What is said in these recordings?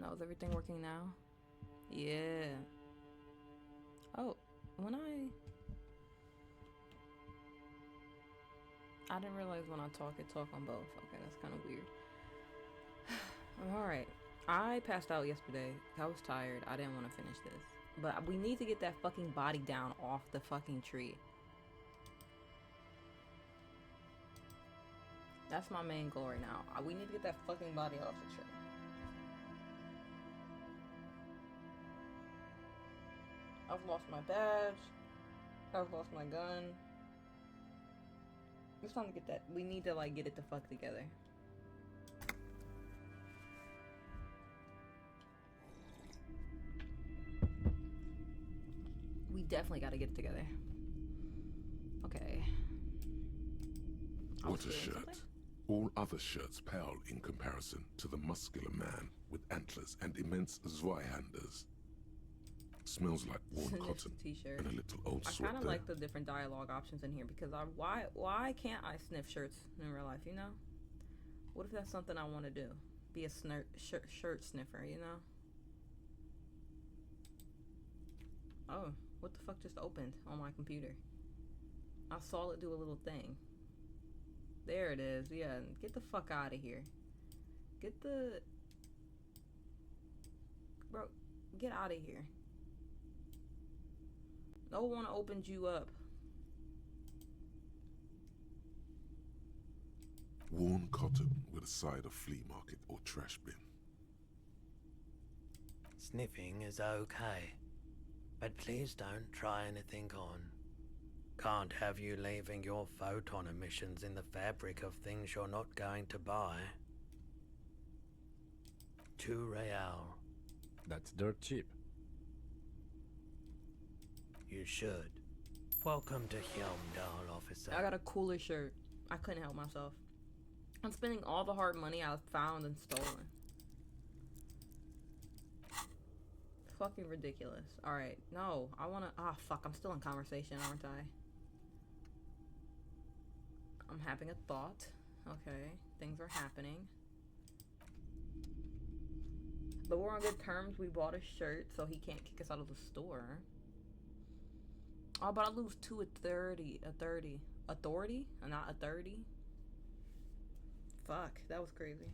Now, is everything working now? Yeah. Oh, when I didn't realize when I talk, it talk on both. Okay, that's kind of weird. Alright. I passed out yesterday. I was tired. I didn't want to finish this. But we need to get that fucking body down off the fucking tree. That's my main goal right now. We need to get that fucking body off the tree. I've lost my badge. I've lost my gun. It's time to get that. We need to, like, get it the fuck together. We definitely gotta get it together. Okay. What a shirt. All other shirts pale in comparison to the muscular man with antlers and immense Zweihanders. Smells like worn cotton T-shirt. and a little old I sweat kind of there. like the different dialogue options in here because why can't I sniff shirts in real life, you know? What if that's something I want to do? Be a shirt sniffer, you know? Oh, what the fuck just opened on my computer? I saw it do a little thing. There it is. Yeah, get the fuck out of here. Bro, get out of here. No one opened you up. Worn cotton with a side of flea market or trash bin. Sniffing is okay, but please don't try anything on. Can't have you leaving your photon emissions in the fabric of things you're not going to buy. 2 real. That's dirt cheap. You should. Welcome to Helmdall, officer. I got a cooler shirt. I couldn't help myself. I'm spending all the hard money I found and stolen. Fucking ridiculous. Alright, no. I wanna... Ah, fuck. I'm still in conversation, aren't I? I'm having a thought. Okay. Things are happening. But we're on good terms. We bought a shirt, so he can't kick us out of the store. Oh, but I lose 2 at 30. Authority? Not a 30? Fuck, that was crazy.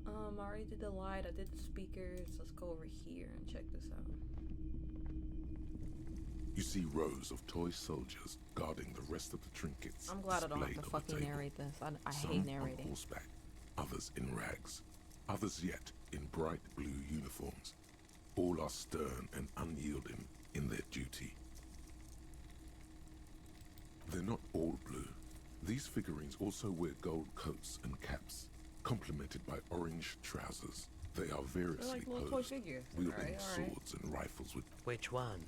I already did the light, I did the speakers. Let's go over here and check this out. You see rows of toy soldiers guarding the rest of the trinkets. I'm glad I don't have to displayed on the fucking table. narrate this. I Some hate narrating. on horseback, others in rags, others yet in bright blue uniforms. All are stern and unyielding in their duty. They're not all blue. These figurines also wear gold coats and caps, complemented by orange trousers. They are variously They're like little toy posed, figures. wielding Alright. swords and rifles with... Which ones?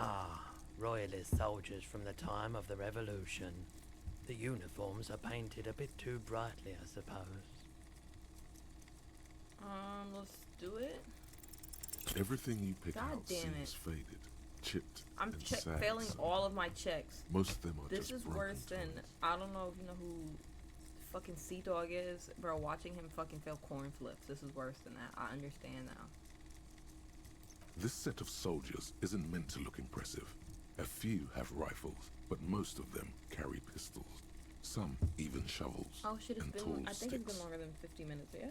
Ah, royalist soldiers from the time of the Revolution. The uniforms are painted a bit too brightly, I suppose. Let's do it. Everything you pick God out damn seems it. faded, chipped, I'm and sad. failing all of my checks. Most of them are This just is worse broken than... toys. I don't know if you know who fucking Sea Dog is. Bro, watching him fucking fail corn flips. This is worse than that. I understand now. This set of soldiers isn't meant to look impressive. A few have rifles, but most of them carry pistols. Some even shovels Oh shit, it's and been... tall I think it's sticks. been longer than 50 minutes, yeah?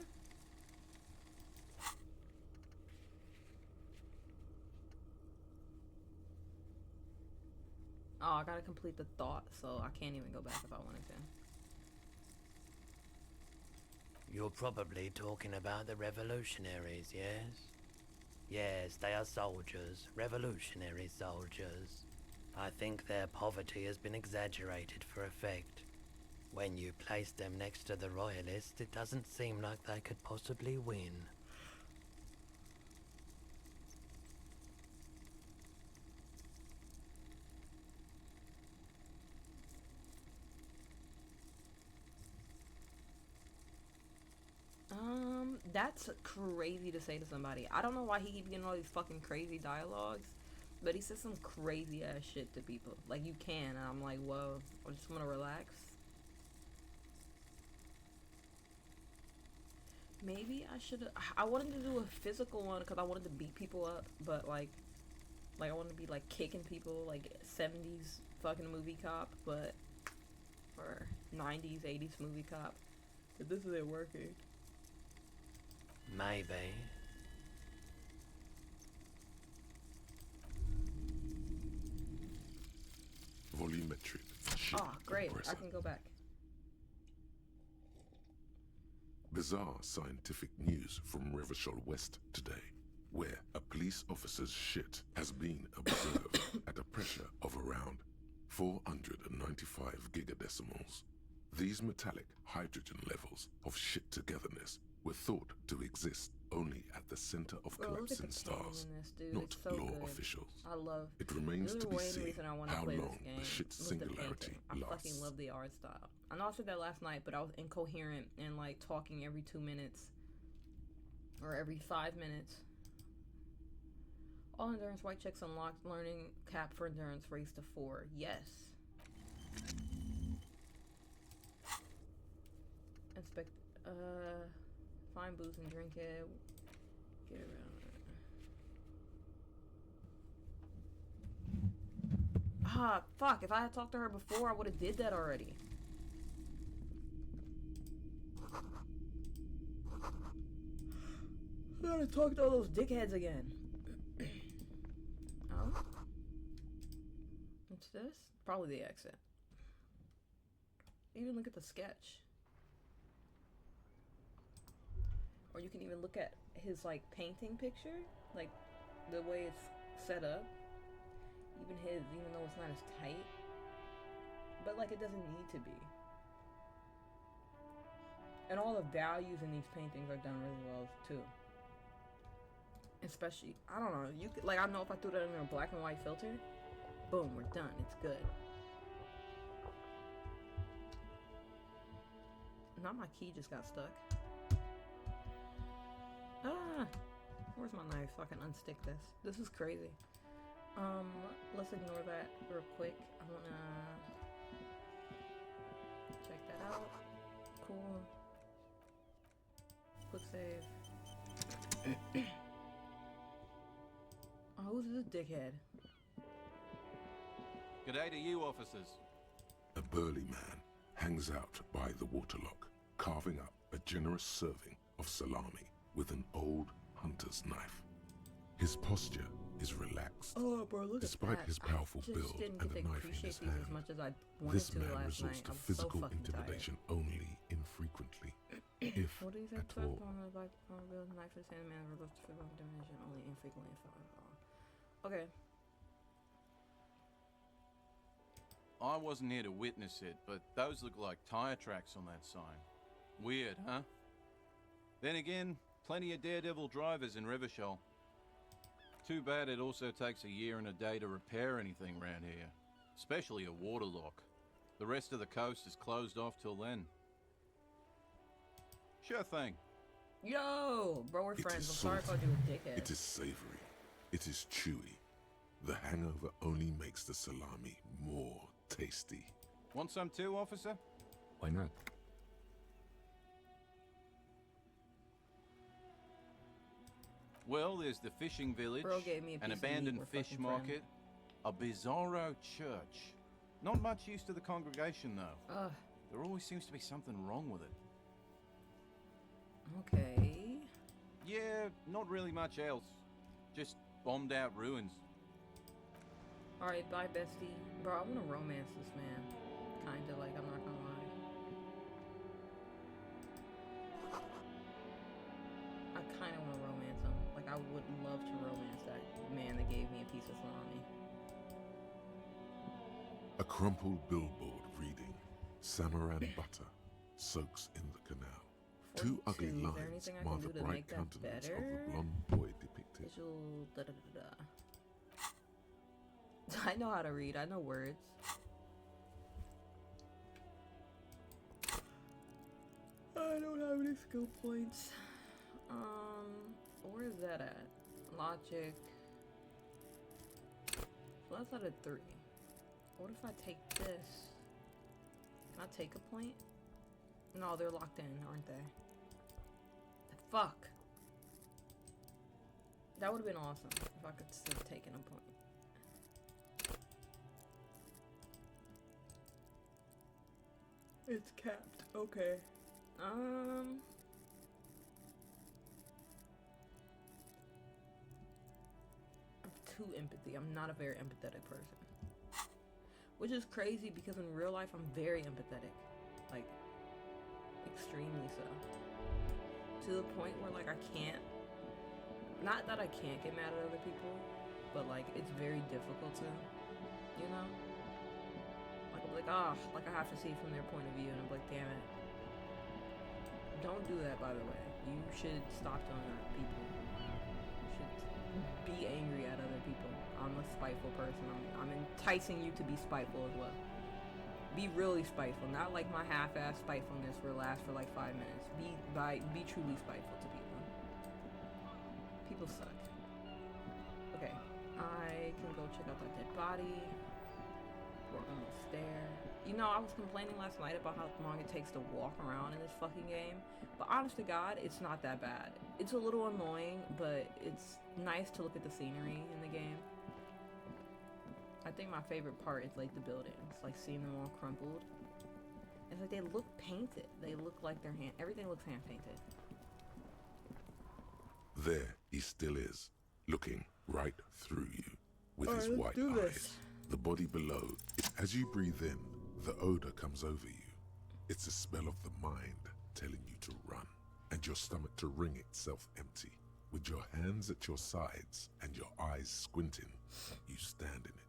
Oh, I gotta complete the thought, so I can't even go back if I wanted to. You're probably talking about the revolutionaries, yes? Yes, they are soldiers, revolutionary soldiers. I think their poverty has been exaggerated for effect. When you place them next to the royalists, it doesn't seem like they could possibly win. That's crazy to say to somebody. I don't know why he keeps getting all these fucking crazy dialogues. But he says some crazy ass shit to people. Like, you can, and I'm like, whoa, I just want to relax. Maybe I should have. I wanted to do a physical one because I wanted to beat people up, but like I wanted to be like kicking people, like 70s fucking movie cop, but or 90s, 80s movie cop. But this isn't working. Maybe. Volumetric ship Ah, great. compressor. I can go back. Bizarre scientific news from Revachol West today, where a police officer's shit has been observed at a pressure of around 495 gigadecimals. These metallic hydrogen levels of shit togetherness were thought to exist only at the center of Bro, look at the collapsing canyon stars, in this, dude. not It's so law good. officials. I love. It remains This to is be the seen reason I want to how play long this game. the shit was the singularity painting. I lasts. fucking love the art style. I know I said that last night, but I was incoherent and like talking every 2 minutes or every 5 minutes. All endurance white checks unlocked. Learning cap for endurance raised to 4. Yes. Inspect. Find booze and drink it. Get around. Ah, fuck. If I had talked to her before, I would have did that already. I gotta talk to all those dickheads again. Oh? What's this? Probably the exit. Even look at the sketch. Or you can even look at his, like, painting picture. Like, the way it's set up. Even though it's not as tight. But, like, it doesn't need to be. And all the values in these paintings are done really well, too. Especially, I don't know, you could, like, I know if I threw that in a black and white filter, boom, we're done. It's good. Now my key just got stuck. Ah! Where's my knife so I can unstick this? This is crazy. Let's ignore that real quick. I wanna check that out. Cool. Quick save. Oh, who's this dickhead? G'day to you, officers. A burly man hangs out by the waterlock, carving up a generous serving of salami with an old hunter's knife. His posture is relaxed. Oh, bro, look Despite at that. his powerful I just build didn't and get a to knife in appreciate his these hand, as much as I wanted this to man last resorts night. to I'm so physical fucking intimidation only infrequently, if What do you say? at all. Like, build knife for the same man resorts to physical intimidation only infrequently. Okay. I wasn't here to witness it, but those look like tire tracks on that sign. Weird, huh? Then again, plenty of daredevil drivers in Revachol. Too bad it also takes a year and a day to repair anything around here. Especially a waterlock. The rest of the coast is closed off till then. Sure thing. Yo, bro, we're It friends. is I'm sorry I salty. called you a dickhead. It is savory. It is chewy. The hangover only makes the salami more tasty. Want some too, officer? Why not? Well, there's the fishing village, Bro gave me a an piece of meat, abandoned we're fish fucking market, a bizarro church. Not much use to the congregation, though. Ugh. There always seems to be something wrong with it. Okay. Yeah, not really much else. Just bombed out ruins. Alright, bye, bestie. Bro, I want to romance this man. Kinda, like, I'm not gonna lie. I kinda want to romance him. Like, I would love to romance that man that gave me a piece of salami. A crumpled billboard reading, Samaran butter soaks in the canal. Two 42. ugly Is there lines anything I mar can the do to bright make that countenance of better? the blonde boy depicted. Visual da-da-da-da. I know how to read. I know words. I don't have any skill points. Where is that at? Logic. So that's out of 3. What if I take this? Can I take a point? No, they're locked in, aren't they? Fuck. That would have been awesome if I could have taken a point. It's capped. Okay. I'm too empathy. I'm not a very empathetic person. Which is crazy because in real life I'm very empathetic. Like, extremely so. To the point where like I can't, not that I can't get mad at other people, but like it's very difficult to, you know? Like I'm like, like I have to see it from their point of view, and I'm like, damn it. Don't do that, by the way. You should stop doing that, people. You should be angry at other people. I'm a spiteful person. I'm enticing you to be spiteful as well. Be really spiteful, not like my half-ass spitefulness will last for like 5 minutes. Be truly spiteful to people. People suck. Okay, I can go check out that dead body. We're almost there. You know, I was complaining last night about how long it takes to walk around in this fucking game, but honest to God, it's not that bad. It's a little annoying, but it's nice to look at the scenery in the game. I think my favorite part is like the buildings, like seeing them all crumpled. It's like they look painted. They look like they're everything looks hand painted. There he still is, looking right through you with his white eyes. The body below. As you breathe in, the odor comes over you. It's a smell of the mind telling you to run, and your stomach to wring itself empty. With your hands at your sides and your eyes squinting, you stand in it.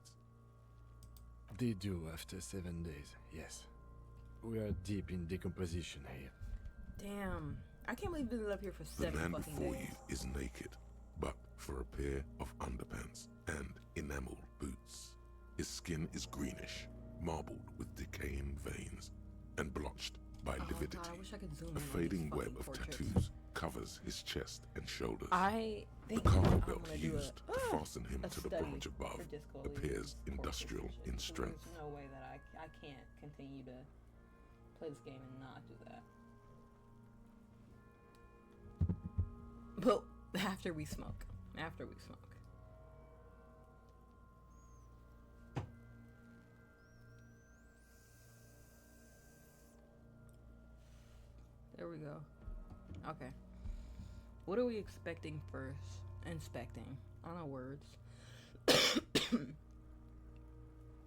They do after 7 days, yes. We are deep in decomposition here. Damn. I can't believe we've been up here for 7 The man fucking before days. you is naked, but for a pair of underpants and enameled boots. His skin is greenish, marbled with decaying veins, and blotched by lividity. God, I wish I could zoom A in on these fading web fucking of portraits. tattoos covers his chest and shoulders. I The think cargo I'm belt gonna do used to fasten him a to the study branch above for Disco appears Elysium industrial portraits and in shit, so strength. There's no way that I can't continue to play this game and not do that. But after we smoke. After we smoke. There we go. Okay. What are we expecting first? Inspecting. I know words.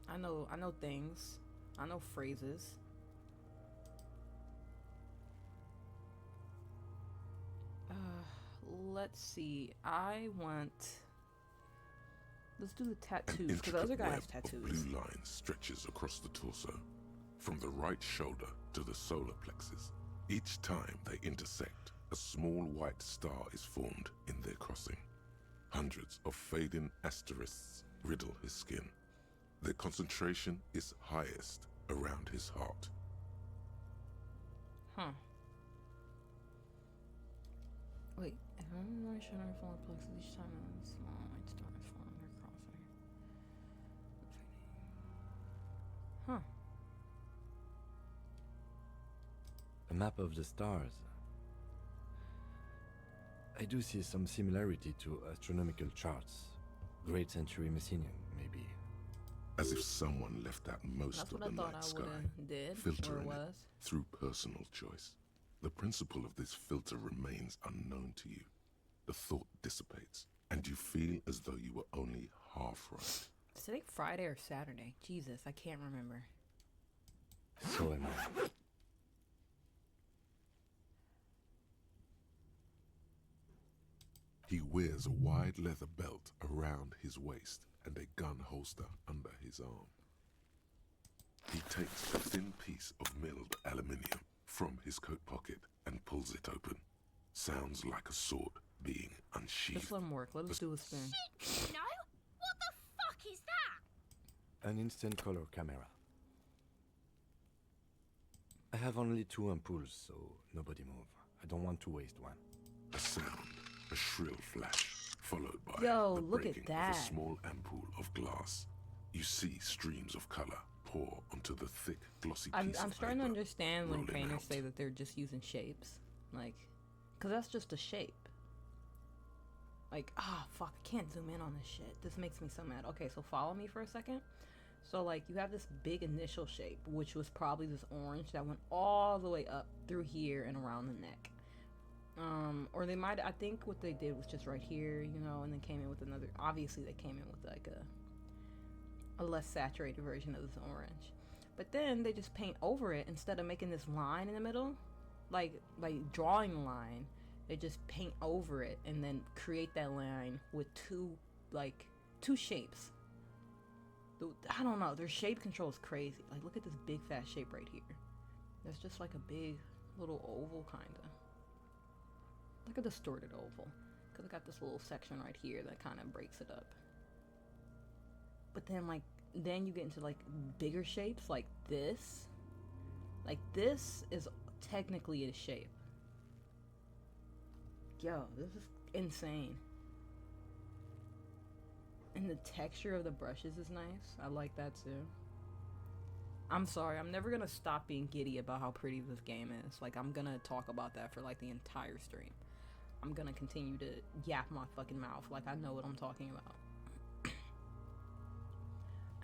I know things. I know phrases. Let's see. Let's do the tattoos, An because those are intricate guys web tattoos. of blue lines stretches across the torso, from the right shoulder to the solar plexus. Each time they intersect, a small white star is formed in their crossing. Hundreds of fading asterisks riddle his skin. Their concentration is highest around his heart. Huh. Wait, if I'm not sure I fall plexus each time a small white star is formed or crossing. Huh. A map of the stars. I do see some similarity to astronomical charts. Great century Messinian, maybe. As if someone left out most That's of what I the thought night I sky, would've did, or filtering was. it through personal choice. The principle of this filter remains unknown to you. The thought dissipates, and you feel as though you were only half right. Is today Friday or Saturday? Jesus, I can't remember. So am I. He wears a wide leather belt around his waist and a gun holster under his arm. He takes a thin piece of milled aluminium from his coat pocket and pulls it open. Sounds like a sword being unsheathed. Just let him work. Let us do a spin. No? What the fuck is that? An instant color camera. I have only 2 ampoules, so nobody move. I don't want to waste one. A sound, a shrill flash, followed by Yo, the look at breaking of that. a small ampoule of glass. You see streams of color pour onto the thick, glossy piece I'm of starting to paper, understand when rolling painters out. say that they're just using shapes. Like, because that's just a shape. Like, fuck, I can't zoom in on this shit. This makes me so mad. Okay, so follow me for a second. So, like, you have this big initial shape, which was probably this orange that went all the way up through here and around the neck. Or they might, I think what they did was just right here, you know, and then came in with another, obviously they came in with, like, a less saturated version of this orange. But then they just paint over it instead of making this line in the middle, like drawing the line. They just paint over it and then create that line with two shapes. I don't know, their shape control is crazy. Like, look at this big fat shape right here. That's just like a big little oval, kinda. Like a distorted oval. Because I got this little section right here that kind of breaks it up. But then, like, then you get into, like, bigger shapes, like this. Like, this is technically a shape. Yo, this is insane. And the texture of the brushes is nice. I like that too. I'm sorry, I'm never gonna stop being giddy about how pretty this game is. Like, I'm gonna talk about that for, like, the entire stream. I'm gonna continue to yap my fucking mouth like I know what I'm talking about.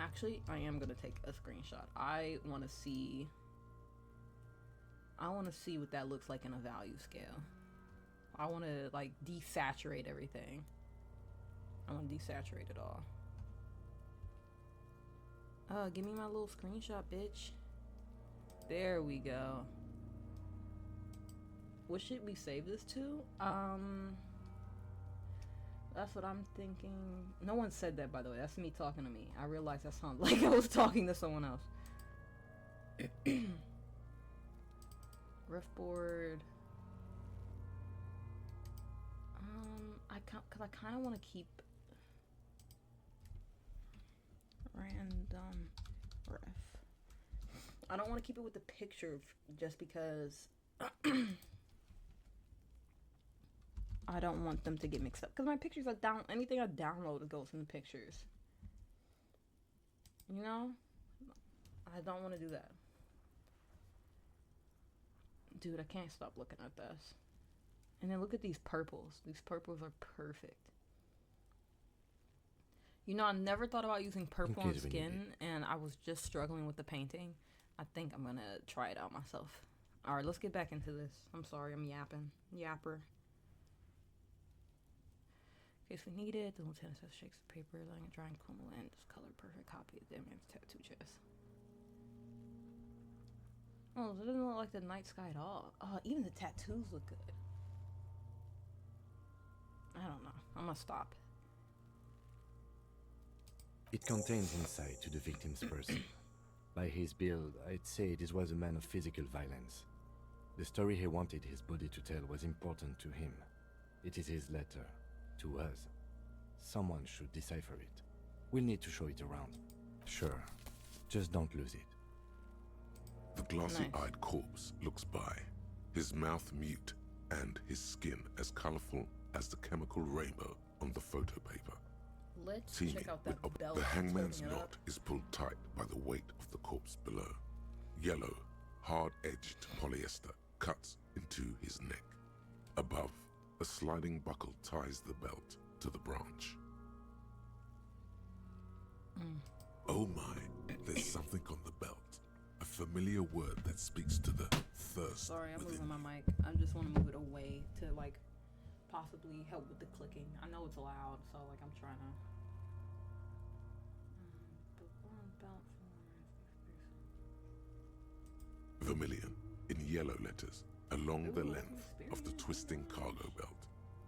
Actually, I am gonna take a screenshot. I wanna see what that looks like in a value scale. I wanna, like, desaturate everything. I wanna desaturate it all. Give me my little screenshot, bitch. There we go. What should we save this to? That's what I'm thinking. No one said that, by the way. That's me talking to me. I realized that sounded like I was talking to someone else. Riff board. Cause I kind of want to keep random ref. I don't want to keep it with the picture just because I don't want them to get mixed up. Because my pictures are anything I download goes in the pictures. You know? I don't want to do that. Dude, I can't stop looking at this. And then look at these purples. These purples are perfect. You know, I never thought about using purple on skin, and I was just struggling with the painting. I think I'm gonna try it out myself. Alright, let's get back into this. I'm sorry, I'm yapping. Yapper. In case we need it, the lieutenant says shakes the paper, letting it dry and cool and just color perfect copy of dead man's tattoo chest. Oh, it doesn't look like the night sky at all. Oh, even the tattoos look good. I don't know. I'm gonna stop. It contains insight to the victim's person. By his build, I'd say this was a man of physical violence. The story he wanted his body to tell was important to him. It is his letter. To us. Someone should decipher it. We'll need to show it around. Sure. Just don't lose it. The glossy-eyed corpse looks by, his mouth mute and his skin as colorful as the chemical rainbow on the photo paper. Let's Teeming check out with that belt. the hangman's holding it knot up. is pulled tight by the weight of the corpse below. Yellow, hard-edged polyester cuts into his neck. Above, a sliding buckle ties the belt to the branch. Oh my, there's something on the belt. A familiar word that speaks to the thirst. Sorry, I'm within moving my you. mic. I just want to move it away to, like, possibly help with the clicking. I know it's loud, so, like, I'm trying to. Vermilion, in yellow letters, along the length of the twisting cargo belt.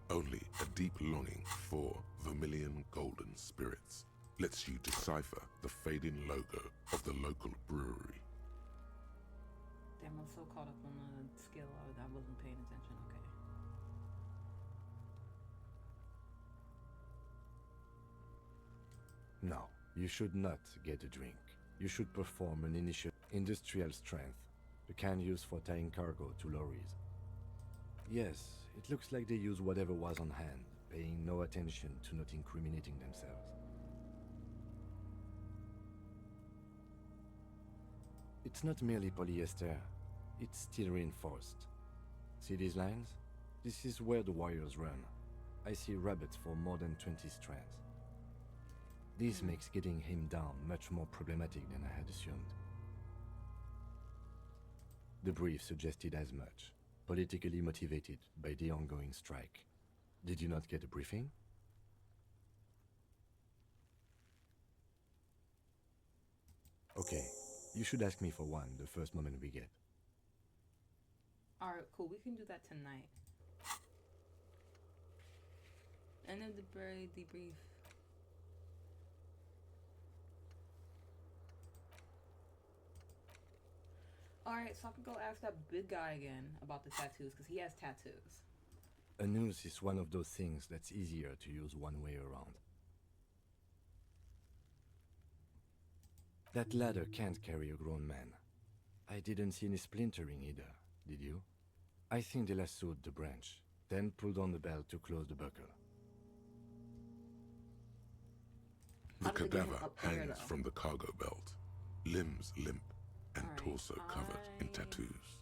Only a deep longing for vermilion golden spirits lets you decipher the fading logo of the local brewery. Damn, I'm so caught up on the skill. I wasn't paying attention. Okay. No, you should not get a drink. You should perform an initial industrial strength, the kind used for tying cargo to lorries. Yes, it looks like they use whatever was on hand, paying no attention to not incriminating themselves. It's not merely polyester, it's steel reinforced. See these lines? This is where the wires run. I see rabbits for more than 20 strands. This makes getting him down much more problematic than I had assumed. The brief suggested as much, politically motivated by the ongoing strike. Did you not get a briefing? Okay, you should ask me for one the first moment we get. Alright, cool. We can do that tonight. End of the debrief. Alright, so I can go ask that big guy again about the tattoos, because he has tattoos. A noose is one of those things that's easier to use one way around. That ladder can't carry a grown man. I didn't see any splintering either, did you? I think they lassoed the branch, then pulled on the belt to close the buckle. The How did they get him cadaver up there, hangs though? from the cargo belt, limbs limp and Alright, torso covered in I- tattoos.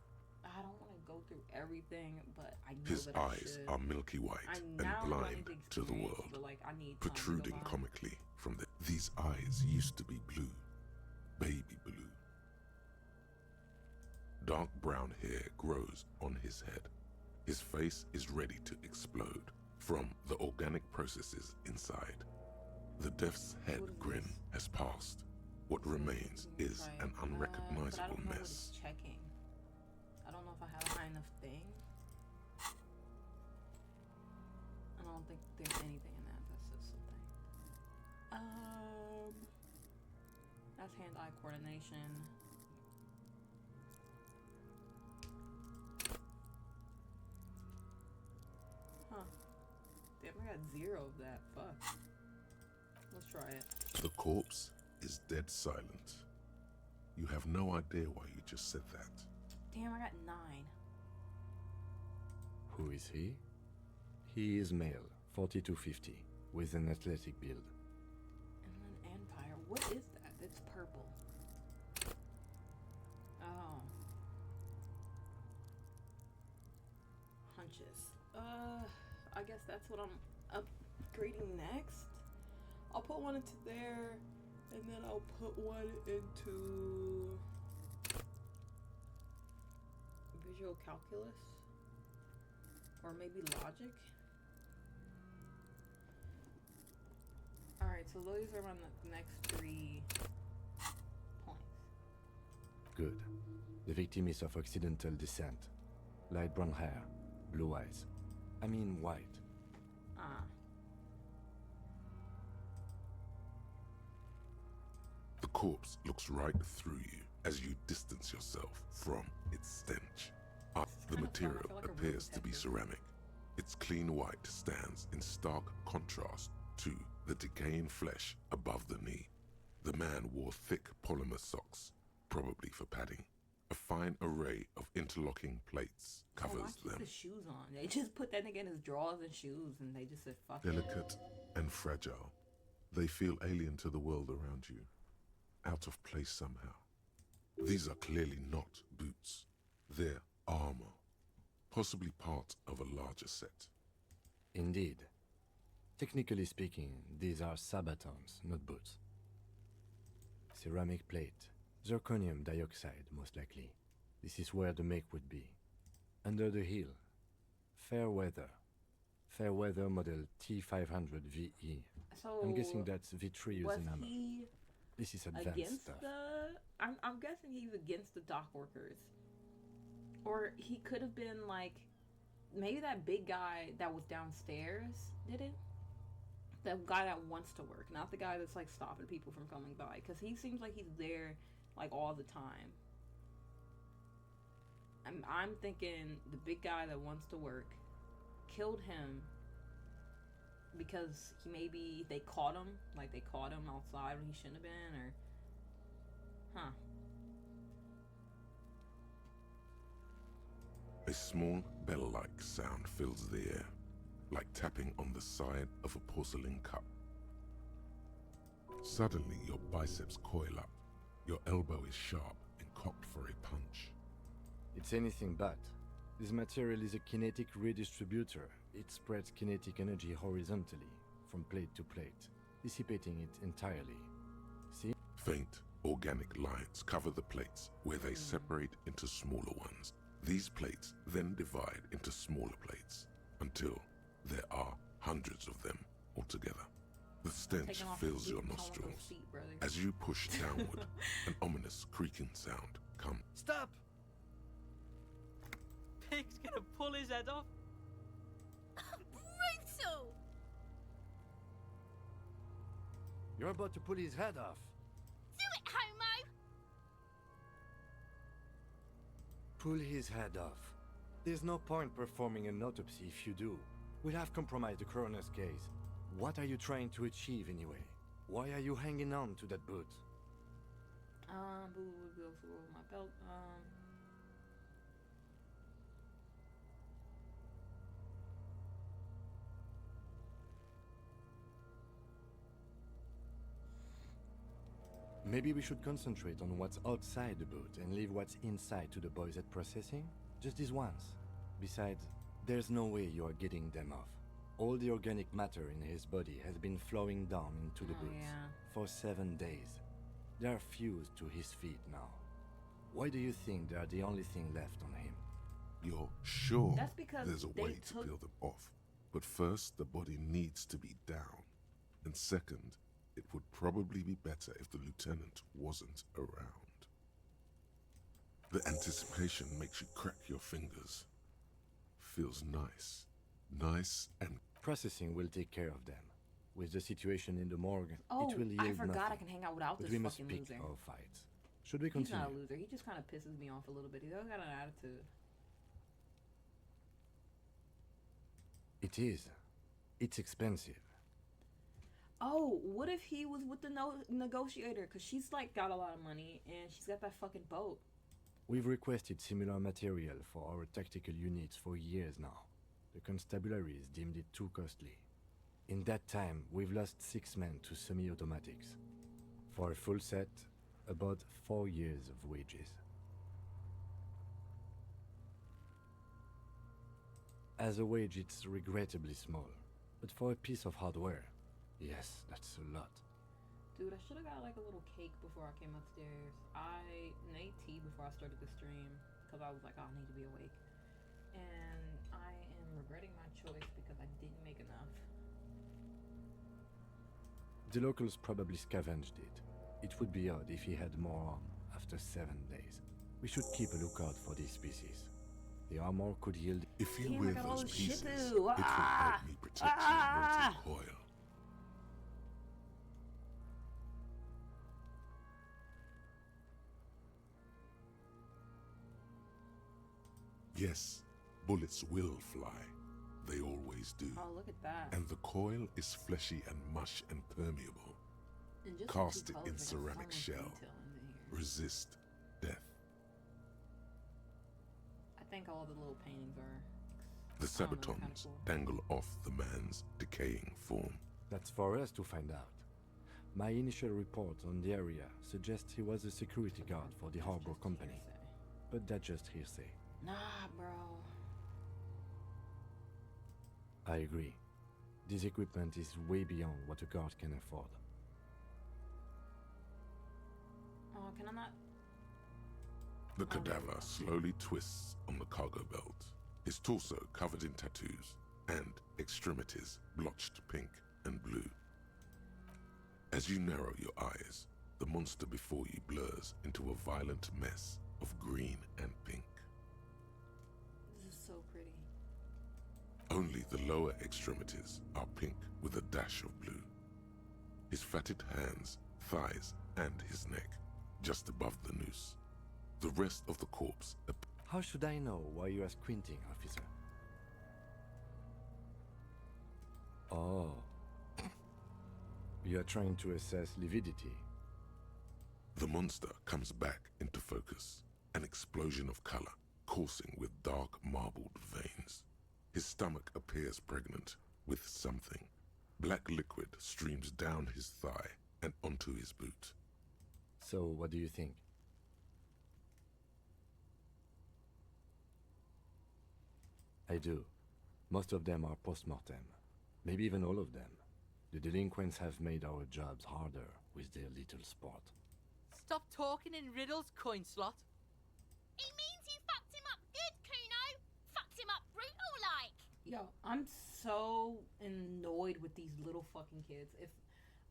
I don't want to go through everything, but I know His that I eyes should. are milky white I and now blind wanted to the experience, world, but, like, I need time to go protruding by. comically from these eyes used to be blue, baby blue. Dark brown hair grows on his head. His face is ready to explode from the organic processes inside. The death's head What is grin this? has passed. What remains is Right. an But I unrecognizable don't know what mess. it's checking. I don't know if I have a high enough thing. I don't think there's anything in that that says something. That's hand-eye coordination. Huh. Damn, I got 0 of that. Fuck. Let's try it. The corpse is dead silent. You have no idea why you just said that. Damn, I got 9. Who is he? He is male, 4250, with an athletic build. And then Empire. What is that? It's purple. Oh. Hunches. I guess that's what I'm upgrading next. I'll put one into there, and then I'll put one into visual calculus, or maybe logic. Alright, so those are my next 3 points. Good. The victim is of Occidental descent. Light brown hair, blue eyes. I mean white. Ah. The corpse looks right through you as you distance yourself from its stench. The kinda fun. I material feel like a real appears to be detective. ceramic. Its clean white stands in stark contrast to the decaying flesh above the knee. The man wore thick polymer socks, probably for padding. A fine array of interlocking plates So why covers keep them. the shoes on? They just put that nigga in his drawers and shoes, and they just said, fuck it. Delicate and fragile, they feel alien to the world around you, out of place somehow. These are clearly not boots. They're armor, possibly part of a larger set. Indeed. Technically speaking, these are sabatons, not boots. Ceramic plate. Zirconium dioxide, most likely. This is where the make would be. Under the heel. Fair weather. Fair weather model T500 VE. So I'm guessing that's Vitreous was enamel. he This is advanced against stuff. I'm guessing he's against the dock workers. Or he could have been like, maybe that big guy that was downstairs did it. The guy that wants to work, not the guy that's like stopping people from coming by, because he seems like he's there like all the time. I'm thinking the big guy that wants to work killed him because maybe they caught him, like they caught him outside when he shouldn't have been, or huh. A small bell-like sound fills the air, like tapping on the side of a porcelain cup. Suddenly, your biceps coil up, your elbow is sharp and cocked for a punch. It's anything but. This material is a kinetic redistributor. It spreads kinetic energy horizontally, from plate to plate, dissipating it entirely. See? Faint, organic lines cover the plates where they separate into smaller ones. These plates then divide into smaller plates until there are hundreds of them altogether. The stench Taking off fills the your boot, calling for nostrils. feet, brother. As you push downward, an ominous creaking sound comes. Stop! Pig's gonna pull his head off. Brutal! You're about to pull his head off. Do it, homo! Pull his head off. There's no point performing an autopsy if you do. We'll have compromised the coroner's case. What are you trying to achieve anyway? Why are you hanging on to that boot? Boo would go through my belt. Maybe we should concentrate on what's outside the boot and leave what's inside to the boys at processing? Just this once. Besides, there's no way you are getting them off. All the organic matter in his body has been flowing down into the Oh, boots yeah. for 7 days. They are fused to his feet now. Why do you think they are the only thing left on him? You're sure That's because there's a they way to took- peel them off. But first, the body needs to be down. And second, it would probably be better if the lieutenant wasn't around. The anticipation makes you crack your fingers. Feels nice. Nice and Processing will take care of them. With the situation in the morgue, Oh, it will yield I forgot nothing. I can hang out without But this we must fucking pick loser. our fights. Should we He's continue? not a loser. He just kind of pisses me off a little bit. He's always got an attitude. It is. It's expensive. Oh, what if he was with the negotiator? Because she's like got a lot of money and she's got that fucking boat. We've requested similar material for our tactical units for years now. The constabularies deemed it too costly. In that time, we've lost 6 men to semi-automatics. For a full set, about 4 years of wages. As a wage, it's regrettably small. But for a piece of hardware, yes, that's a lot. Dude, I should have got like a little cake before I came upstairs. I made tea before I started the stream because I was like, oh, I need to be awake. And I am regretting my choice because I didn't make enough. The locals probably scavenged it. It would be odd if he had more on after 7 days. We should keep a lookout for these species. The armor could yield. if you Damn, I wear got all those this shit pieces, to it do. will help me protect Ah! your molten coil. Yes, bullets will fly. They always do. Oh, look at that. And the coil is fleshy and mush and permeable. And just the cast two it in colors, they got so ceramic much shell. detail in here. Resist death. I think all the little paintings are. The I don't know, they're kinda sabatons cool. dangle off the man's decaying form. That's for us to find out. My initial report on the area suggests he was a security guard for the That's harbor just company. hearsay. But that's just hearsay. Nah, bro. I agree. This equipment is way beyond what a guard can afford. Oh, can I not? The Oh, there we cadaver go. slowly twists on the cargo belt, his torso covered in tattoos and extremities blotched pink and blue. As you narrow your eyes, the monster before you blurs into a violent mess of green and pink. This is so pretty. Only the lower extremities are pink with a dash of blue. His fatted hands, thighs, and his neck just above the noose. The rest of the corpse How should I know why you are squinting, officer? Oh. You are trying to assess lividity. The monster comes back into focus, an explosion of color, coursing with dark marbled veins. His stomach appears pregnant with something. Black liquid streams down his thigh and onto his boot. So, what do you think? I do. Most of them are post-mortem. Maybe even all of them. The delinquents have made our jobs harder with their little sport. Stop talking in riddles, coin slot. He means you fucked him up good, Kuno. Fucked him up brutal like. Yo, I'm so annoyed with these little fucking kids. If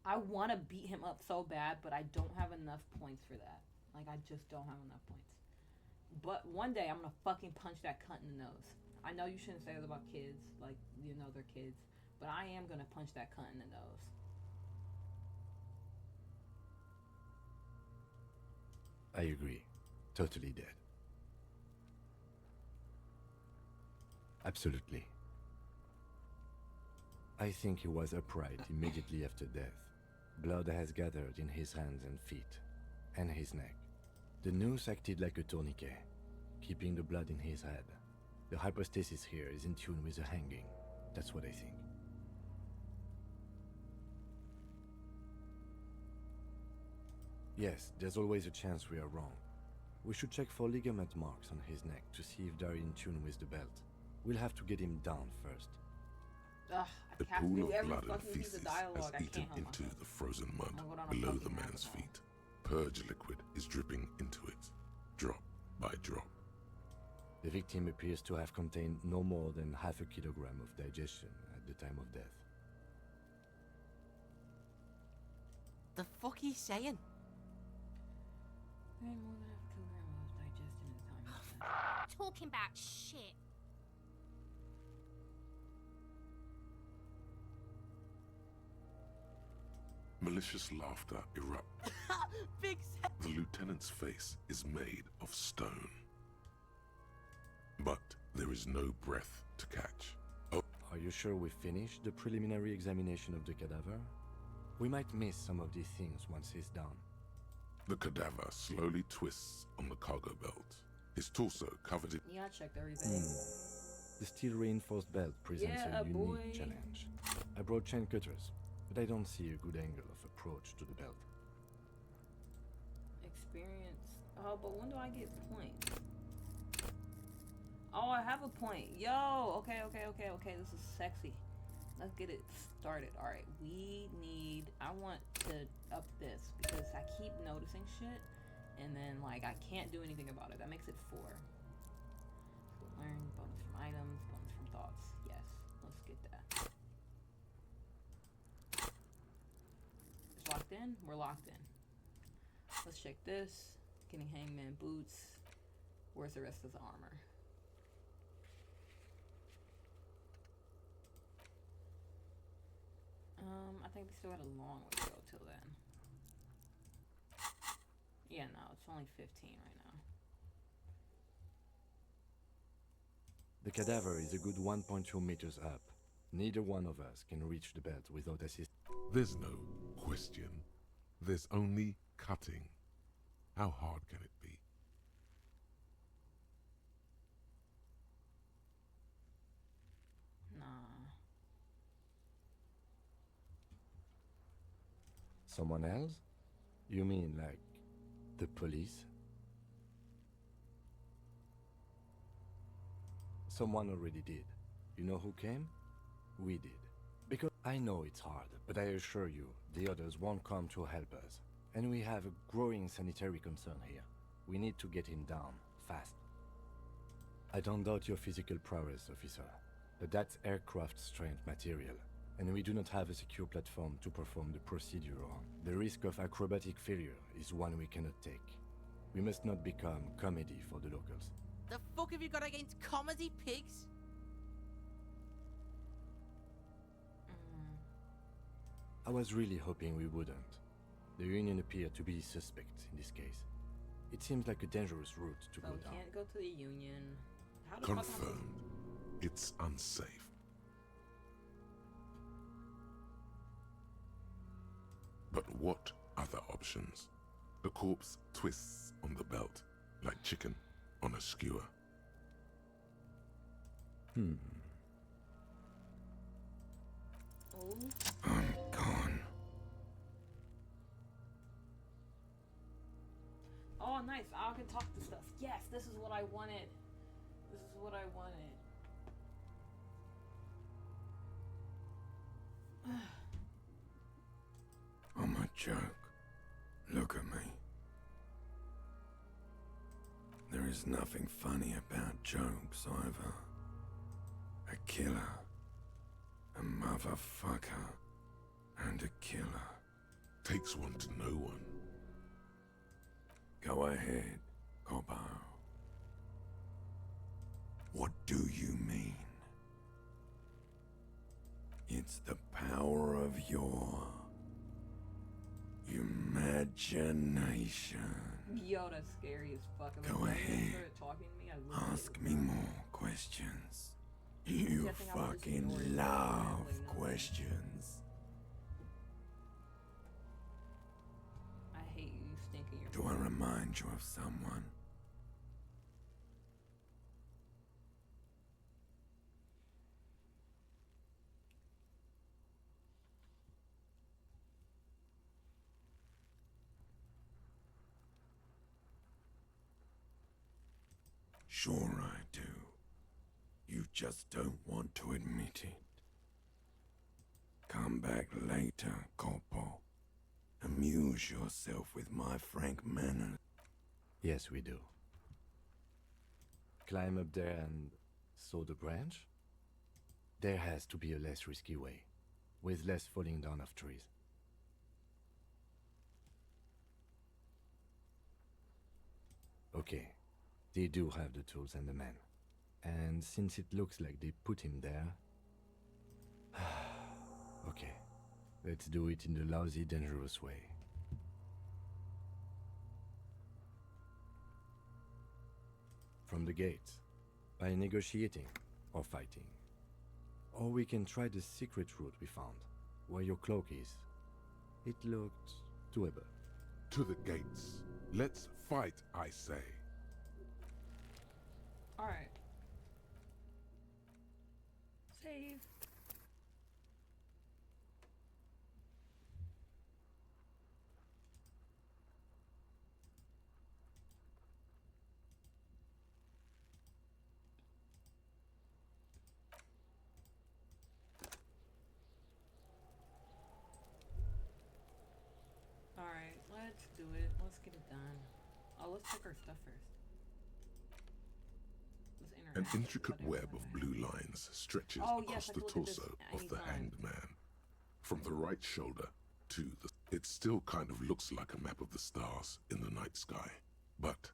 I want to beat him up so bad, but I don't have enough points for that. Like, I just don't have enough points. But one day, I'm gonna fucking punch that cunt in the nose. I know you shouldn't say that about kids, like, you know they're kids, but I am gonna punch that cunt in the nose. I agree. Totally dead. Absolutely. I think he was upright immediately after death. Blood has gathered in his hands and feet, and his neck. The noose acted like a tourniquet, keeping the blood in his head. The hypostasis here is in tune with the hanging. That's what I think. Yes, there's always a chance we are wrong. We should check for ligament marks on his neck to see if they're in tune with the belt. We'll have to get him down first. Ugh, The I have to pool do of every blood and fucking piece feces of dialogue. has I eaten can't help into myself. the frozen mud I'm going on a below the fucking man's rabbit hole. feet. Purge liquid is dripping into it, drop by drop. The victim appears to have contained no more than half a kilogram of digestion at the time of death. The fuck are you saying? More than half a kilogram of digestion at the time of death. Talking about shit. Malicious laughter erupts. Big set. The lieutenant's face is made of stone. But there is no breath to catch. Oh, Are you sure we finished the preliminary examination of the cadaver? We might miss some of these things once he's down. the cadaver slowly twists on the cargo belt. His torso covered in Yeah, I checked everything. The steel-reinforced belt presents Yeah, a unique boy. challenge. I brought chain cutters, but I don't see a good angle of approach to the belt. Experience. Oh, but when do I get points? Oh, I have a point. Yo, okay. This is sexy. Let's get it started. All right, I want to up this because I keep noticing shit, and then like I can't do anything about it. That makes it 4. Learn bonus from items, bonus from thoughts. Yes, let's get that. It's locked in. We're locked in. Let's check this. Getting hangman boots. Where's the rest of the armor? I think we still had a long way to go till then. Yeah, no, it's only 15 right now. The cadaver is a good 1.2 meters up. Neither one of us can reach the belt without assistance. There's no question. There's only cutting. How hard can it be? Nah. Someone else? You mean like the police? Someone already did. You know who came? We did. Because I know it's hard, but I assure you, the others won't come to help us. And we have a growing sanitary concern here. We need to get him down, fast. I don't doubt your physical prowess, officer, but that's aircraft-strength material, and we do not have a secure platform to perform the procedure on. The risk of acrobatic failure is one we cannot take. We must not become comedy for the locals. The fuck have you got against comedy pigs? I was really hoping we wouldn't. The Union appeared to be suspect in this case. It seems like a dangerous route to So go we down. can't go to the Union. How the fuck am I supposed Confirmed. It's unsafe. But what other options? The corpse twists on the belt like chicken on a skewer. Oh, I'm gone. oh, nice. I can talk to stuff. Yes, this is what I wanted. This is what I wanted. joke. Look at me. There is nothing funny about jokes either. A killer, a motherfucker, and a killer. Takes one to know one. Go ahead, Coppo. What do you mean? It's the power of your imagination. Yo, that's scary as fuck. If Go a man ahead. started talking to me, I literally Ask would me die. more questions. You Yeah, I think I would just ignore fucking it. love Like, no. questions. I hate you, you stink in your Do I remind you of someone? Sure I do. You just don't want to admit it. Come back later, Corpo. Amuse yourself with my frank manners. Yes, we do. Climb up there and saw the branch? There has to be a less risky way, with less falling down of trees. Okay, they do have the tools and the man. And since it looks like they put him there... okay, let's do it in the lousy, dangerous way. From the gates, by negotiating or fighting. Or we can try the secret route we found, where your cloak is. It looked doable. To the gates. Let's fight, I say. Alright. Save. Alright, let's do it. Let's get it done. Oh, let's check our stuff first. Let's An interact with intricate whatever web of we have. blue lines stretches Oh, across yes, I the can look at this torso of the anytime. hanged man. From the right shoulder to the... It still kind of looks like a map of the stars in the night sky. But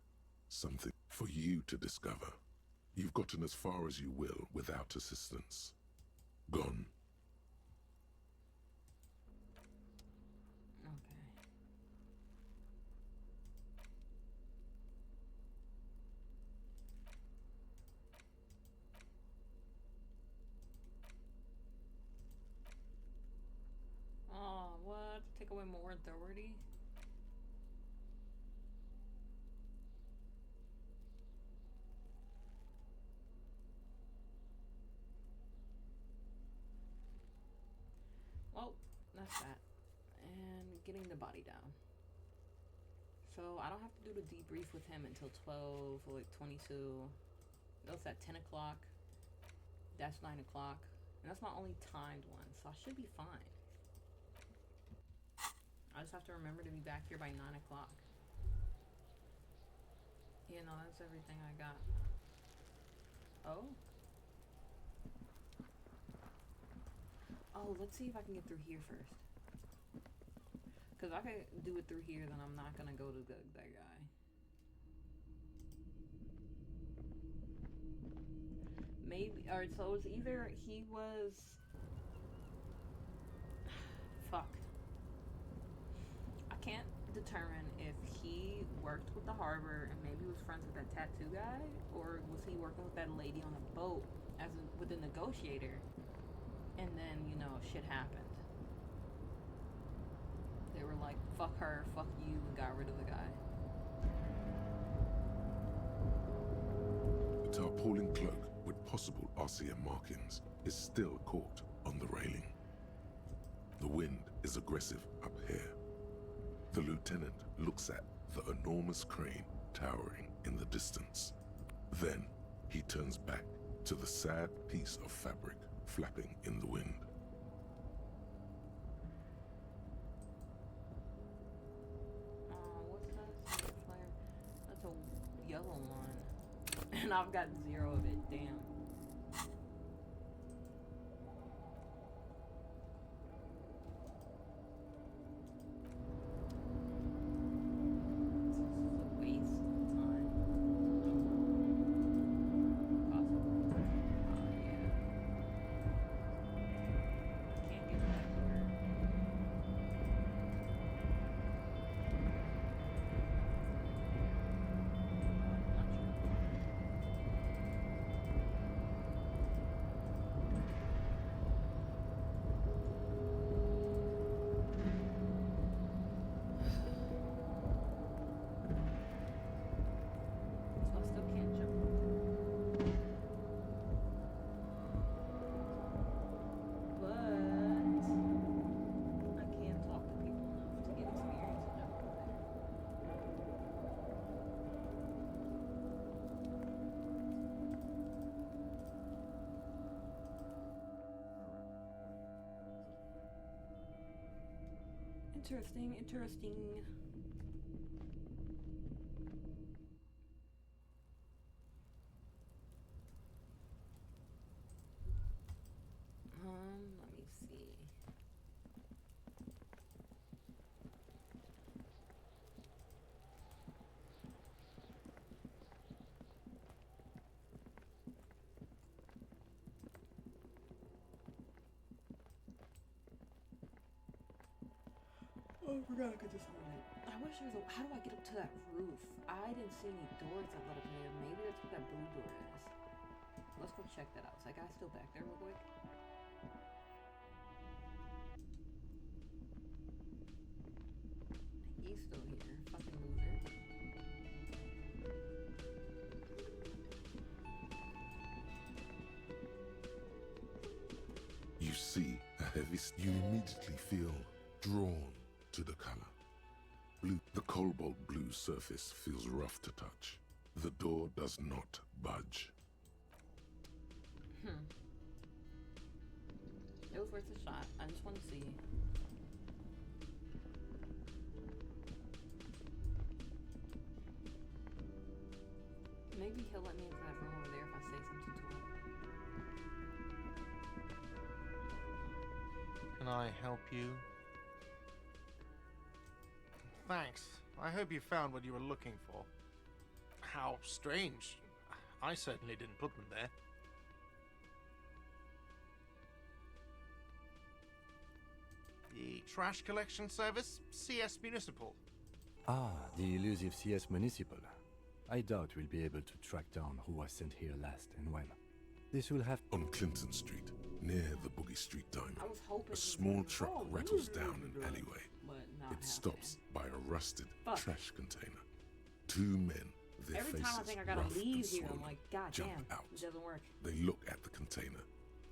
something for you to discover. You've gotten as far as you will without assistance. Gone. Okay. Oh, what? Take away more authority? Well, that's that. And getting the body down. So I don't have to do the debrief with him until 12 or like 22. That's at 10 o'clock. That's 9 o'clock. And that's my only timed one, so I should be fine. I just have to remember to be back here by 9 o'clock. Yeah, no, that's everything I got. Oh? Oh, let's see if I can get through here first. Because if I can do it through here, then I'm not going to go to that guy. Maybe, alright, so it's either he was... Fuck. I can't determine if he worked with the harbor and maybe was friends with that tattoo guy, or was he working with that lady on the boat as with a negotiator, and then, you know, shit happened. They were like, fuck her, fuck you, and got rid of the guy. The tarpaulin cloak with possible RCM markings is still caught on the railing. The wind is aggressive up here. The lieutenant looks at the enormous crane towering in the distance. Then he turns back to the sad piece of fabric flapping in the wind. I've got 0 of it. Damn. Interesting, interesting. Let me see. Oh, I forgot I could just run it. I wish there was a. How do I get up to that roof? I didn't see any doors that led up there. Maybe that's what that blue door is. Let's go check that out. Is that guy still back there, real quick? He's still here. Fucking loser. You see a heavy. You immediately feel drawn to the color. Blue. The cobalt blue surface feels rough to touch. The door does not budge. It was worth a shot. I just want to see. Maybe he'll let me into that room over there if I say something to him. Can I help you? Thanks. I hope you found what you were looking for. How strange. I certainly didn't put them there. The trash collection service, CS Municipal. Ah, the elusive CS Municipal. I doubt we'll be able to track down who was sent here last and when. This will have... On Clinton Street, near the Boogie Street Diner, I was hoping a small truck rattles down an but alleyway. not It stops by a rusted Fuck. trash container. Two men, their Every faces time I think I gotta rough leave and here, I'm swollen, like, God jump damn, out. it doesn't work. They look at the container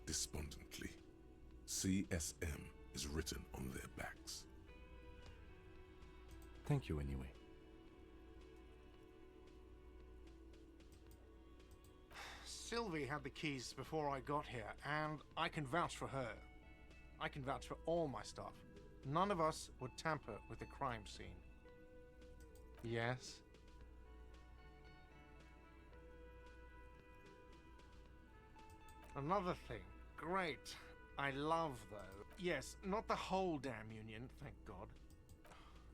despondently. CSM is written on their backs. Thank you anyway. Sylvie had the keys before I got here, and I can vouch for her. I can vouch for all my staff. None of us would tamper with the crime scene. Yes? Another thing. Great. I love, though. Yes, not the whole damn union, thank God.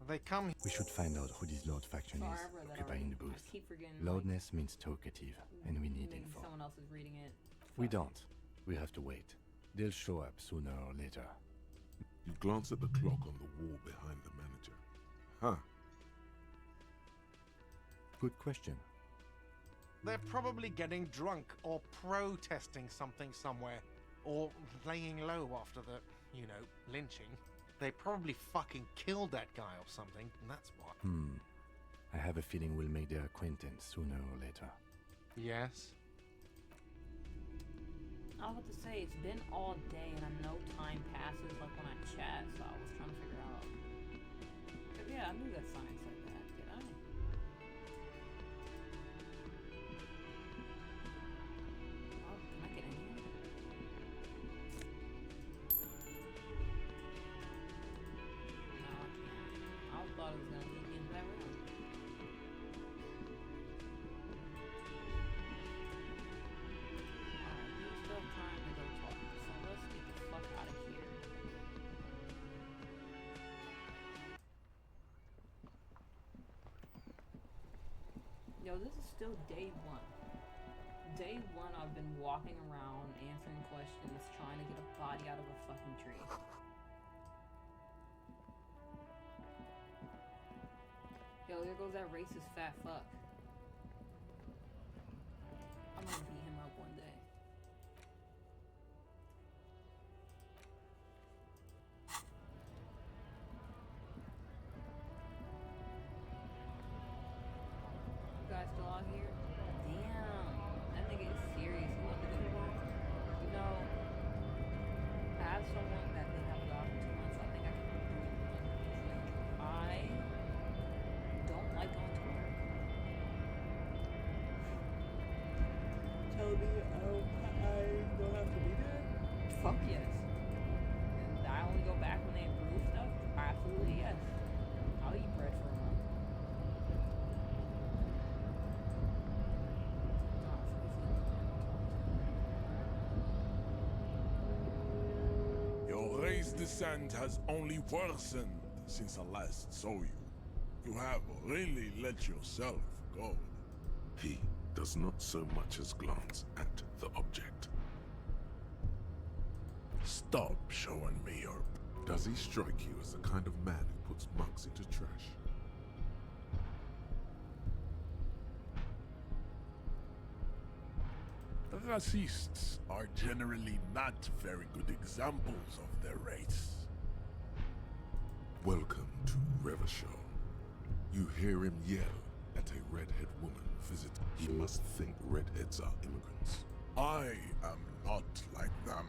They come... We should find out who this Lord faction Sorry, is, I read that occupying already. the I booth. keep forgetting. Loudness means talkative, and we need maybe info. someone else is reading it. We Fuck. don't. We have to wait. They'll show up sooner or later. You glance at the clock on the wall behind the manager. Huh. Good question. They're probably getting drunk or protesting something somewhere. Or laying low after the, you know, lynching. They probably fucking killed that guy or something, and that's why. I have a feeling we'll make their acquaintance sooner or later. Yes? I was about to say, it's been all day and I know time passes like when I chat, so I was trying to figure out. But yeah, I knew that sign said that, did I? Oh, can I get in here? No, I can't. I thought it was gonna lead me into that room. Yo, this is still day one. Day one, I've been walking around, answering questions, trying to get a body out of a fucking tree. Yo, there goes that racist fat fuck. I'm gonna beat him up one day. You guys still out here? Damn, that nigga is serious. He wanted to go to work. You know, I have someone that didn't have a job for 2 months, so I think I can do it. Like, I don't like going to work. Tell me I don't have to be there? Fuck yes. And I only go back when they improve stuff? Absolutely yes. I'll eat bread for a month. Your race descent has only worsened since I last saw you. You have really let yourself go. He does not so much as glance at the object. Stop showing me your... Does he strike you as the kind of man who puts mugs into trash? Racists are generally not very good examples of their race. Welcome to Revachol. You hear him yell at a redhead woman visit. He must think redheads are immigrants. I am not like them.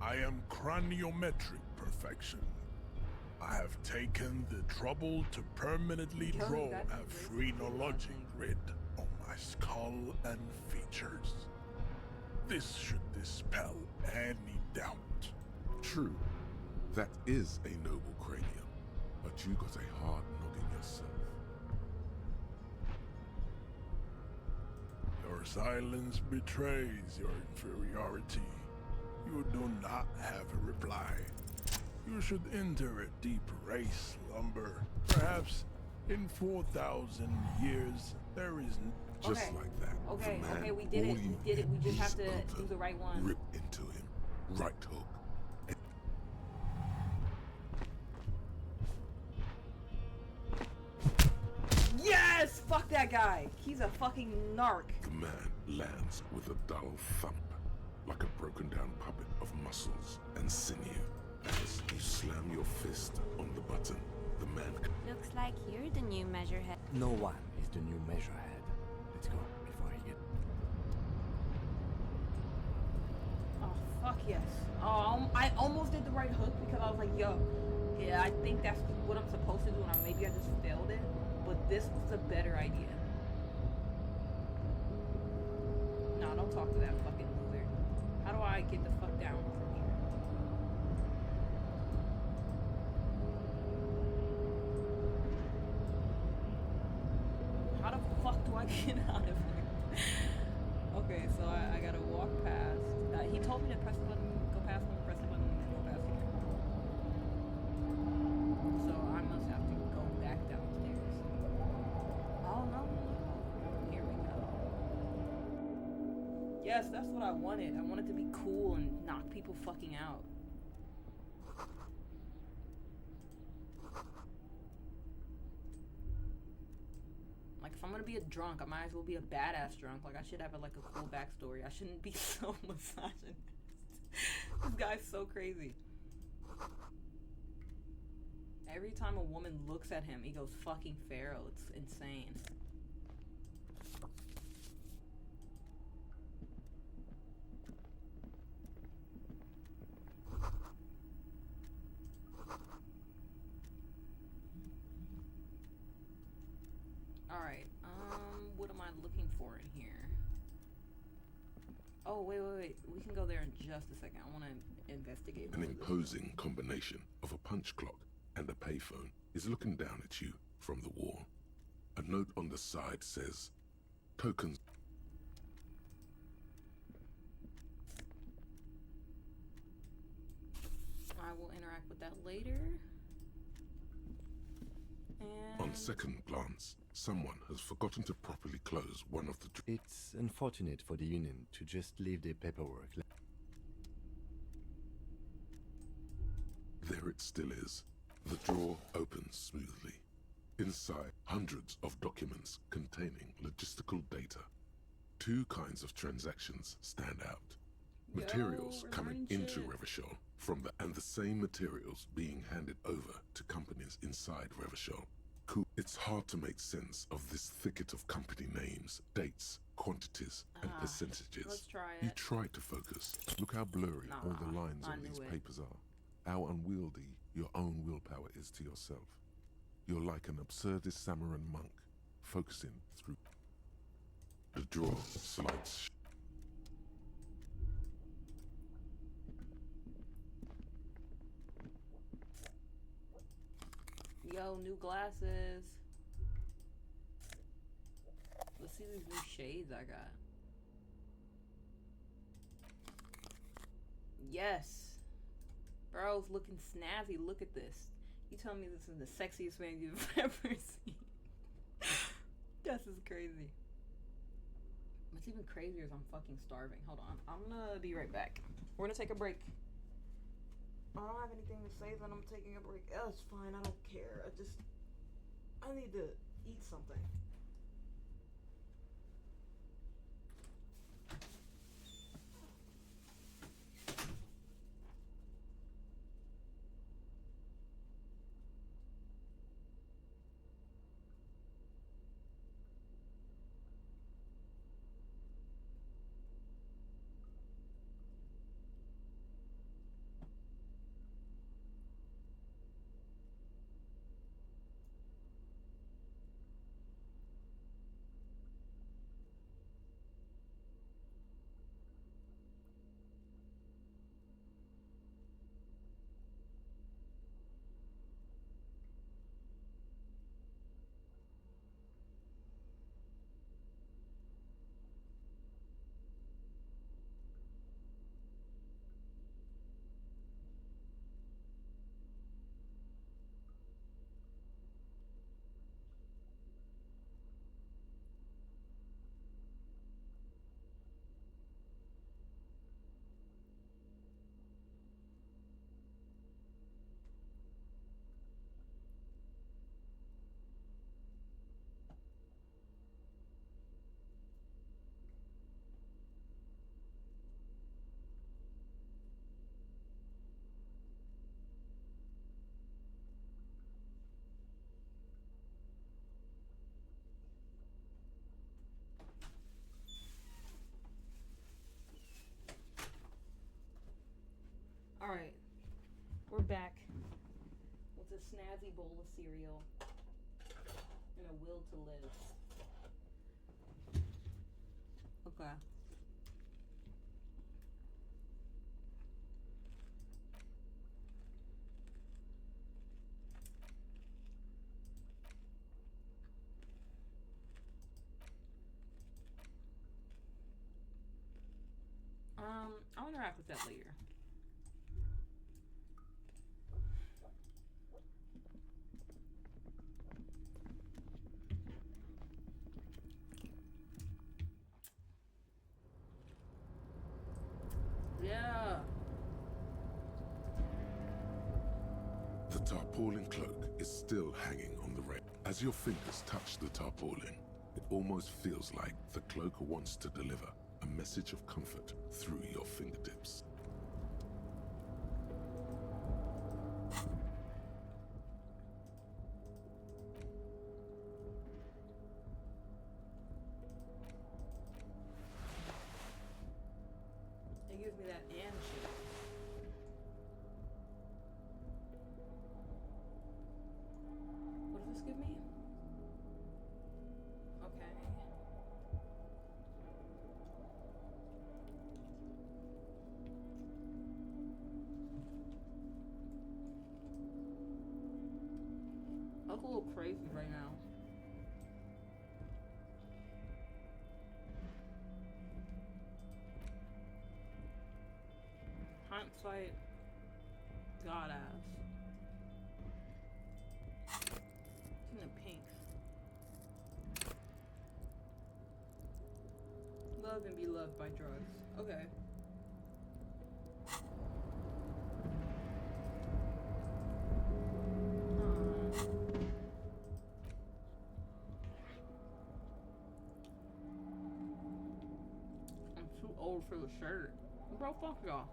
I am craniometric perfection. I have taken the trouble to permanently Kelly, draw that's a racist, I phrenologic think. grid on my skull and features. This should dispel any doubt. True, that is a noble cranium, but you got a hard noggin yourself. Your silence betrays your inferiority. You do not have a reply. You should enter a deep race slumber. Perhaps in 4,000 years there is Just Okay. like that. the Okay, man, okay, we did all it. you We did it. We just have knees to open, do the right one. Rip into him. Right hook. Yes! Fuck that guy. He's a fucking narc. The man lands with a dull thump, like a broken down puppet of muscles and sinew. As you slam your fist on the button, the man Looks like you're the new measurehead. No one is the new measurehead. Let's go before he gets... Oh, fuck yes. Oh, I almost did the right hook because I was like, yo, yeah, I think that's what I'm supposed to do, and maybe I just failed it. But this was a better idea. No, don't talk to that fucking loser. How do I get the fuck down from here? How the fuck do I get out of here? Okay, so I gotta walk past. He told me to press the button, go past him, press the button, and go past him. So I must have to go back downstairs. Oh no. Here we go. Yes, that's what I wanted. I wanted to be cool and knock people fucking out. Like, if I'm gonna be a drunk, I might as well be a badass drunk. Like, I should have like a cool backstory. I shouldn't be so misogynist. This guy's so crazy. Every time a woman looks at him, he goes fucking feral. It's insane. Alright, what am I looking for in here? Oh, wait. We can go there in just a second. I want to investigate. An more of this. imposing combination of a punch clock and a payphone is looking down at you from the wall. A note on the side says, tokens. I will interact with that later. And On second glance, someone has forgotten to properly close one of the It's unfortunate for the Union to just leave their paperwork. There it still is. The drawer opens smoothly. Inside, hundreds of documents containing logistical data. Two kinds of transactions stand out. Materials we're coming learning into shit. Revachol and the same materials being handed over to companies inside Revachol. Cool. It's hard to make sense of this thicket of company names, dates, quantities, and percentages. let's try You it. try to focus. Look how blurry all the lines I on knew these it. papers are. How unwieldy your own willpower is to yourself. You're like an absurdist Samaran monk, focusing through. The drawer slides. Yo, new glasses. Let's see these new shades I got. Yes. Bro's looking snazzy. Look at this. You tell me this is the sexiest man you've ever seen. This is crazy. What's even crazier is I'm fucking starving. Hold on. I'm gonna be right back. We're gonna take a break. I don't have anything to say that I'm taking a break. Oh, it's fine. I don't care. I need to eat something. Alright, we're back with a snazzy bowl of cereal and a will to live. Okay. I'll interact with that later. Yeah. The tarpaulin cloak is still hanging on the rail. As your fingers touch the tarpaulin, it almost feels like the cloak wants to deliver a message of comfort through your fingertips. It gives me that and shit. What does this give me? Okay. I look a little crazy right now. Hindsight, god ass. love and be loved by drugs. Okay. I'm too old for the shirt. Bro, fuck y'all.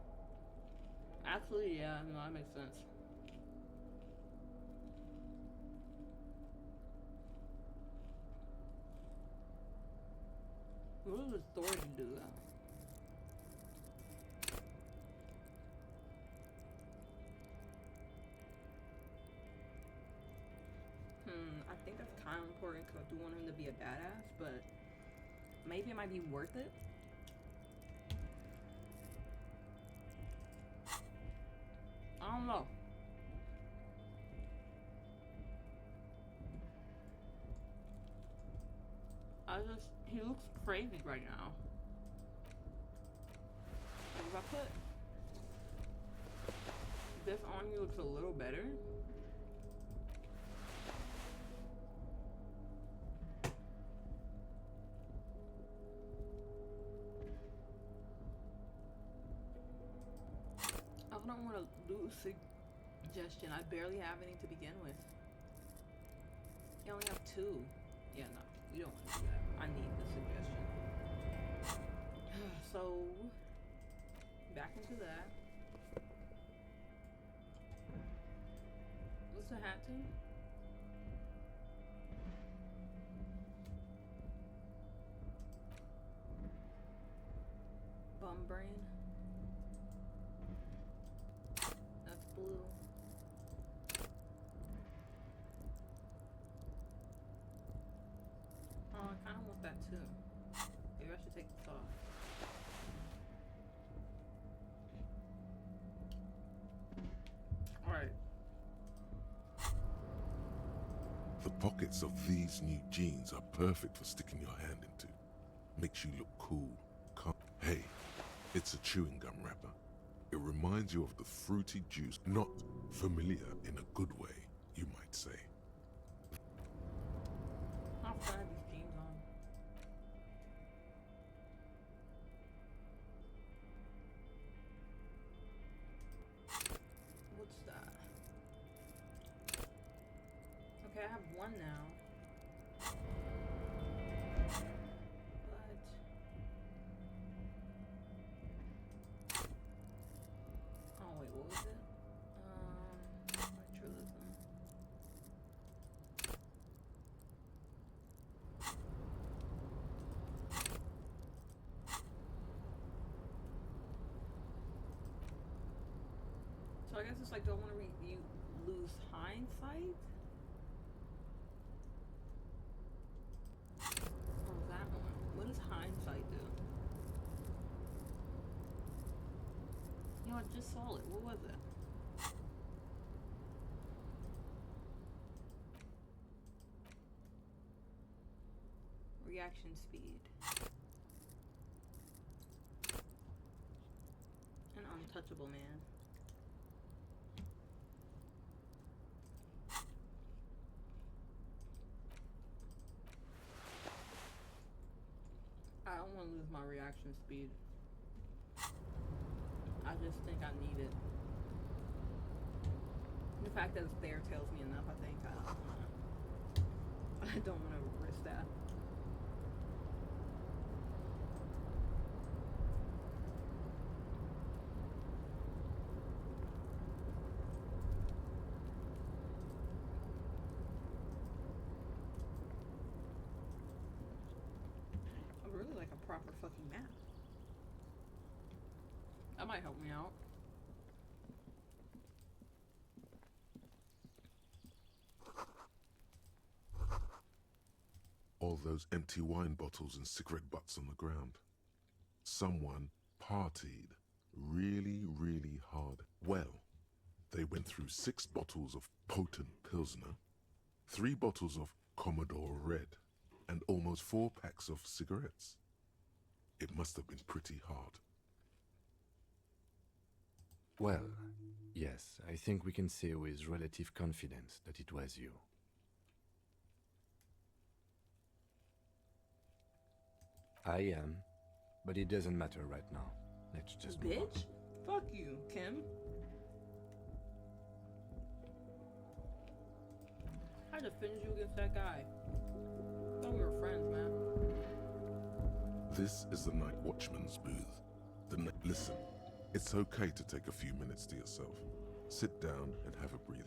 Actually, yeah, no, that makes sense. What does authority do though? I think that's kind of important because I do want him to be a badass, but maybe it might be worth it. I don't know. He looks crazy right now. Like if I put this on, he looks a little better. I don't want to lose suggestion. I barely have any to begin with. You only have 2. Yeah, no. You don't want to do that. I need the suggestion. So, back into that. What's the hat to? Bum brain. That's blue. Oh, I kind of want that too. Maybe I should take this off. Alright. The pockets of these new jeans are perfect for sticking your hand into. Makes you look cool. Hey, it's a chewing gum wrapper. It reminds you of the fruity juice, not familiar in a good way, you might say. How far are these jeans on? What's that? Okay, I have one now. But oh wait, what was it? Vitrillism. So I guess it's like, do I want to lose hindsight? Oh, that one. What does hindsight do? You know, I just saw it. What was it? Reaction speed. An untouchable man. I don't want to lose my reaction speed. I just think I need it. The fact that it's there tells me enough, I think. I don't want to risk that. I really like a proper fucking map. That might help me out. All those empty wine bottles and cigarette butts on the ground. Someone partied really, really hard. Well, they went through 6 bottles of potent Pilsner, 3 bottles of Commodore Red, and almost 4 packs of cigarettes. It must have been pretty hard. Well, yes, I think we can say with relative confidence that it was you. I am But it doesn't matter right now. Let's just move on. Bitch? Fuck you, Kim. I defended you against that guy. Thought we were friends, man. This is the night watchman's booth. Listen, it's okay to take a few minutes to yourself. Sit down and have a breather.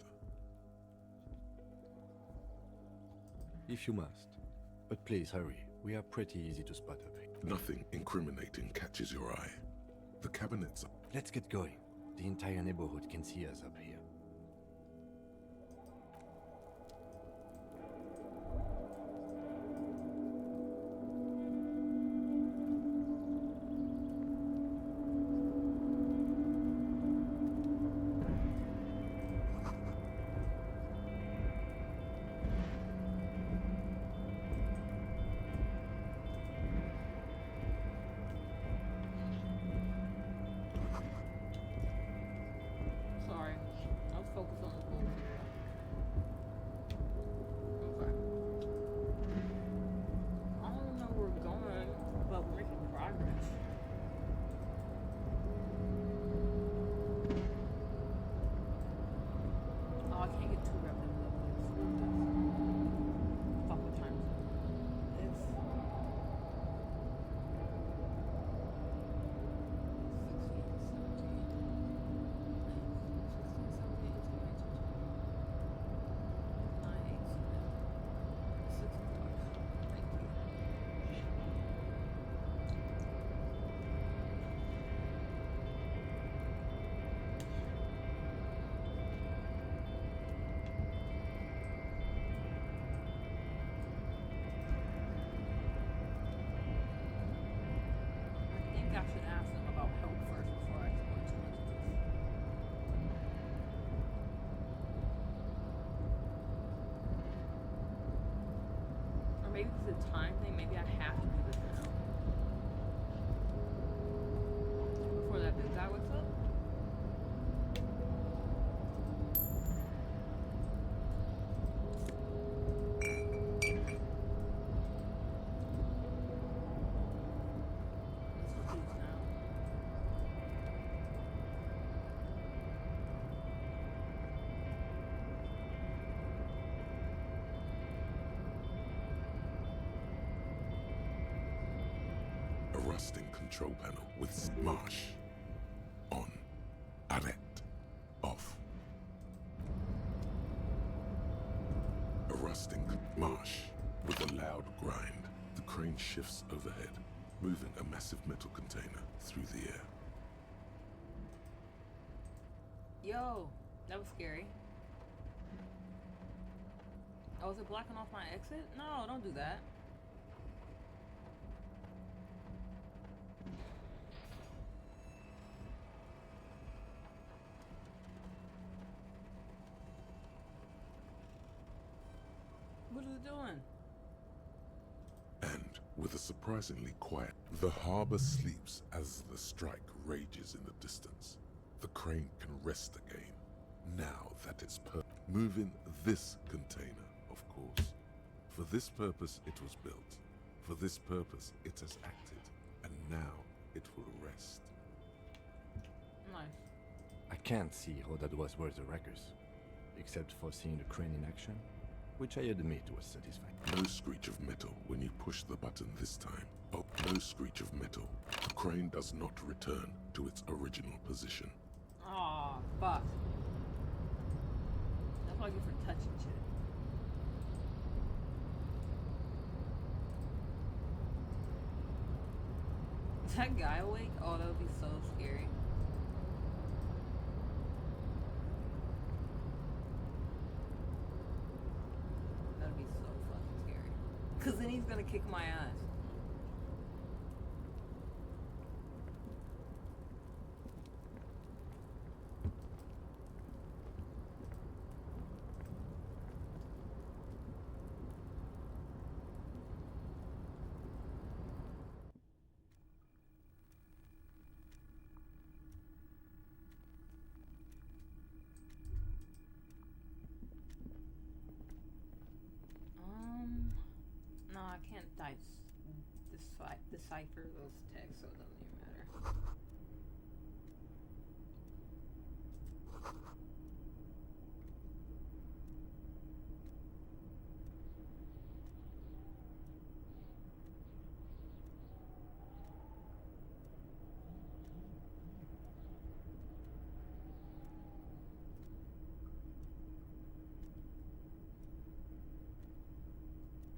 If you must. But please hurry. We are pretty easy to spot up here. Nothing incriminating catches your eye. The cabinets. Let's get going. The entire neighborhood can see us up here. Sorry. I was focused on the movie. Okay. I don't even know where we're going, but we're making progress. Oh, I can't get too repetitive of this. Fuck, what time is it? It's 6 I think I should ask them about help first before I explore too much of this. Or maybe this is a time thing. Maybe I have to do this now. Before that big guy wakes up. Let's do this now. A rusting control panel with marsh. On. Arrête. Off. A rusting marsh with a loud grind. The crane shifts overhead, moving a massive metal container through the air. Yo, that was scary. Oh, is it blocking off my exit? No, don't do that. What is it doing? And with a surprisingly quiet, the harbor sleeps as the strike rages in the distance. The crane can rest again, now that it's moving this container, of course. For this purpose it was built. For this purpose it has acted. And now it will rest. Nice. I can't see how that was worth the wreckers. Except for seeing the crane in action, which I admit was satisfying. No screech of metal when you push the button this time. Oh, no screech of metal. The crane does not return to its original position. Aw, fuck. That's what I get for touching shit. Is that guy awake? Oh, that would be so scary. That'd be so fucking scary. Cause then he's gonna kick my ass. No, I can't dice decipher those texts, so it doesn't even matter.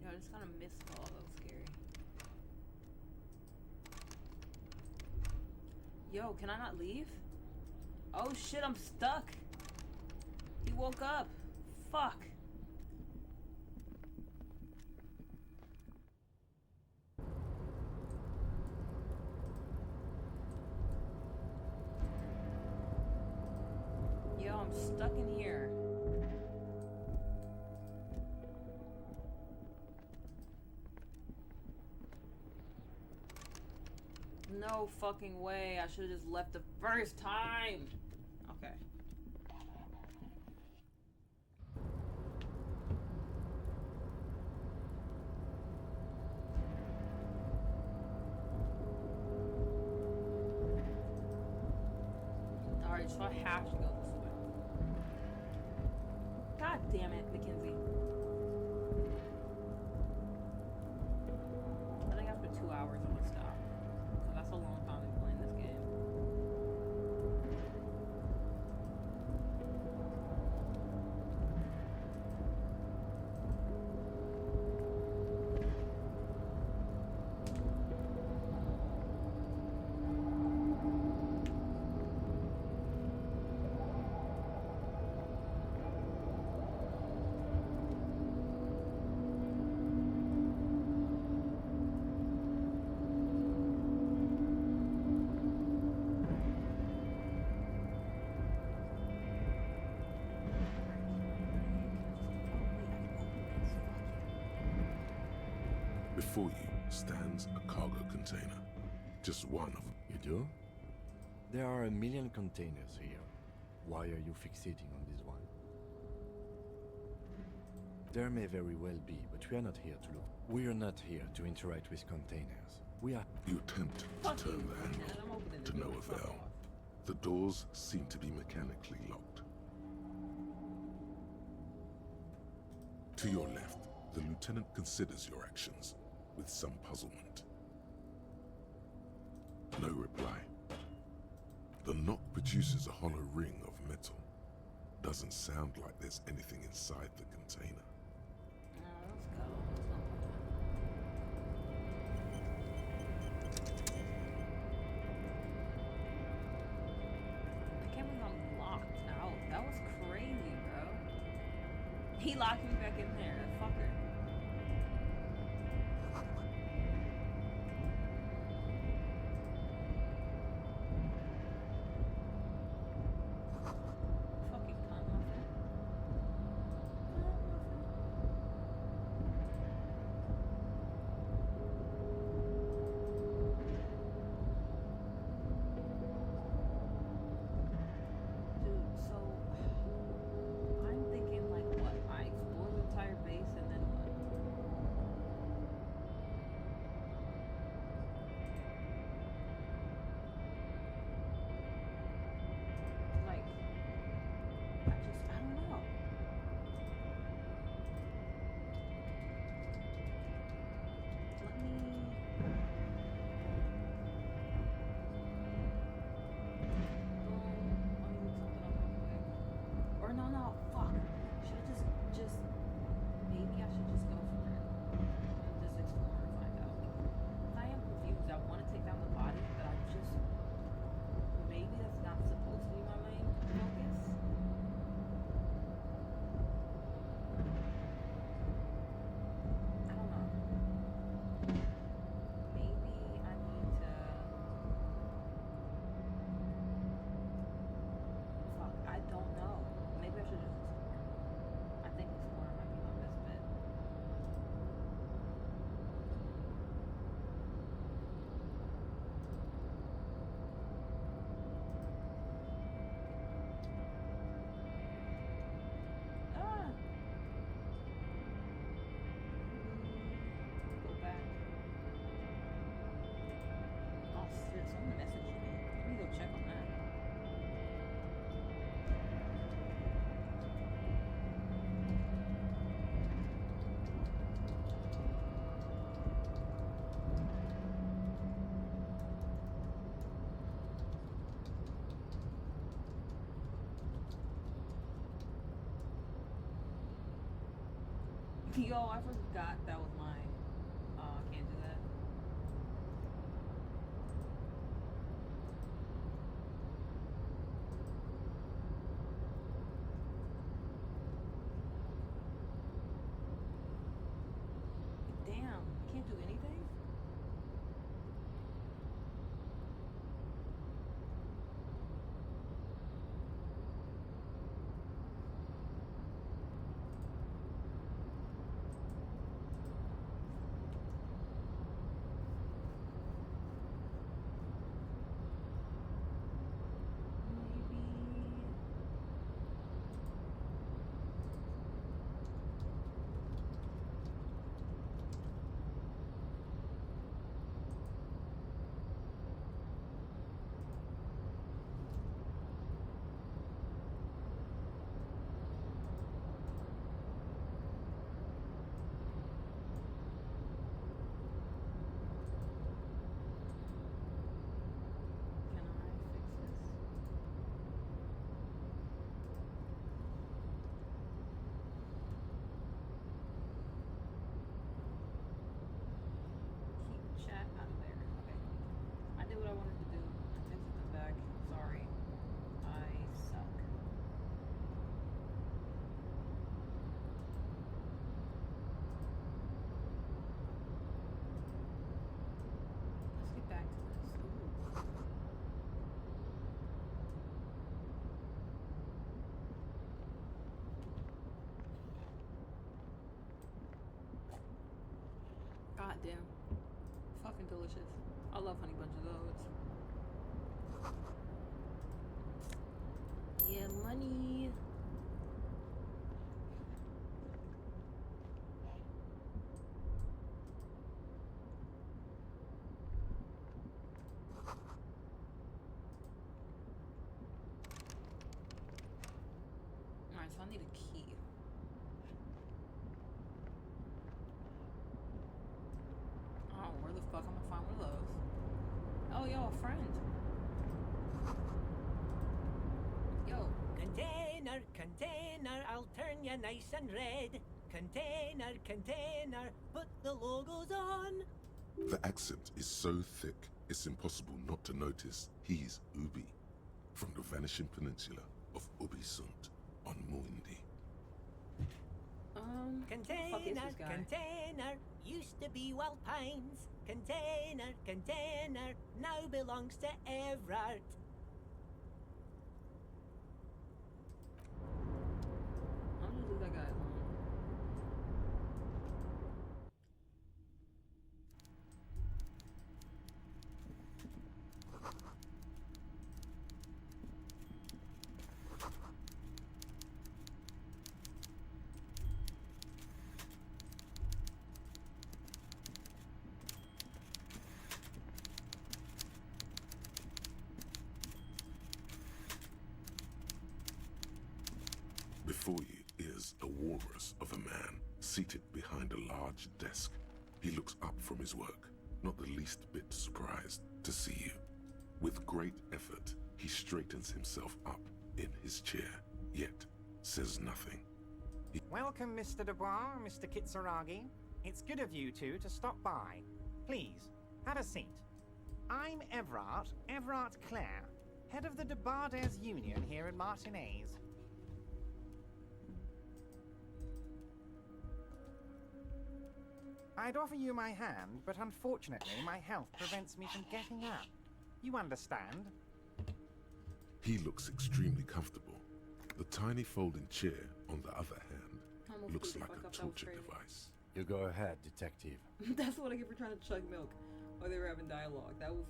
Yo, I just kind of missed all those scary. Yo, can I not leave? Oh shit, I'm stuck. He woke up. Fuck. Yo, I'm stuck in here. No fucking way. I should have just left the first time. Okay. Alright, so I have to go this way. God damn it, Mackenzie. I think after 2 hours I'm gonna stop. Cause that's a long time to be playing this game. Before you stands a cargo container. Just one of them. You do? There are a million containers here. Why are you fixating on this one? There may very well be, but we are not here to look. We are not here to interact with containers. We are... You attempt to turn the handle, to no avail. The doors seem to be mechanically locked. To your left, the lieutenant considers your actions with some puzzlement. No reply. The knock produces a hollow ring of metal. Doesn't sound like there's anything inside the container. I can't believe I'm locked out. That was crazy, bro. He locked me back in there, that fucker. Fucking cunt muffin. Dude, so I'm thinking like what? I explore the entire base and then what? Yo, I forgot that was mine. Oh, I can't do that. Damn, I can't do anything? Can I fix this? Keep chat out of there. Okay. I did what I wanted to do. I take something back. Sorry. I suck. Let's get back to this. Ooh. God damn. Fucking delicious. I love honey bunches of oats. Yeah, money. Alright, so I need a key. Oh, where the fuck am I find one of those? Oh, yo, a friend. Yo, Container, container, I'll turn you nice and red. Container, container, put the logos on. The accent is so thick, it's impossible not to notice he's Ubi, from the vanishing peninsula of Ubisunt on Muindi. who the fuck is Container, this guy? container, used to be Wild Pines. Container, container, now belongs to Everard. I'm gonna leave that guy alone. Before you is a walrus of a man seated behind a large desk. He looks up from his work, not the least bit surprised to see you. With great effort, he straightens himself up in his chair, yet says nothing. Welcome, Mr. Dubois, Mr. Kitsuragi. It's good of you two to stop by. Please, have a seat. I'm Everard Clare, head of the Debarders Union here in Martinez. I'd offer you my hand, but unfortunately my health prevents me from getting up. You understand? He looks extremely comfortable. The tiny folding chair, on the other hand, Almost looks beat the like fuck a up, that was torture crazy. device. You go ahead, detective. That's what I get for trying to chug milk. Or they were having dialogue. That was,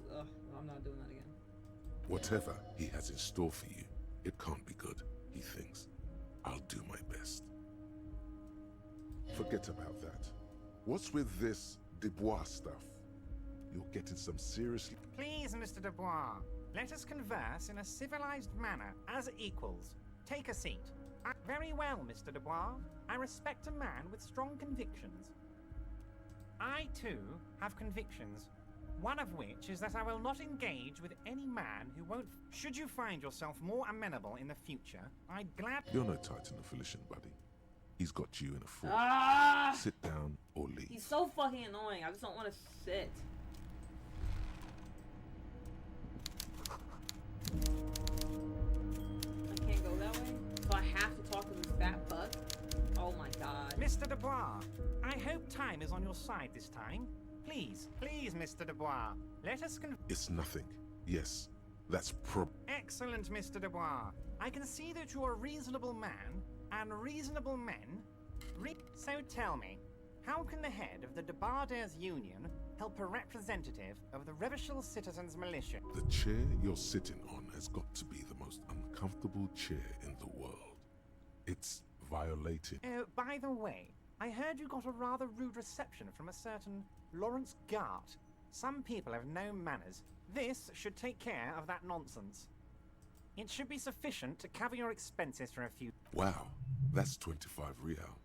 I'm not doing that again. Whatever he has in store for you, it can't be good, he thinks. I'll do my best. Forget about that. What's with this Dubois stuff? You're getting some seriously... Please, Mr. Dubois, let us converse in a civilized manner, as equals. Take a seat. Very well, Mr. Dubois. I respect a man with strong convictions. I, too, have convictions. One of which is that I will not engage with any man who won't... Should you find yourself more amenable in the future, I'd glad... You're no Titan affiliation, buddy. He's got you in a force. Ah! Sit down or leave. He's so fucking annoying. I just don't want to sit. I can't go that way, so I have to talk to this fat fuck. Oh my god. Mr. Dubois, I hope time is on your side this time. Please, please, Mr. Dubois, let us It's nothing. Yes, that's Excellent, Mr. Dubois. I can see that you're a reasonable man, and reasonable men... So tell me, how can the head of the Debarders Union help a representative of the Revachol Citizens Militia? The chair you're sitting on has got to be the most uncomfortable chair in the world. It's violating. Oh, by the way, I heard you got a rather rude reception from a certain Lawrence Gart. Some people have no manners. This should take care of that nonsense. It should be sufficient to cover your expenses for a few... Wow, that's 25 real.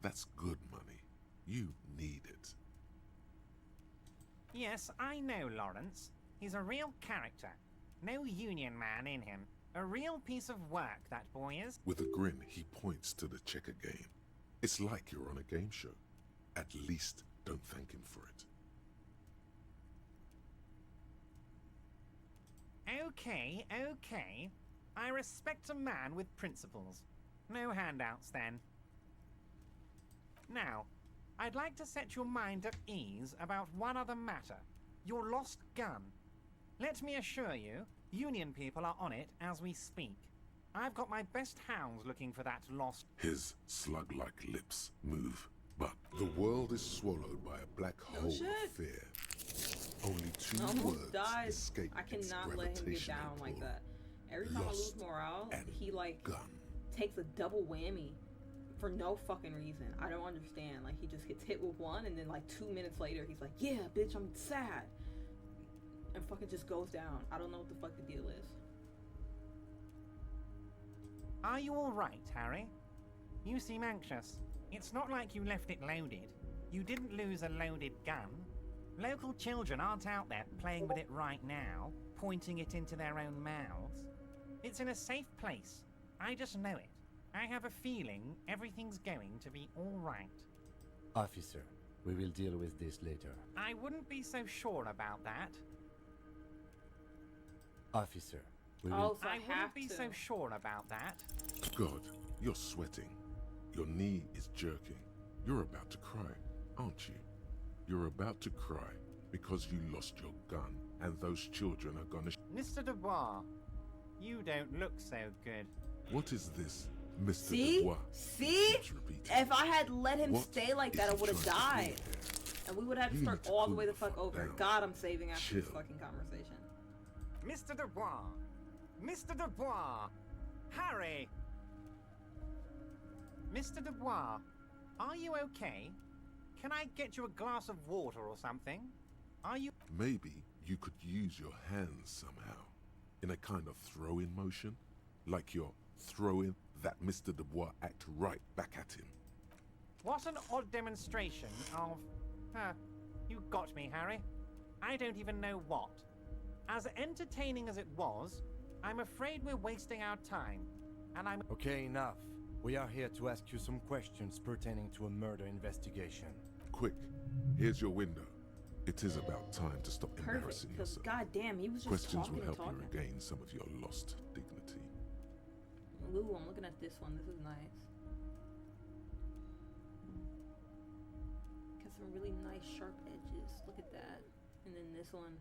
That's good money. You need it. Yes, I know Lawrence. He's a real character. No union man in him. A real piece of work, that boy is. With a grin, he points to the checker game. It's like you're on a game show. At least don't thank him for it. Okay, okay. I respect a man with principles. No handouts, then. Now, I'd like to set your mind at ease about one other matter. Your lost gun. Let me assure you, Union people are on it as we speak. I've got my best hounds looking for that lost... His slug-like lips move, but the world is swallowed by a black hole of fear. Only two words died. escape I its cannot let him get gravitational down like pull. that. Every time I lose Lost morale, and he like gun. takes a double whammy for no fucking reason. I don't understand. Like he just gets hit with one and then like 2 minutes later he's like, yeah, bitch, I'm sad. And fucking just goes down. I don't know what the fuck the deal is. Are you alright, Harry? You seem anxious. It's not like you left it loaded. You didn't lose a loaded gun. Local children aren't out there playing with it right now, pointing it into their own mouths. It's in a safe place. I just know it. I have a feeling everything's going to be alright. Officer, we will deal with this later. I wouldn't be so sure about that. Officer, we will... Also, I wouldn't be so sure about that. God, you're sweating. Your knee is jerking. You're about to cry, aren't you? You're about to cry because you lost your gun and those children are gonna... Mr. Dubois, you don't look so good. What is this, Mr. See? Dubois? See? Keeps repeating. If I had let him What stay like is that, I he would have trying to do died. here? And we would have to You start need to all the cool way the the fuck fuck over. down. God, I'm saving after this Chill. fucking conversation. Mr. Dubois! Mr. Dubois! Harry! Mr. Dubois, are you okay? Can I get you a glass of water or something? Are you... Maybe you could use your hands somehow, in a kind of throw-in motion, like you're throwing that Mr. Dubois act right back at him. What an odd demonstration of... you got me, Harry. I don't even know what. As entertaining as it was, I'm afraid we're wasting our time, and I'm... Okay, enough. We are here to ask you some questions pertaining to a murder investigation. Quick, here's your window. It is about time to stop Perfect, embarrassing because yourself. goddamn, he was just Questions talking will help and you talking. regain some of your lost dignity. Ooh, I'm looking at this one. This is nice. Got some really nice sharp edges. Look at that. And then this one.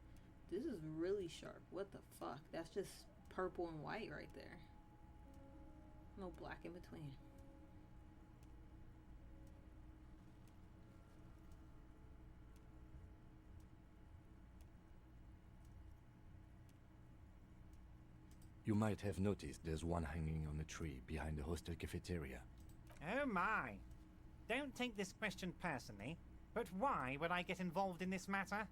This is really sharp. What the fuck? That's just purple and white right there. No black in between. You might have noticed there's one hanging on a tree behind the hostel cafeteria. Oh my! Don't take this question personally, but why would I get involved in this matter?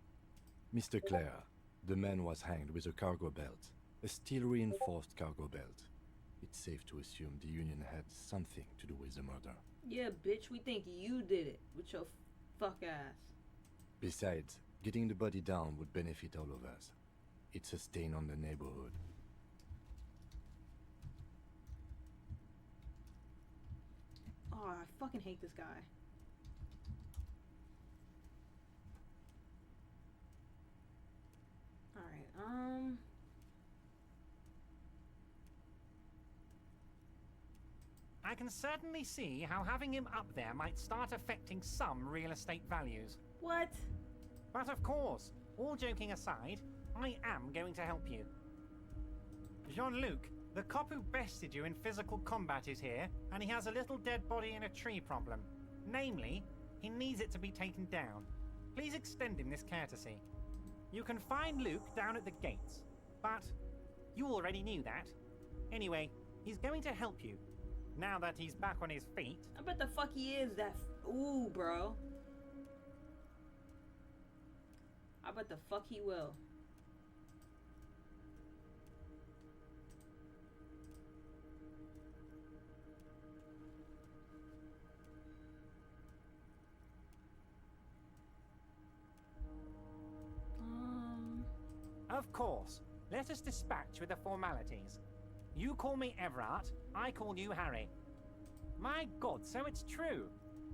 Mr. Clare, the man was hanged with a cargo belt, a steel-reinforced cargo belt. It's safe to assume the Union had something to do with the murder. Yeah, bitch, we think you did it with your fuck ass. Besides, getting the body down would benefit all of us. It's a stain on the neighborhood. Oh, I fucking hate this guy. Alright, I can certainly see how having him up there might start affecting some real estate values. What? But of course, all joking aside, I am going to help you. Jean-Luc, the cop who bested you in physical combat is here, and he has a little dead body in a tree problem. Namely, he needs it to be taken down. Please extend him this courtesy. You can find Luke down at the gates, but you already knew that. Anyway, he's going to help you. Now that he's back on his feet. I bet the fuck he is that. Ooh, bro. I bet the fuck he will. Of course. Let us dispatch with the formalities. You call me Everard, I call you Harry. My God, so it's true.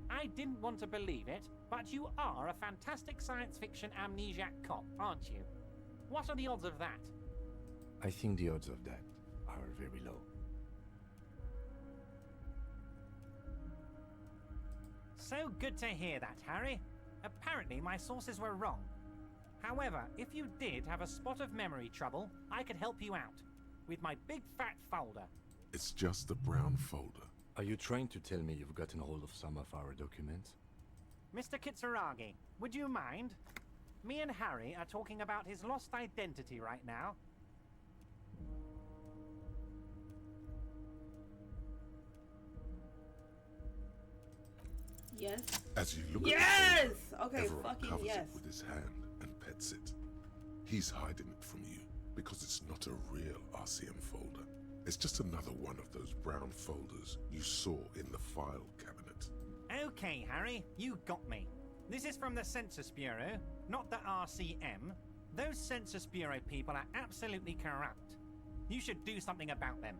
I didn't want to believe it, but you are a fantastic science fiction amnesiac cop, aren't you? What are the odds of that? I think the odds of that are very low. So good to hear that, Harry. Apparently my sources were wrong. However, if you did have a spot of memory trouble, I could help you out. With my big fat folder. It's just a brown folder. Are you trying to tell me you've gotten hold of some of our documents? Mr. Kitsuragi, would you mind? Me and Harry are talking about his lost identity right now. Yes. As you look yes! at the folder, Okay, Everard fucking covers yes. it with his hand and pets it. He's hiding it from you because it's not a real RCM folder. It's just another one of those brown folders you saw in the file cabinet. Okay, Harry, you got me. This is from the Census Bureau, not the RCM. Those Census Bureau people are absolutely corrupt. You should do something about them.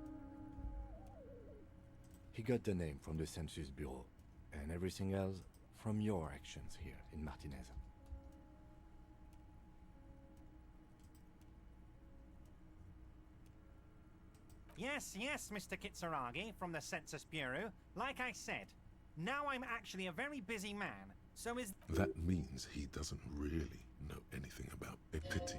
He got the name from the Census Bureau, and everything else from your actions here in Martinez. Yes, Mr. Kitsuragi from the Census Bureau. Like I said, now I'm actually a very busy man, so is... That means he doesn't really know anything about Epiti.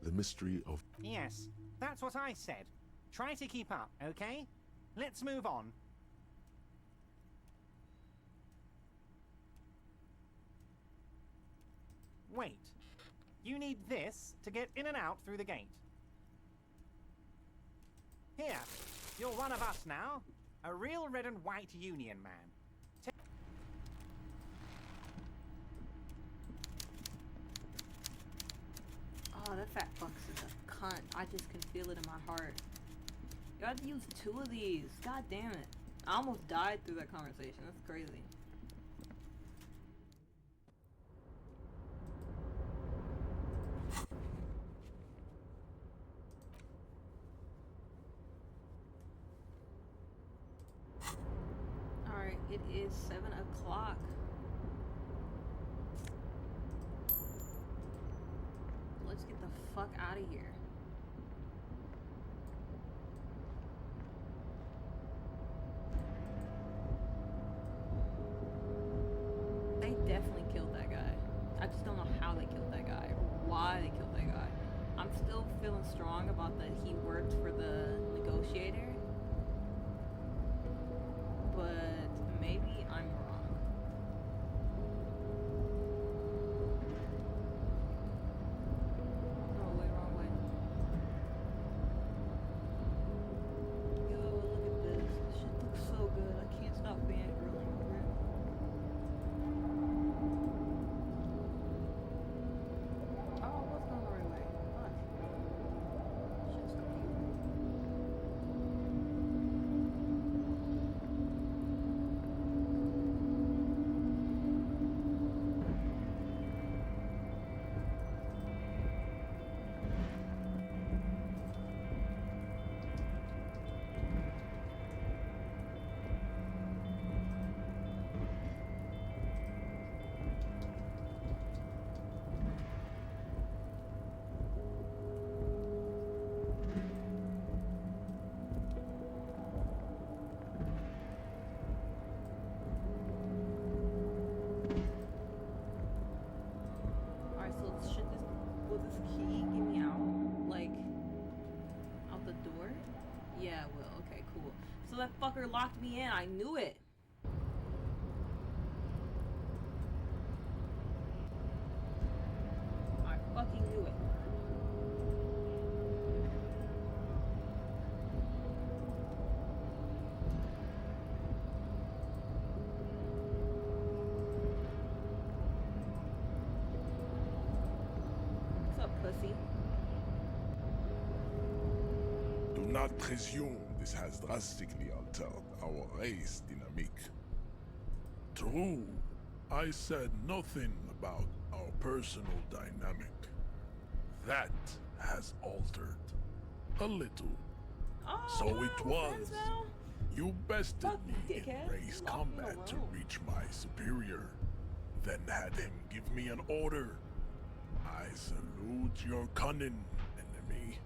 The mystery of... Yes, that's what I said. Try to keep up, okay? Let's move on. Wait. You need this to get in and out through the gate. Here, you're one of us now. A real red and white union man. Oh, that fat fuck's is a cunt. I just can feel it in my heart. You had to use 2 of these. God damn it. I almost died through that conversation. That's crazy. Alright, it is 7 o'clock. Let's get the fuck out of here. They definitely killed that guy. I just don't know how they killed that guy or why they killed that guy. I'm still feeling strong about that he worked for the negotiator. But maybe I'm wrong. No, way, wrong way. Yo, look at this. This shit looks so good. I can't stop fangirling over it. Oh, I was going the right way. Fuck. Shit's confusing. motherfucker locked me in. I knew it. I fucking knew it. What's up, pussy? Do not presume this has drastically altered our race dynamic. True, I said nothing about our personal dynamic. That has altered a little. Oh, So it we're was. friends now? You bested Fuck me you, in dickhead. race You locked me in a combat to room. reach my superior, then had him give me an order. I salute your cunning, enemy.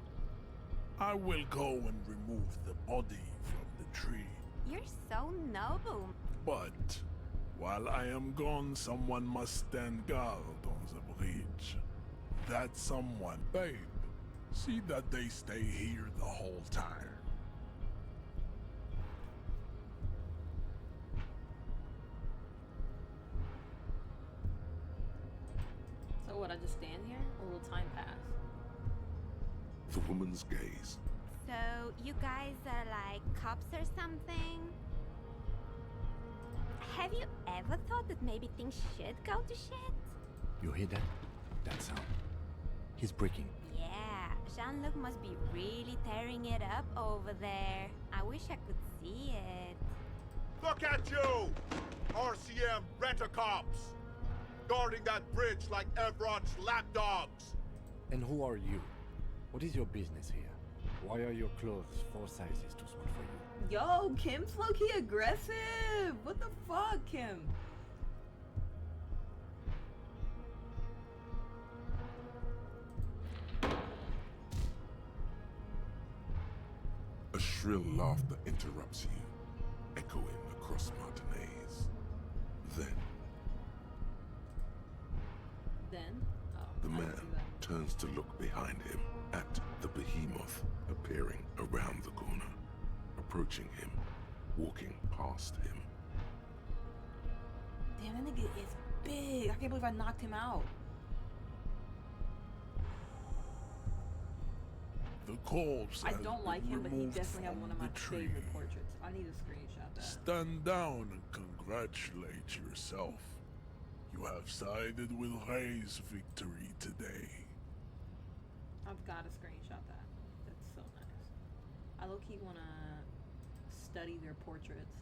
I will go and remove the body from the tree. You're so noble. But while I am gone, someone must stand guard on the bridge. That someone, babe, see that they stay here the whole time. So what, I just stand here? Or will time pass? The woman's gaze. So, you guys are like cops or something? Have you ever thought that maybe things should go to shit? You hear that? That sound. He's breaking. Yeah, Jean-Luc must be really tearing it up over there. I wish I could see it. Look at you! RCM rent-a-cops! Guarding that bridge like Evron's lapdogs! And who are you? What is your business here? Why are your clothes 4 sizes too small for you? Yo, Kim's low-key aggressive. What the fuck, Kim? A shrill laughter interrupts you, echoing across Martinez. Then? Oh, The I didn't man see that. turns to look behind him at the behemoth appearing around the corner, approaching him, walking past him. Damn, that nigga is big. I can't believe I knocked him out. The corpse I has don't like been him, but he removed definitely has from one of the my tree. favorite portraits. I need to screenshot that. Stand down and congratulate yourself. You have sided with Ray's victory today. I've got to screenshot that. That's so nice. I low-key want to study their portraits.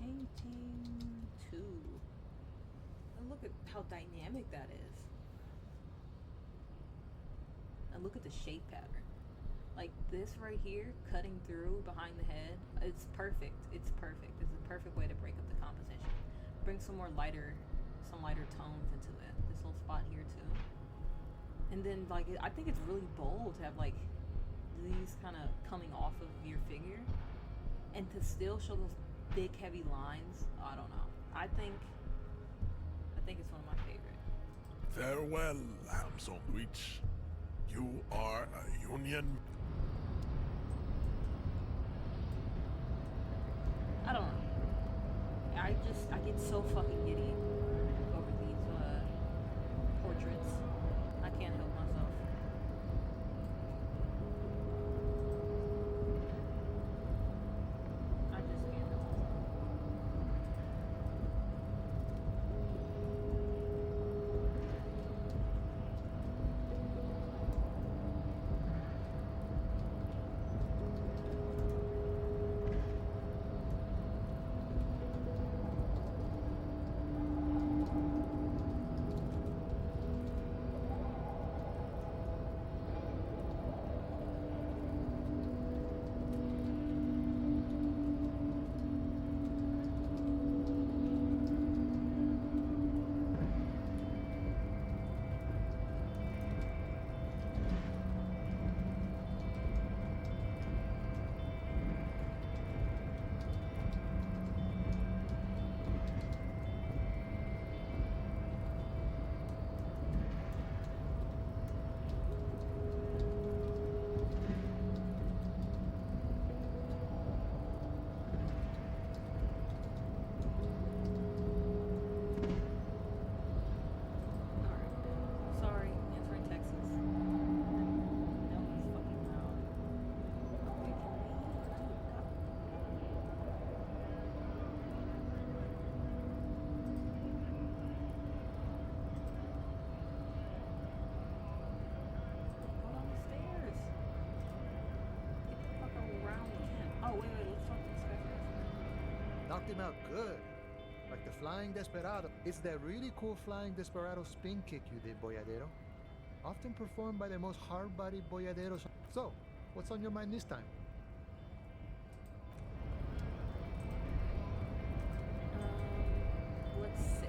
Painting 2. And look at how dynamic that is. And look at the shape pattern. Like this right here, cutting through behind the head, it's perfect. It's perfect. It's a perfect way to break up the composition. Bring some lighter tones into it. This little spot here too. And then like, I think it's really bold to have like these kind of coming off of your figure, and to still show those big heavy lines. I don't know. I think it's one of my favorite. Farewell, ham sandwich. You are a union. I don't know. I get so fucking giddy over these portraits. I can't help myself. I just can't help myself. fucked him out good. Like the flying desperado. It's that really cool flying desperado spin kick you did, boyadero. Often performed by the most hard-bodied boyaderos. So, what's on your mind this time? Let's save.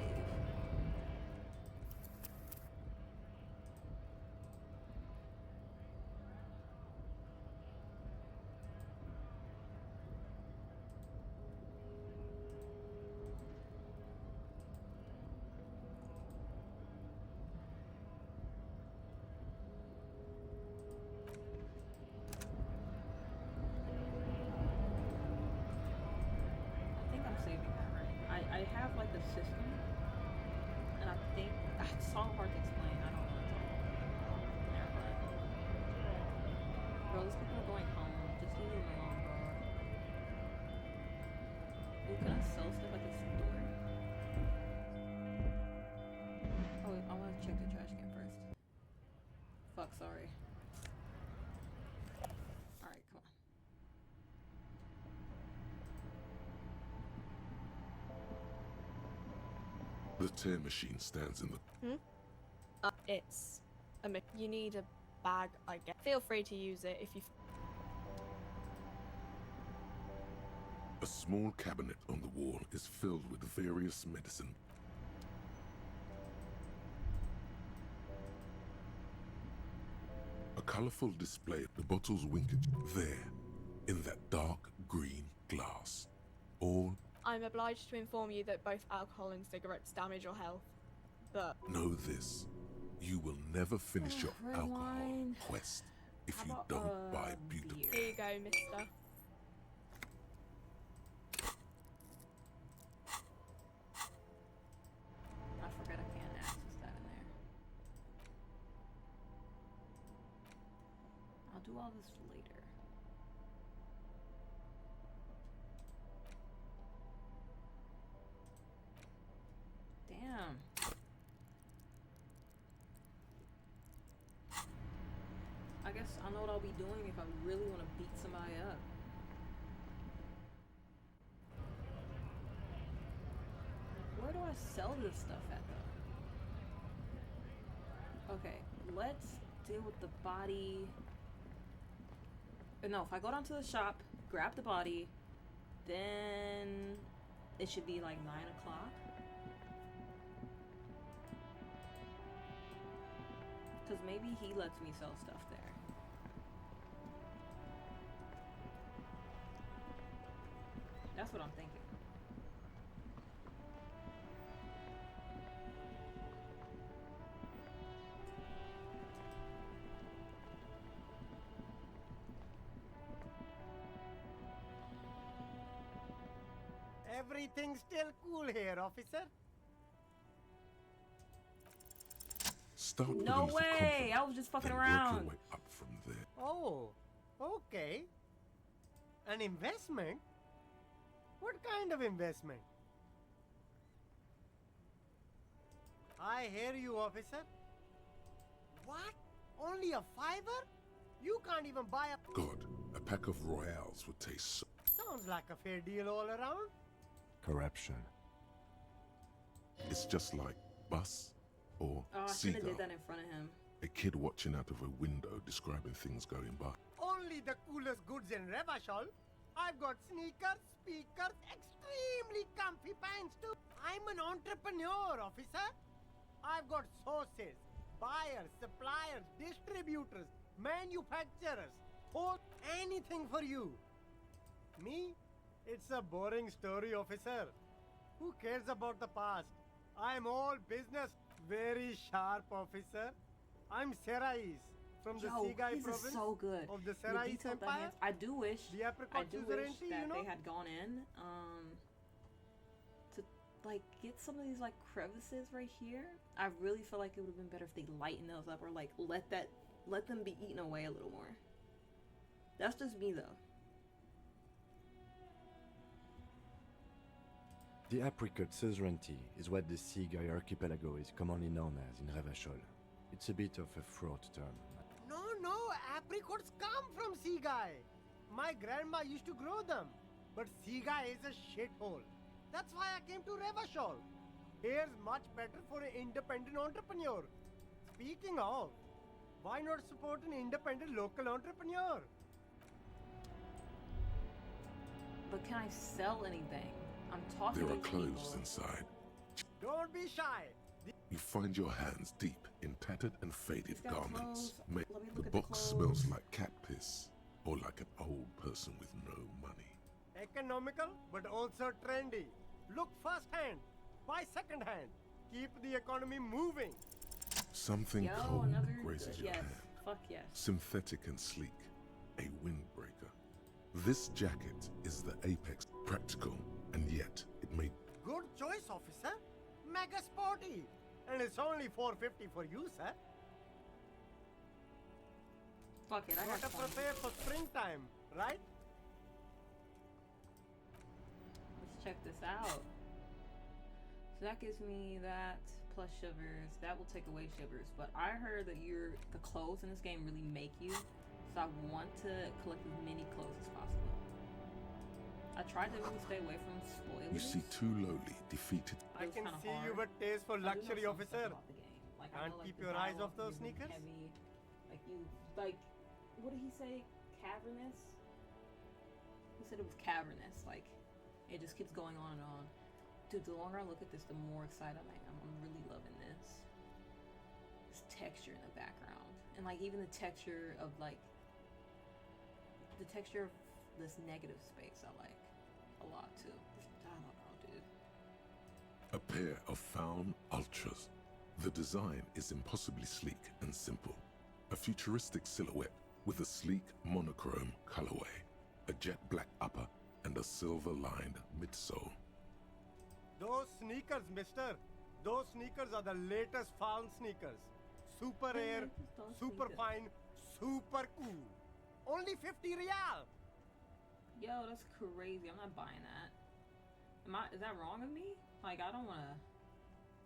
I have like the system, and I think it's so hard to explain. I don't know. Never mind. Bro, these people are going home. Just leave them alone, bro. Ooh, can I sell stuff at this store? Oh, wait, I want to check the trash can first. Fuck, sorry. Alright, come on. The tear machine stands in the... It's you need a bag, I guess. Feel free to use it if you... A small cabinet on the wall is filled with various medicine. A colorful display. The bottles wink at you. There, in that dark green glass. All... I'm obliged to inform you that both alcohol and cigarettes damage your health, but... Know this. You will never finish your alcohol quest if you don't buy beautiful. Here you go, mister. I forgot I can't access that in there. I'll do all this later. Damn. I guess I know what I'll be doing if I really want to beat somebody up. Where do I sell this stuff at though? Okay, let's deal with the body. No, if I go down to the shop, grab the body, then it should be like 9 o'clock. Because maybe he lets me sell stuff there. That's what I'm thinking. Everything's still cool here, officer. Start No way! I was just fucking around. Work your way up from there. Oh, okay. An investment? What kind of investment? I hear you, officer. What? Only a $5? You can't even buy a... God, a pack of Royales would taste so... Sounds like a fair deal all around. Corruption. It's just like bus or Oh, I should seagull. have did that in front of him. A kid watching out of a window describing things going by. Only the coolest goods in Revachol. I've got sneakers, speakers, extremely comfy pants too. I'm an entrepreneur, officer. I've got sources, buyers, suppliers, distributors, manufacturers, anything for you. Me? It's a boring story, officer. Who cares about the past? I'm all business. Very sharp, officer. I'm Serais from the Sigai province is so good. of the The Serais detailed Empire. enhance- I do wish The apricot that suzerainty, you know? they had gone in to like get some of these like crevices right here. I really feel like it would have been better if they lightened those up or like let them be eaten away a little more. That's just me though. The apricot suzerainty is what the Sigai archipelago is commonly known as in Revachol. It's a bit of a fraught term. No, apricots come from Sigai. My grandma used to grow them. But Sigai is a shithole. That's why I came to Revachol. Here's much better for an independent entrepreneur. Speaking of, why not support an independent local entrepreneur? But can I sell anything? I'm talking There are to clothes people. inside. Don't be shy. You find your hands deep in tattered and faded got garments. clothes. Let me The look at the box smells clothes. like cat piss, or like an old person with no money. Economical, but also trendy. Look firsthand, buy secondhand. Keep the economy moving. Something Yo, cold another grazes your yes. hand. Fuck yes. Synthetic and sleek, a windbreaker. This jacket is the apex, practical, and yet it may Good choice, officer. Mega sporty. And it's only $4.50 for you, sir. Fuck it, I got Gotta 20. prepare for springtime, right? Let's check this out. So that gives me that plus shivers. That will take away shivers. But I heard that the clothes in this game really make you. So I want to collect as many clothes as possible. I tried to really stay away from spoilers. you see two lowly, defeated. I It was can kinda see hard. you've a taste for I do know luxury, some stuff officer. about the game. Like, I Can't know, like, keep the your eyes dialogue off those is really sneakers? Heavy. Like you, like, what did he say? Cavernous. He said it was cavernous. Like, it just keeps going on and on. Dude, the longer I look at this, the more excited I am. I'm really loving this. This texture in the background, and like even the texture of like the texture of this negative space, I like a lot too. I don't know, dude. A pair of Faun Ultras. The design is impossibly sleek and simple. A futuristic silhouette with a sleek monochrome colorway, a jet black upper, and a silver-lined midsole. Those sneakers, mister. Those sneakers are the latest found sneakers. Super air, super fine, super cool. Only 50 real. Yo, that's crazy. I'm not buying that. Is that wrong of me? Like, I don't want to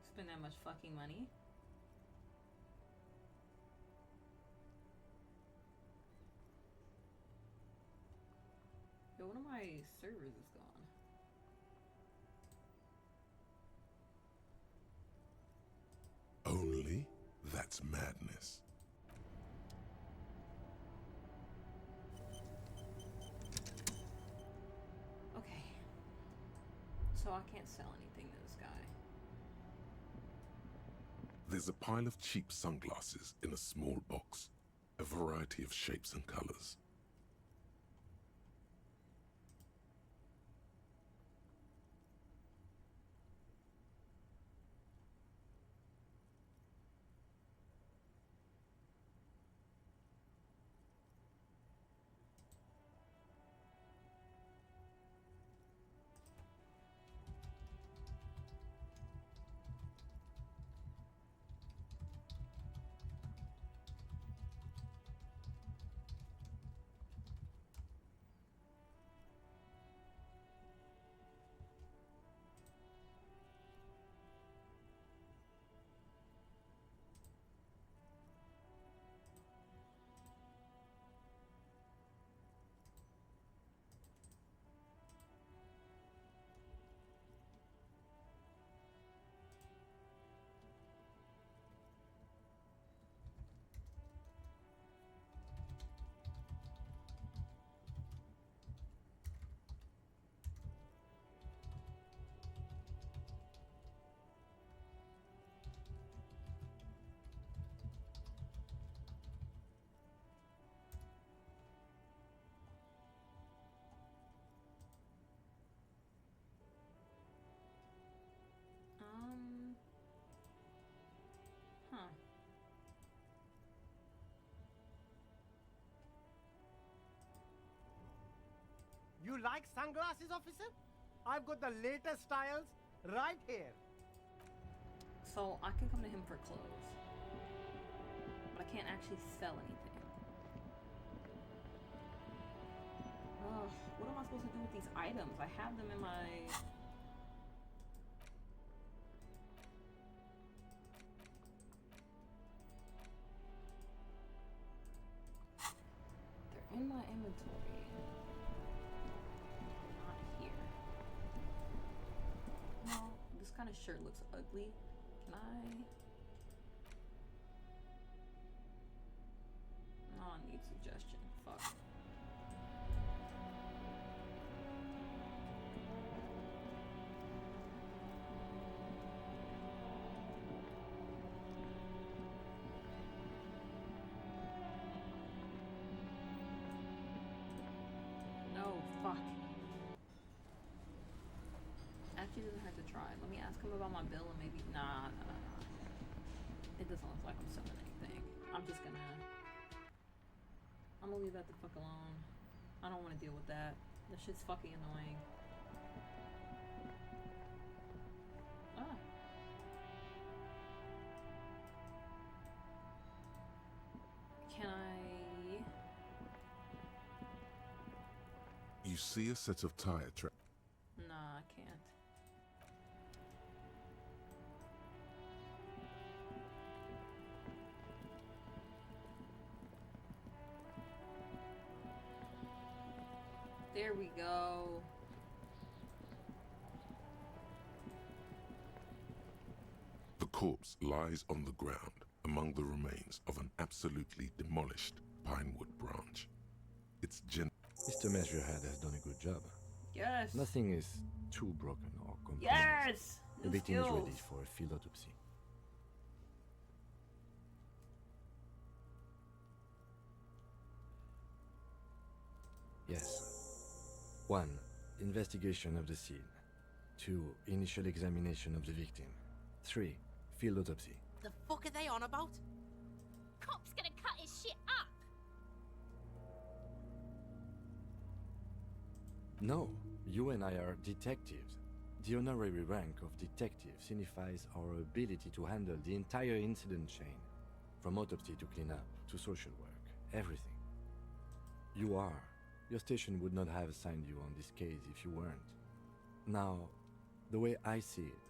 spend that much fucking money. Yo, one of my servers is gone. Only? That's madness. Okay. So I can't sell anything to this guy. There's a pile of cheap sunglasses in a small box, a variety of shapes and colors. Huh. You like sunglasses, officer? I've got the latest styles right here. So I can come to him for clothes. But I can't actually sell anything. Ugh, what am I supposed to do with these items? I have them in my... They're in my inventory. Not here. kind of shirt looks ugly. Can I? Oh, I need suggestion. Fuck. No, fuck. Actually, doesn't hurt to try. Let me ask him about my bill and maybe. Nah. It doesn't look like I'm selling anything. I'm gonna leave that the fuck alone. I don't want to deal with that. That shit's fucking annoying. Ah. Can I? You see a set of tire tracks. Nah, I can't. There we go. The corpse lies on the ground among the remains of an absolutely demolished pinewood branch. It's Mr. Measurehead has done a good job. Yes. Nothing is too broken or compromised. Yes. The victim is ready for a field autopsy. Yes. 1. Investigation of the scene. 2. Initial examination of the victim. 3. Field autopsy. The fuck are they on about? Cop's gonna cut his shit up. No, you and I are detectives. The honorary rank of detective signifies our ability to handle the entire incident chain, from autopsy to cleanup to social work, everything. You are. Your station would not have assigned you on this case if you weren't. Now, the way I see it,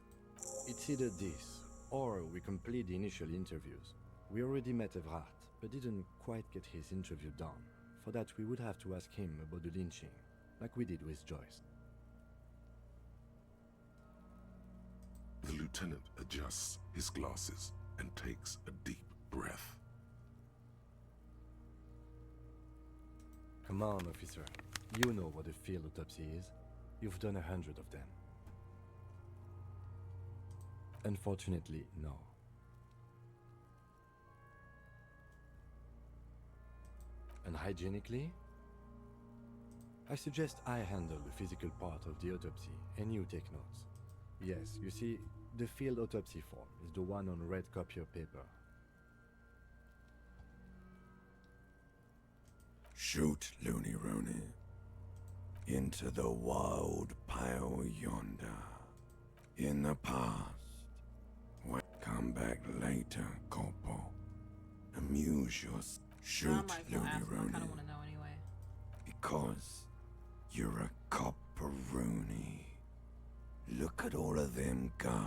it's either this, or we complete the initial interviews. We already met Evrat, but didn't quite get his interview done. For that, we would have to ask him about the lynching, like we did with Joyce. The lieutenant adjusts his glasses and takes a deep breath. Come on, officer. You know what a field autopsy is. You've done 100 of them. Unfortunately, no. And hygienically? I suggest I handle the physical part of the autopsy and you take notes. Yes, you see, the field autopsy form is the one on red copier paper. Shoot, Looney Rooney. Into the wild pale yonder. In the past. Come back later, Corporal. Amuse yourself. Shoot, Looney Rooney. I kind of want to know anyway. Because you're a copperoonie. Look at all of them go.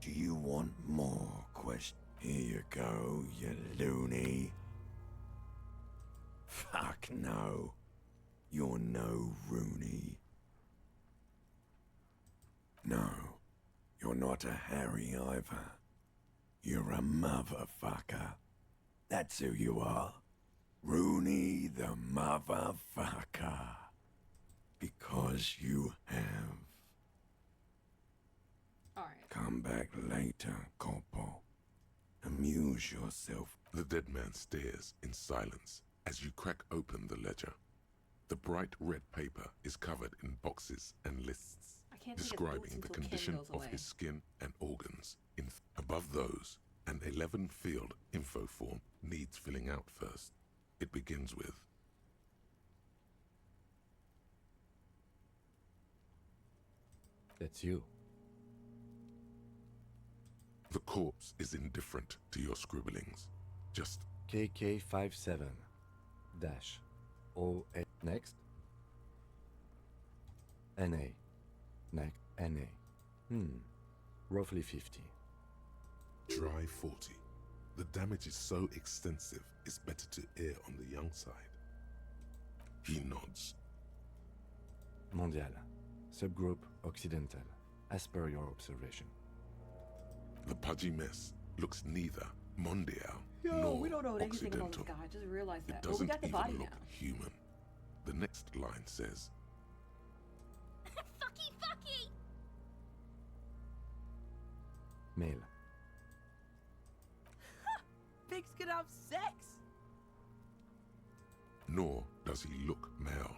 Do you want more questions? Here you go, you loony. Fuck no. You're no Rooney. No, you're not a Harry either. You're a motherfucker. That's who you are. Rooney the motherfucker. Because you have. Alright. Come back later, Corporal. Amuse yourself. The dead man stares in silence as you crack open the ledger. The bright red paper is covered in boxes and lists describing the condition of his skin and organs. Above those, an 11-field info form needs filling out first. It begins with That's you. The corpse is indifferent to your scribblings. Just KK57 08 next. NA. Next. NA. Roughly 50. Dry 40. The damage is so extensive, it's better to err on the young side. He nods. Mondial. Subgroup Occidental. as per your observation. The pudgy mess looks neither mondial Yo, nor we don't know anything about occidental. this guy. I just realized It that. But we doesn't got the even body look now. human. The next line says, Fucky, fucky! Male. Pigs can have sex! nor does he look male,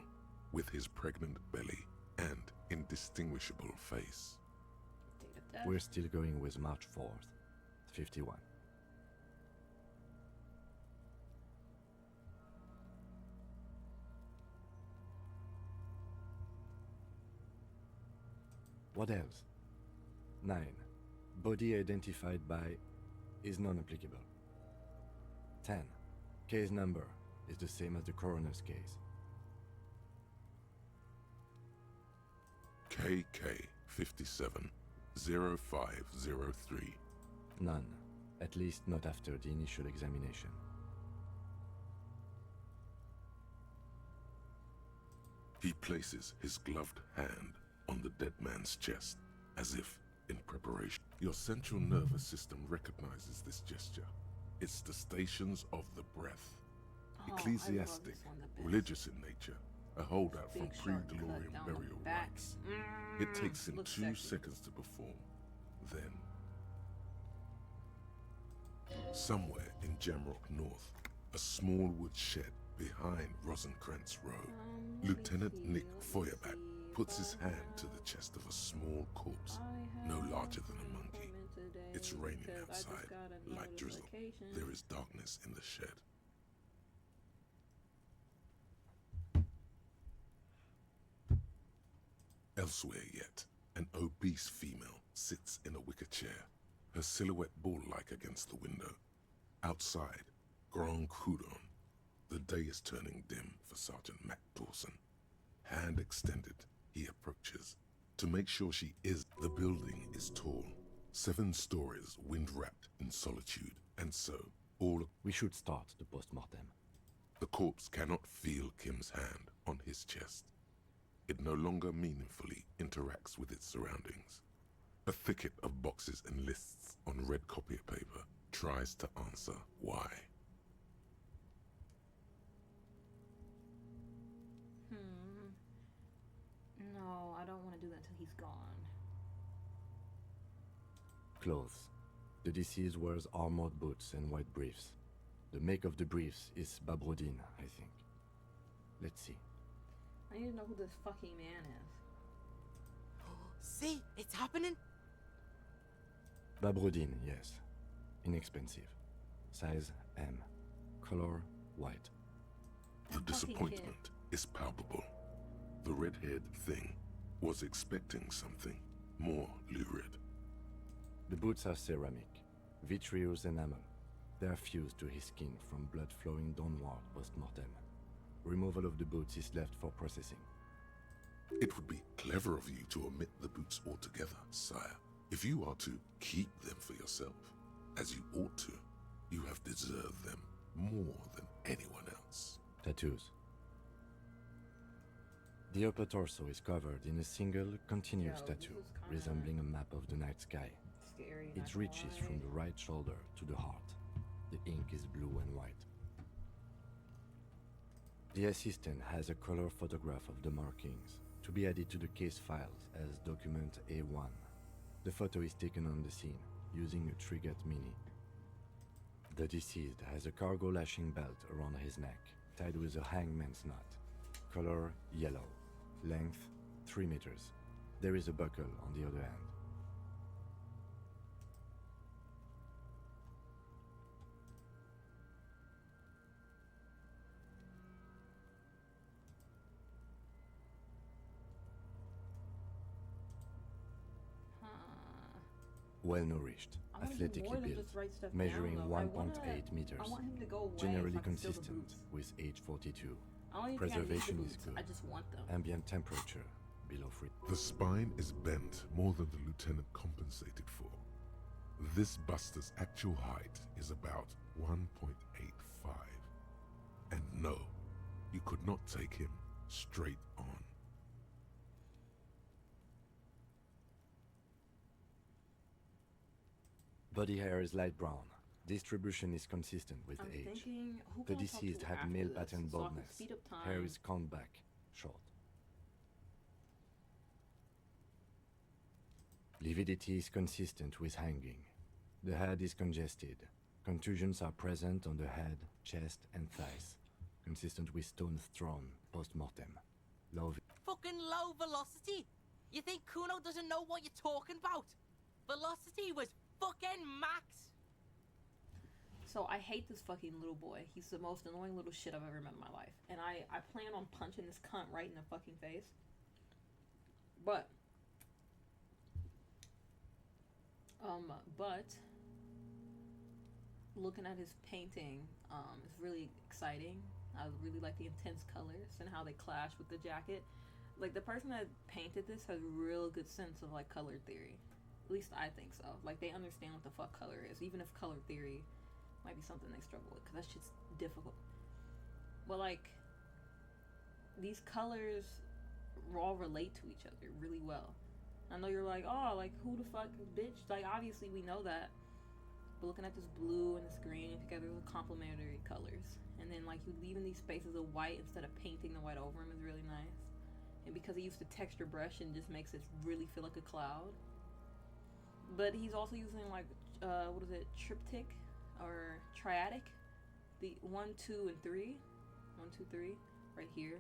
with his pregnant belly and indistinguishable face. Date of death. We're still going with March 4th, 51. What else? 9. Body identified by is non-applicable. 10. Case number is the same as the coroner's case. KK 57 0503. None, at least not after the initial examination. He places his gloved hand on the dead man's chest, as if in preparation. Your central nervous system recognizes this gesture. It's the stations of the breath. Ecclesiastic, religious in nature, a holdout from pre-Delorian burial rites. It takes him 2 seconds to perform. Then, somewhere in Jamrock North, a small wood shed behind Rosencrantz Road, Lieutenant Nick Feuerbach puts his hand to the chest of a small corpse, no larger than a monkey. It's raining outside, light drizzle. There is darkness in the shed. Elsewhere yet, an obese female sits in a wicker chair, her silhouette bull-like against the window. Outside, Grand Coudon. The day is turning dim for Sergeant Mac Dawson. Hand extended, he approaches. To make sure she is, the building is tall, 7 stories, wind-wrapped in solitude, and so, all... We should start the post-mortem. The corpse cannot feel Kim's hand on his chest. It no longer meaningfully interacts with its surroundings. A thicket of boxes and lists on red copier paper tries to answer why. No, I don't want to do that until he's gone. Clothes. The deceased wears armored boots and white briefs. The make of the briefs is Babrodin, I think. Let's see. I need to know who this fucking man is. See, it's happening. Babrodin, yes. Inexpensive. Size M. Color white. The disappointment is palpable. The red-haired thing was expecting something more lurid. The boots are ceramic, vitreous enamel. They are fused to his skin from blood flowing downward post-mortem. Removal of the boots is left for processing. It would be clever of you to omit the boots altogether, sire. If you are to keep them for yourself, as you ought to, you have deserved them more than anyone else. Tattoos. The upper torso is covered in a single, continuous tattoo, resembling a map of the night sky. Scary, It reaches from the right shoulder to the heart. The ink is blue and white. The assistant has a color photograph of the markings, to be added to the case files as document A1. The photo is taken on the scene, using a Trigat Mini. The deceased has a cargo lashing belt around his neck, tied with a hangman's knot. Color yellow. Length 3 meters. There is a buckle on the other end. Well nourished, I want to do athletically more than built, just write stuff measuring down, though. I 1.8 wanna- meters, I want him to go away generally so I can steal the consistent boots. with age 42. I don't even think I need the Preservation is boots. good. I just want them. Ambient temperature below 3. The spine is bent more than the lieutenant compensated for. This buster's actual height is about 1.85. And no, you could not take him straight on. Body hair is light brown. Distribution is consistent with I'm age. thinking, who The can I talk to deceased had after male this, pattern so I can baldness. speed up Hair time? is combed back, short. Lividity is consistent with hanging. The head is congested. Contusions are present on the head, chest, and thighs, consistent with stones thrown post-mortem. Low Fucking low velocity? You think Kuno doesn't know what you're talking about? Velocity was fucking max. So I hate this fucking little boy. He's the most annoying little shit I've ever met in my life. And I plan on punching this cunt right in the fucking face. But looking at his painting is really exciting. I really like the intense colors and how they clash with the jacket. Like, the person that painted this has a real good sense of, like, color theory. At least I think so. Like, they understand what the fuck color is, even if color theory might be something they struggle with, because that shit's difficult. But, like, these colors all relate to each other really well. I know you're like, oh, like, who the fuck, bitch? Like, obviously we know that. But looking at this blue and this green together with complementary colors. And then, like, you leaving these spaces of white instead of painting the white over them is really nice. And because he used a texture brush and just makes it really feel like a cloud. But he's also using, like, what is it, triptych or triadic? The 1, 2, and 3. 1, 2, 3, right here.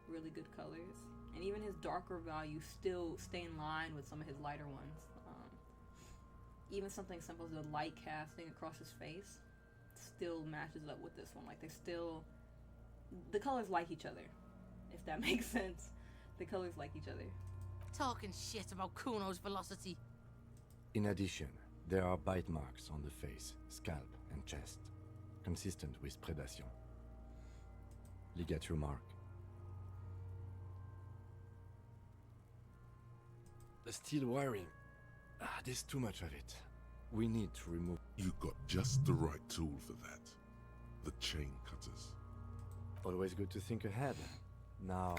Really good colors. And even his darker values still stay in line with some of his lighter ones. Even something simple as the light casting across his face still matches up with this one. Like, they still, the colors like each other, if that makes sense. The colors like each other. Talking shit about Kuno's velocity. In addition, there are bite marks on the face, scalp, and chest, consistent with predation. Ligature mark. Still wiring. There's too much of it. We need to remove... You got just the right tool for that. The chain cutters. Always good to think ahead. Now,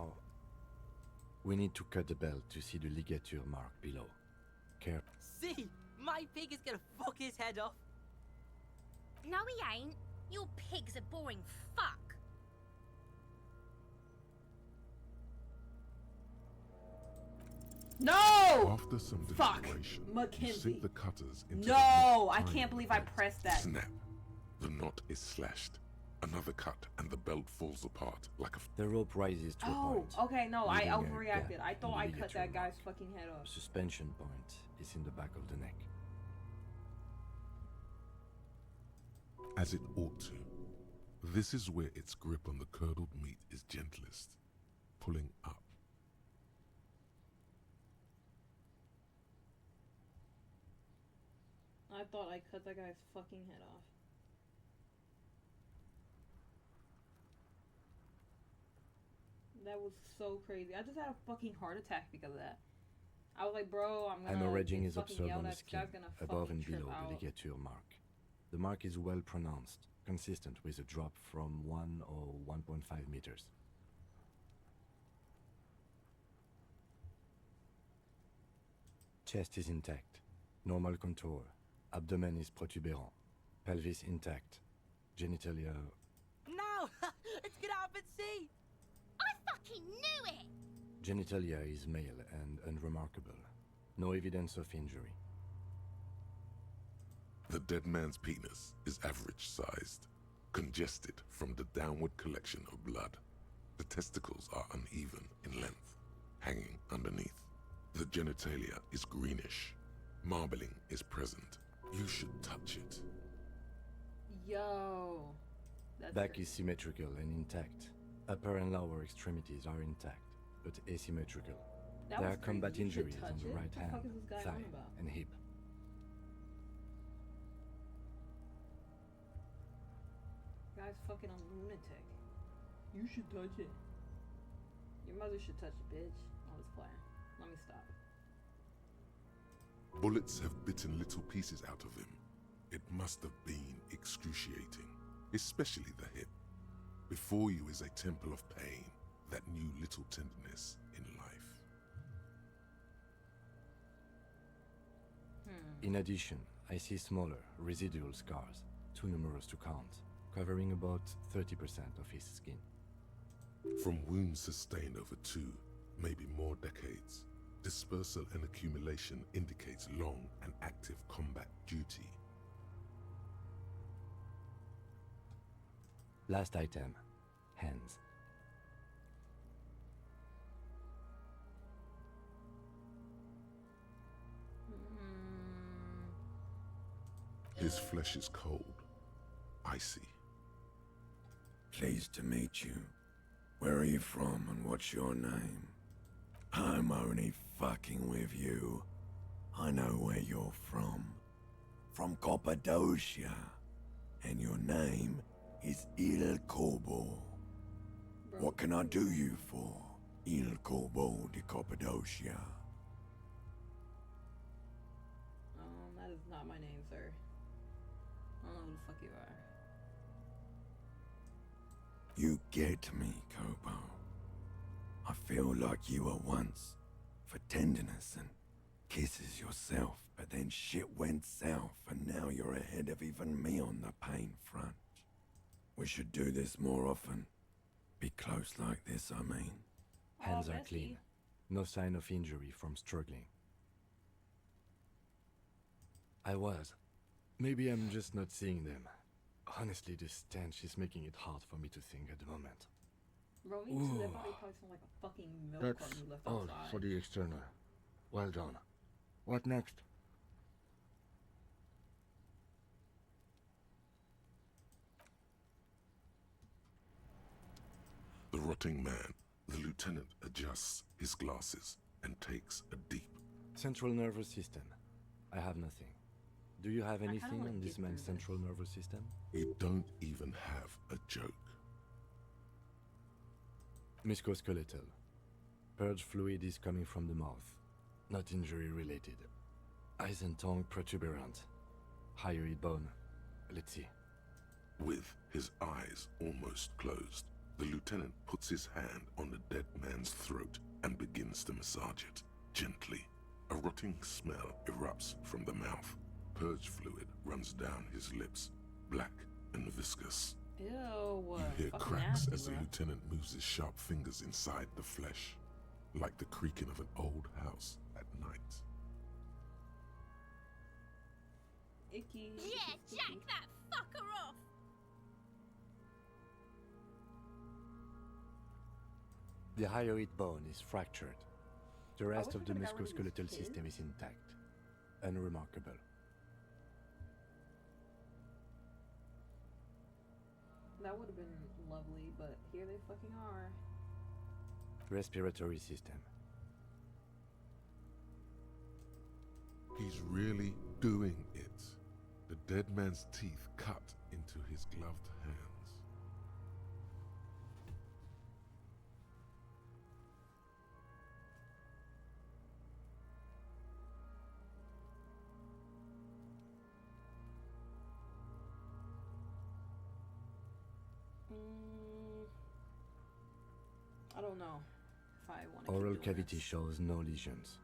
we need to cut the belt to see the ligature mark below. Care. See, my pig is gonna fuck his head off. No, he ain't. Your pig's a boring fuck. No! After some Fuck! deliberation, you Mackenzie. sink the cutters into No! the I knot, can't believe I pressed that. Snap. The knot is slashed. Another cut and the belt falls apart like a... The rope rises to a Oh, point. okay, no, I leaving a overreacted. gap I in thought the I cut ligature that guy's mark. fucking head off. Suspension point is in the back of the neck. As it ought to. This is where its grip on the curdled meat is gentlest, pulling up. I thought I cut that guy's fucking head off. That was so crazy. I just had a fucking heart attack because of that. I was like, bro, I'm gonna Hemorrhaging get is fucking observed yelled on the at. This skin, guy's gonna above fucking and trip below out. the ligature mark. The mark is well pronounced, consistent with a drop from 1 or 1.5 meters. Chest is intact, normal contour. Abdomen is protuberant, pelvis intact, genitalia... No! Let's get up and see! I fucking knew it! Genitalia is male and unremarkable. No evidence of injury. The dead man's penis is average-sized, congested from the downward collection of blood. The testicles are uneven in length, hanging underneath. The genitalia is greenish. Marbling is present. You should touch it. Yo. That's Back crazy. is symmetrical and intact. Upper and lower extremities are intact, but asymmetrical. That There was are combat crazy. You should injuries on touch the it. right What the hand, fuck is this guy on thigh, about? and hip. Guy's fucking a lunatic. You should touch it. Your mother should touch it, bitch. I was playing. Let me stop. Bullets have bitten little pieces out of him. It must have been excruciating, especially the hip. Before you is a temple of pain that knew little tenderness in life. Hmm. In addition, I see smaller, residual scars, too numerous to count, covering about 30% of his skin. From wounds sustained over 2, maybe more decades, dispersal and accumulation indicates long and active combat duty. Last item, hands. His flesh is cold, icy. Pleased to meet you. Where are you from and what's your name? I'm only fucking with you. I know where you're from. From Cappadocia. And your name is Il Corbo. What can I do you for, Il Corbo de Cappadocia? That is not my name, sir. I don't know who the fuck you are. You get me, Kobo. I feel like you were once, for tenderness and kisses yourself, but then shit went south and now you're ahead of even me on the pain front. We should do this more often. Be close like this, I mean. Hands are clean. No sign of injury from struggling. I was. Maybe I'm just not seeing them. Honestly, this stench is making it hard for me to think at the moment. Bro, me too. That body probably smelled like a fucking milk That's carton you left all outside. for the external. Well done. What next? The rotting man, the lieutenant adjusts his glasses and takes a deep. Central nervous system. I have nothing. Do you have anything wanna on this get man's through this. central nervous system? You don't even have a joke. Musculoskeletal. Purge fluid is coming from the mouth. Not injury related. Eyes and tongue protuberant. Hyoid bone. Let's see. With his eyes almost closed, the lieutenant puts his hand on the dead man's throat and begins to massage it, gently. A rotting smell erupts from the mouth. Purge fluid runs down his lips, black and viscous. Ew. You hear fucking cracks nasty, as the bro. lieutenant moves his sharp fingers inside the flesh, like the creaking of an old house at night. Icky. Yeah, jack that fucker off! The hyoid bone is fractured. The rest wish of we the could've got rid of his musculoskeletal kid. system is intact. Unremarkable. That would have been lovely, but here they fucking are. Respiratory system. He's really doing it. The dead man's teeth cut into his gloved hands. I don't know if I want to. Oral cavity shows no lesions.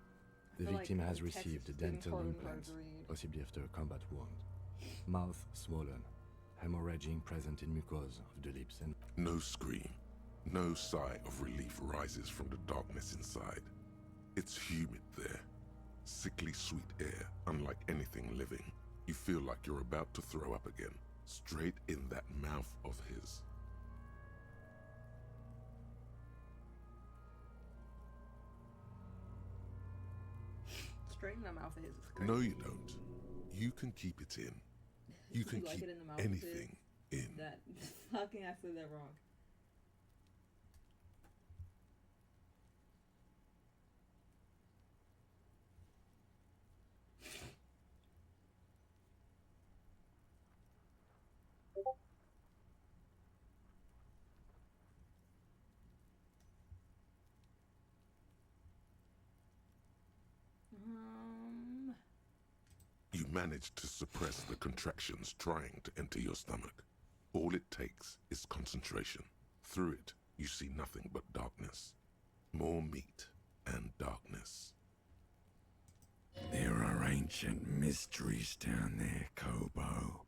The feel victim like has in Texas received it's dental getting implants, harder and harder. possibly after a combat wound. Mouth swollen, hemorrhaging present in mucosa of the lips and... No scream, no sigh of relief rises from the darkness inside. It's humid there. Sickly sweet air, unlike anything living. You feel like you're about to throw up again, straight in that mouth of his. Straight in the mouth of his. Is crazy. No, you don't. You can keep it in. You can like keep it in the mouth of anything in. That fucking I said that wrong. You manage to suppress the contractions trying to enter your stomach. All it takes is concentration. Through it, you see nothing but darkness. More meat and darkness. There are ancient mysteries down there, Kobo.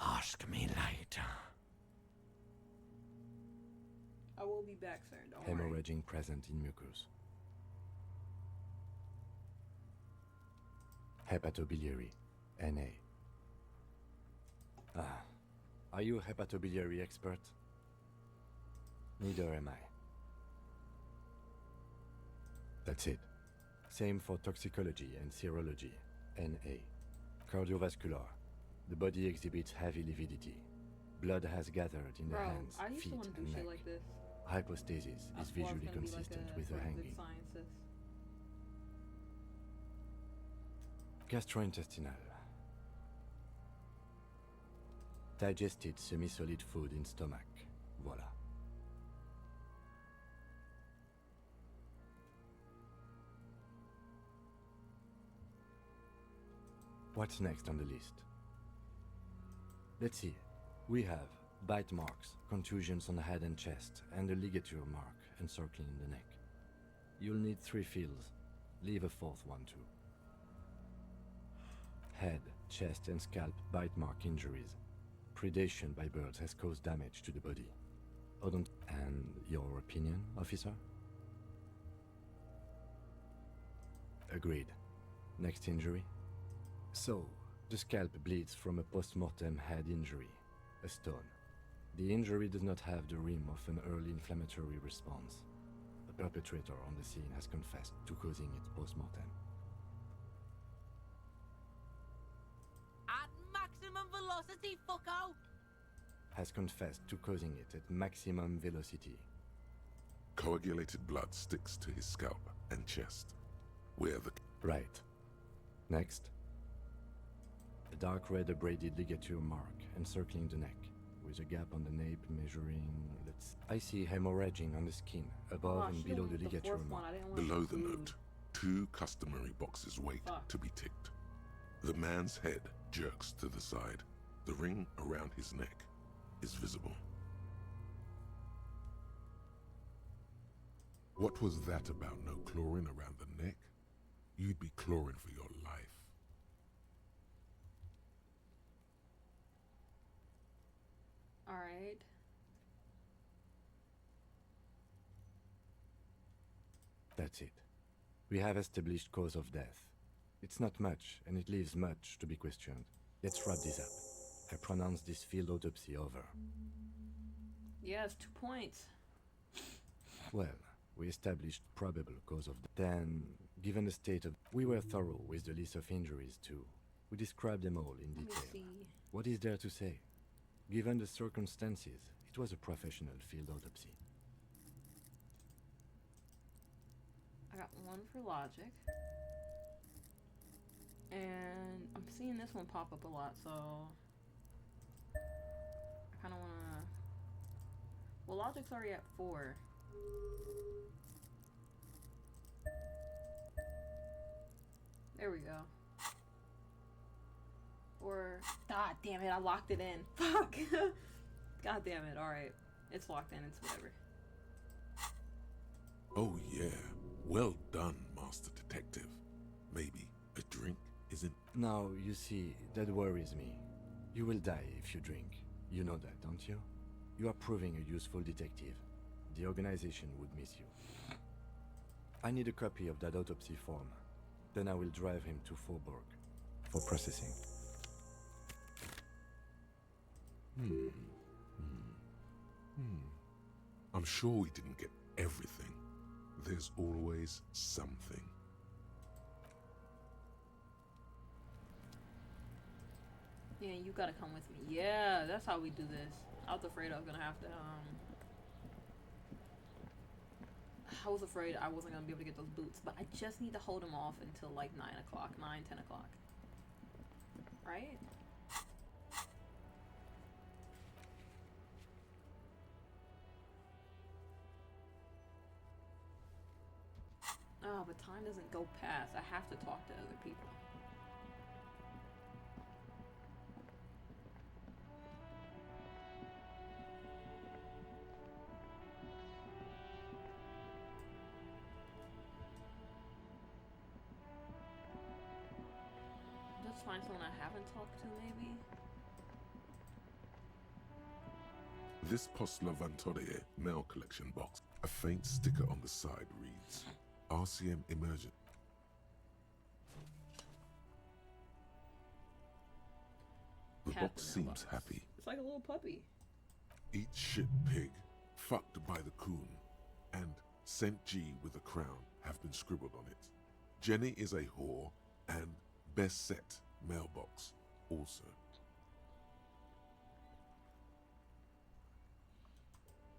Ask me later. I will be back, sir. Don't worry. Hemorrhaging present in mucus. Hepatobiliary, NA. Ah, are you a hepatobiliary expert? Neither am I. That's it. Same for toxicology and serology, NA. Cardiovascular. The body exhibits heavy lividity. Blood has gathered in the Bro, hands, I used feet, to want to and do neck. shit like this. Hypostasis I is swore I was visually gonna be like consistent a with the forensic hanging. scientist. Gastrointestinal. Digested semi-solid food in stomach. Voila. What's next on the list? Let's see. We have bite marks, contusions on the head and chest, and a ligature mark encircling the neck. You'll need 3 fields. Leave a 4th one too. Head, chest, and scalp bite mark injuries. Predation by birds has caused damage to the body. And your opinion, officer? Agreed. Next injury? So, the scalp bleeds from a post-mortem head injury, a stone. The injury does not have the rim of an early inflammatory response. The perpetrator on the scene has confessed to causing it post-mortem. At maximum velocity, fucko! Has confessed to causing it at maximum velocity. Coagulated blood sticks to his scalp and chest, where the... Right. Next. A dark red abraded ligature mark encircling the neck, with a gap on the nape measuring, I see hemorrhaging on the skin, above and below the ligature mark. Below the note, 2 customary boxes wait to be ticked. The man's head jerks to the side. The ring around his neck is visible. What was that about? No chlorine around the neck? You'd be chlorine for your life. Alright. That's it. We have established cause of death. It's not much, and it leaves much to be questioned. Let's wrap this up. I pronounce this field autopsy over. Yes, 2 points. Well, we established probable cause of death. Then, given the state of... We were thorough with the list of injuries too. We described them all in detail. What is there to say? Given the circumstances, it was a professional field autopsy. I got 1 for logic. And I'm seeing this one pop up a lot, so... I kind of want to... Well, logic's already at 4. There we go. Or... God damn it, I locked it in. Fuck! God damn it, alright. It's locked in, it's whatever. Oh yeah, well done, Master Detective. Maybe a drink isn't... Now, you see, that worries me. You will die if you drink. You know that, don't you? You are proving a useful detective. The organization would miss you. I need a copy of that autopsy form. Then I will drive him to Faubourg for processing. I'm sure we didn't get everything. There's always something. Yeah, you gotta come with me. Yeah, that's how we do this. I was afraid I was gonna have to, I was afraid I wasn't gonna be able to get those boots, but I just need to hold them off until like 9 o'clock, 9, 10 o'clock. Right? Oh, but time doesn't go past. I have to talk to other people. find someone I haven't talked to, maybe. This Post Lavantorie mail collection box. A faint sticker on the side reads, RCM Emergent. The box seems happy. It's like a little puppy. Eat shit pig, fucked by the coon, and Saint G with a crown have been scribbled on it. Jenny is a whore, and best set mailbox also.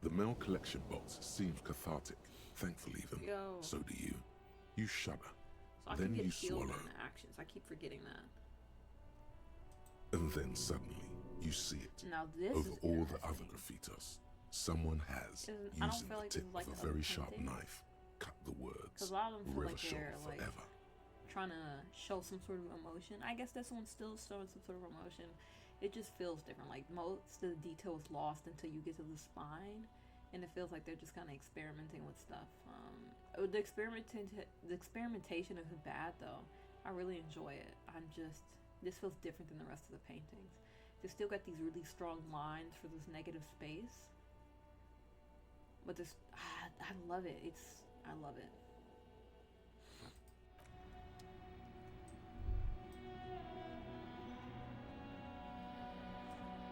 The mail collection box seems cathartic. Thankfully, even. Yo. So do you. You shudder. So I Then can get you healed swallow. in actions. I keep forgetting that. And then suddenly, you see it. Now this Over is all the interesting. other graffitos, someone has, I don't using feel the like tip this is like of a the very other sharp painting. knife, cut the words, Because a lot of them feel like River they're Shore like forever. trying to show some sort of emotion. I guess this one's still showing some sort of emotion. It just feels different. Like most of the detail is lost until you get to the spine, and it feels like they're just kind of experimenting with stuff. The experimentation isn't bad though. I really enjoy it. This feels different than the rest of the paintings. They still got these really strong lines for this negative space, but this, I love it. I love it.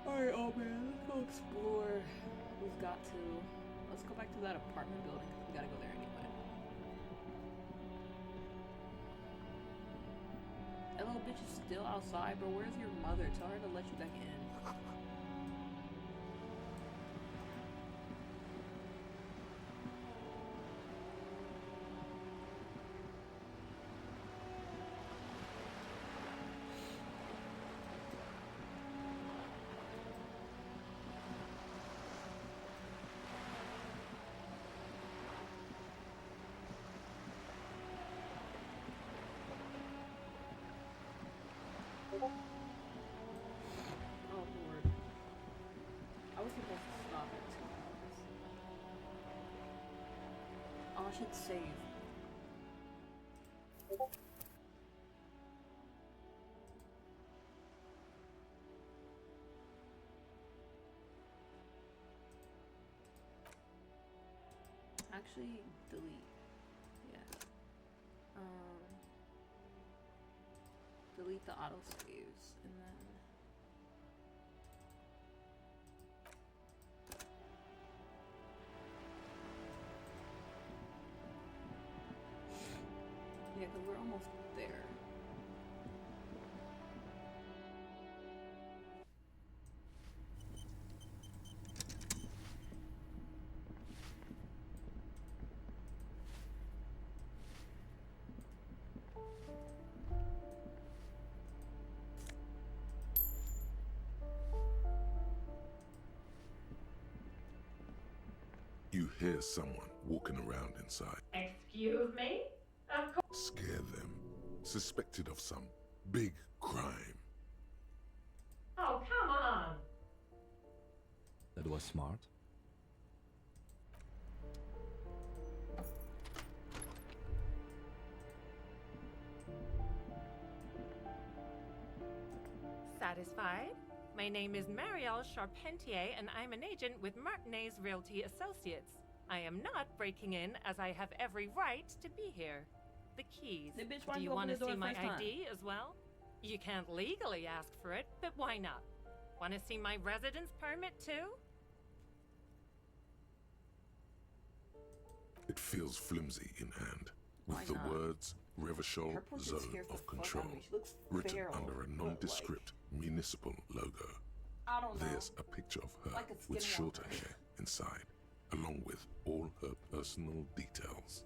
Alright, oh man, let's go explore. Let's go back to that apartment building. We gotta go there anyway. That little bitch is still outside, bro. Where's your mother? Tell her to let you back in. Oh lord. I was supposed to stop at 2 hours. Oh, I should save. Actually, delete. Yeah. Delete the autosaves and then yeah, because we're almost there. You hear someone walking around inside. Excuse me? Of course. Scare them. Suspected of some big crime. Oh, come on. That was smart. Satisfied? My name is Marielle Charpentier, and I'm an agent with Martinez Realty Associates. I am not breaking in, as I have every right to be here. The keys. The bitch, why Do you you open want to the door see my first time? ID as well? You can't legally ask for it, but why not? Want to see my residence permit too? It feels flimsy in hand, with Why the not? words Revachol Her portrait Zone scares the of fuck out of Control me. She looks written feral, under a but, like, nondescript municipal logo. I don't know. There's a picture of her Like a with skinwalker. shorter hair inside, along with all her personal details.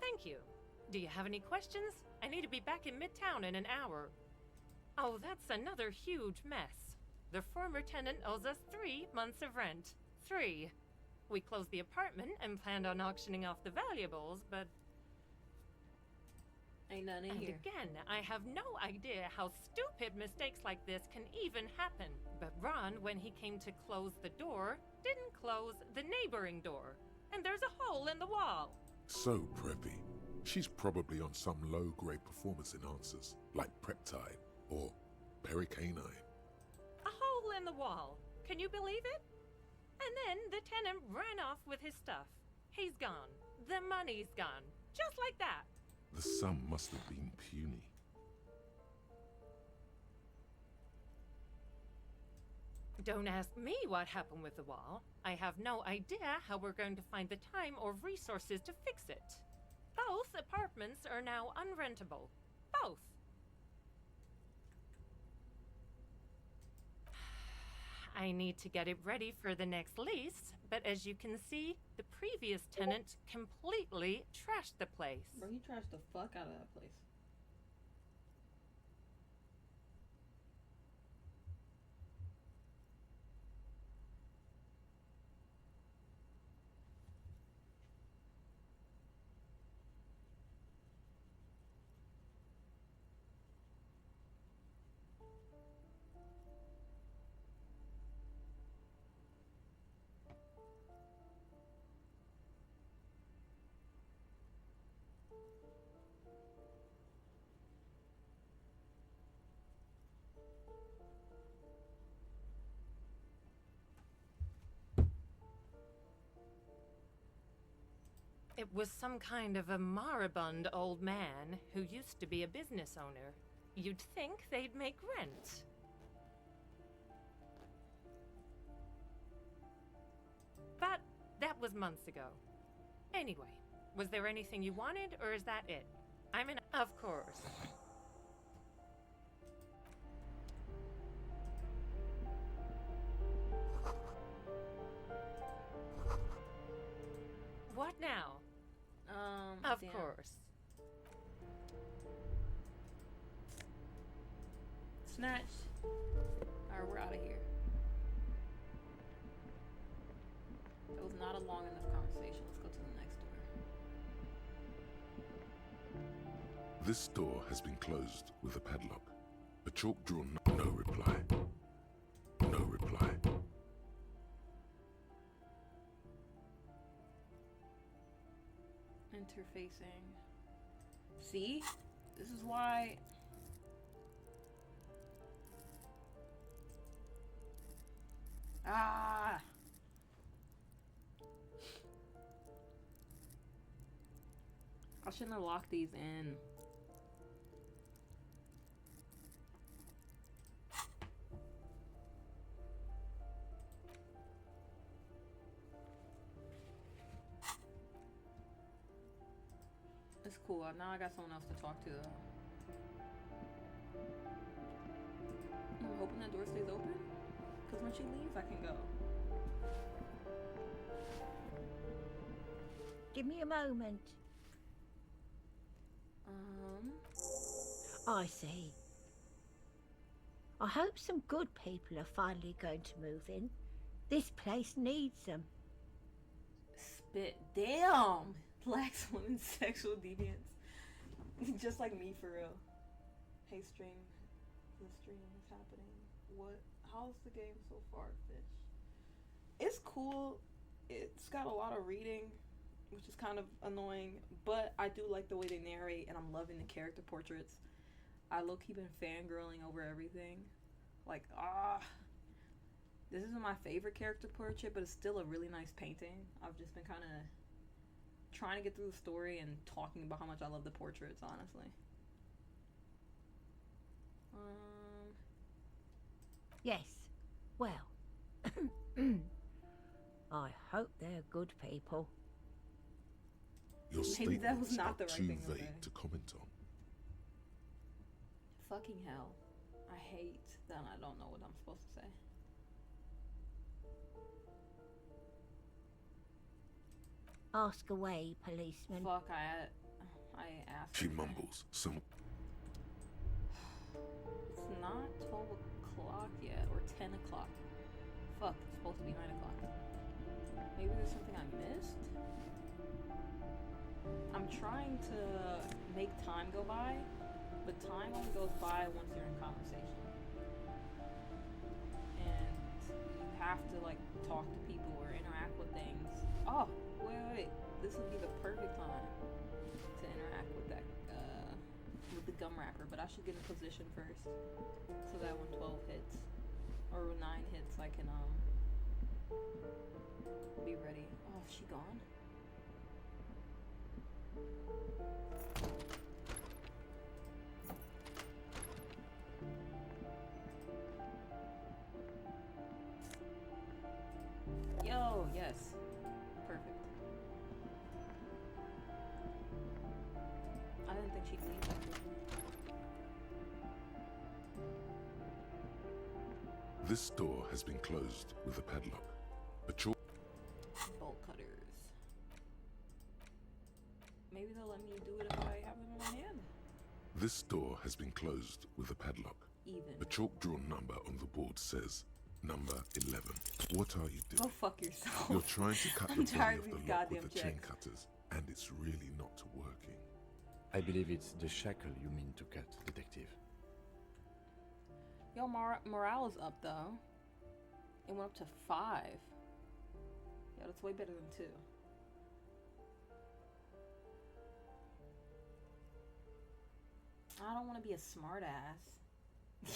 Thank you. Do you have any questions? I need to be back in Midtown in an hour. Oh, that's another huge mess. The former tenant owes us 3 months of rent. 3. We closed the apartment and planned on auctioning off the valuables, but... Ain't none in And here. again, I have no idea how stupid mistakes like this can even happen. But Ron, when he came to close the door, didn't close the neighboring door. And there's a hole in the wall. So preppy. She's probably on some low-grade performance enhancers, like Preptide or Pericanine. A hole in the wall. Can you believe it? And then the tenant ran off with his stuff. He's gone. The money's gone. Just like that. The sum must have been puny. Don't ask me what happened with the wall. I have no idea how we're going to find the time or resources to fix it. Both apartments are now unrentable. Both. I need to get it ready for the next lease, but as you can see, the previous tenant completely trashed the place. Bro, he trashed the fuck out of that place. It was some kind of a moribund old man who used to be a business owner. You'd think they'd make rent. But that was months ago. Anyway, was there anything you wanted, or is that it? Of course. What now? Of damn. course. Snatch. Alright, we're out of here. That was not a long enough conversation. Let's go to the next door. This door has been closed with a padlock. A chalk drawn. No reply. No reply. Interfacing. See? This is why. Ah! I shouldn't have locked these in. It's cool. Now I got someone else to talk to. I'm hoping that door stays open. Because when she leaves, I can go. Give me a moment. I see. I hope some good people are finally going to move in. This place needs them. Spit. Damn! Lacks women's sexual deviance. Just like me, for real. Hey, stream. The stream is happening. What? How's the game so far, Fish? It's cool. It's got a lot of reading, which is kind of annoying, but I do like the way they narrate, and I'm loving the character portraits. I low-key been fangirling over everything. Like, this isn't my favorite character portrait, but it's still a really nice painting. I've just been kind of trying to get through the story and talking about how much I love the portraits, honestly. Yes. Well, I hope they're good people. Your Maybe that was statements not are the right too thing to say. vague to comment on. Fucking hell. I hate that I don't know what I'm supposed to say. Ask away, policeman. Fuck, I asked. She mumbles some. It's not 12 o'clock yet, or 10 o'clock. Fuck, it's supposed to be 9 o'clock. Maybe there's something I missed? I'm trying to make time go by, but time only goes by once you're in conversation. And you have to like talk to people or interact with things. Oh, wait. This would be the perfect time to interact with that, with the gum wrapper, but I should get in position first. So that when 12 hits, or 9 hits, I can, be ready. Oh, is she gone? Yo, yes. Perfect. I didn't think she'd leave that quickly. This door has been closed with a padlock. A chalk Bolt cutters. Maybe they'll let me do it if I have them in my hand. This door has been closed with a padlock. Even. A chalk-drawn number on the board says, number 11. What are you doing? Go fuck yourself. You're trying to cut I'm the body tired of of the these lock with goddamn the chain checks. cutters, and it's really not working. I believe it's the shackle you mean to cut, Detective. Yo, morale is up though. It went up to 5. Yeah, that's way better than 2. I don't want to be a smart ass.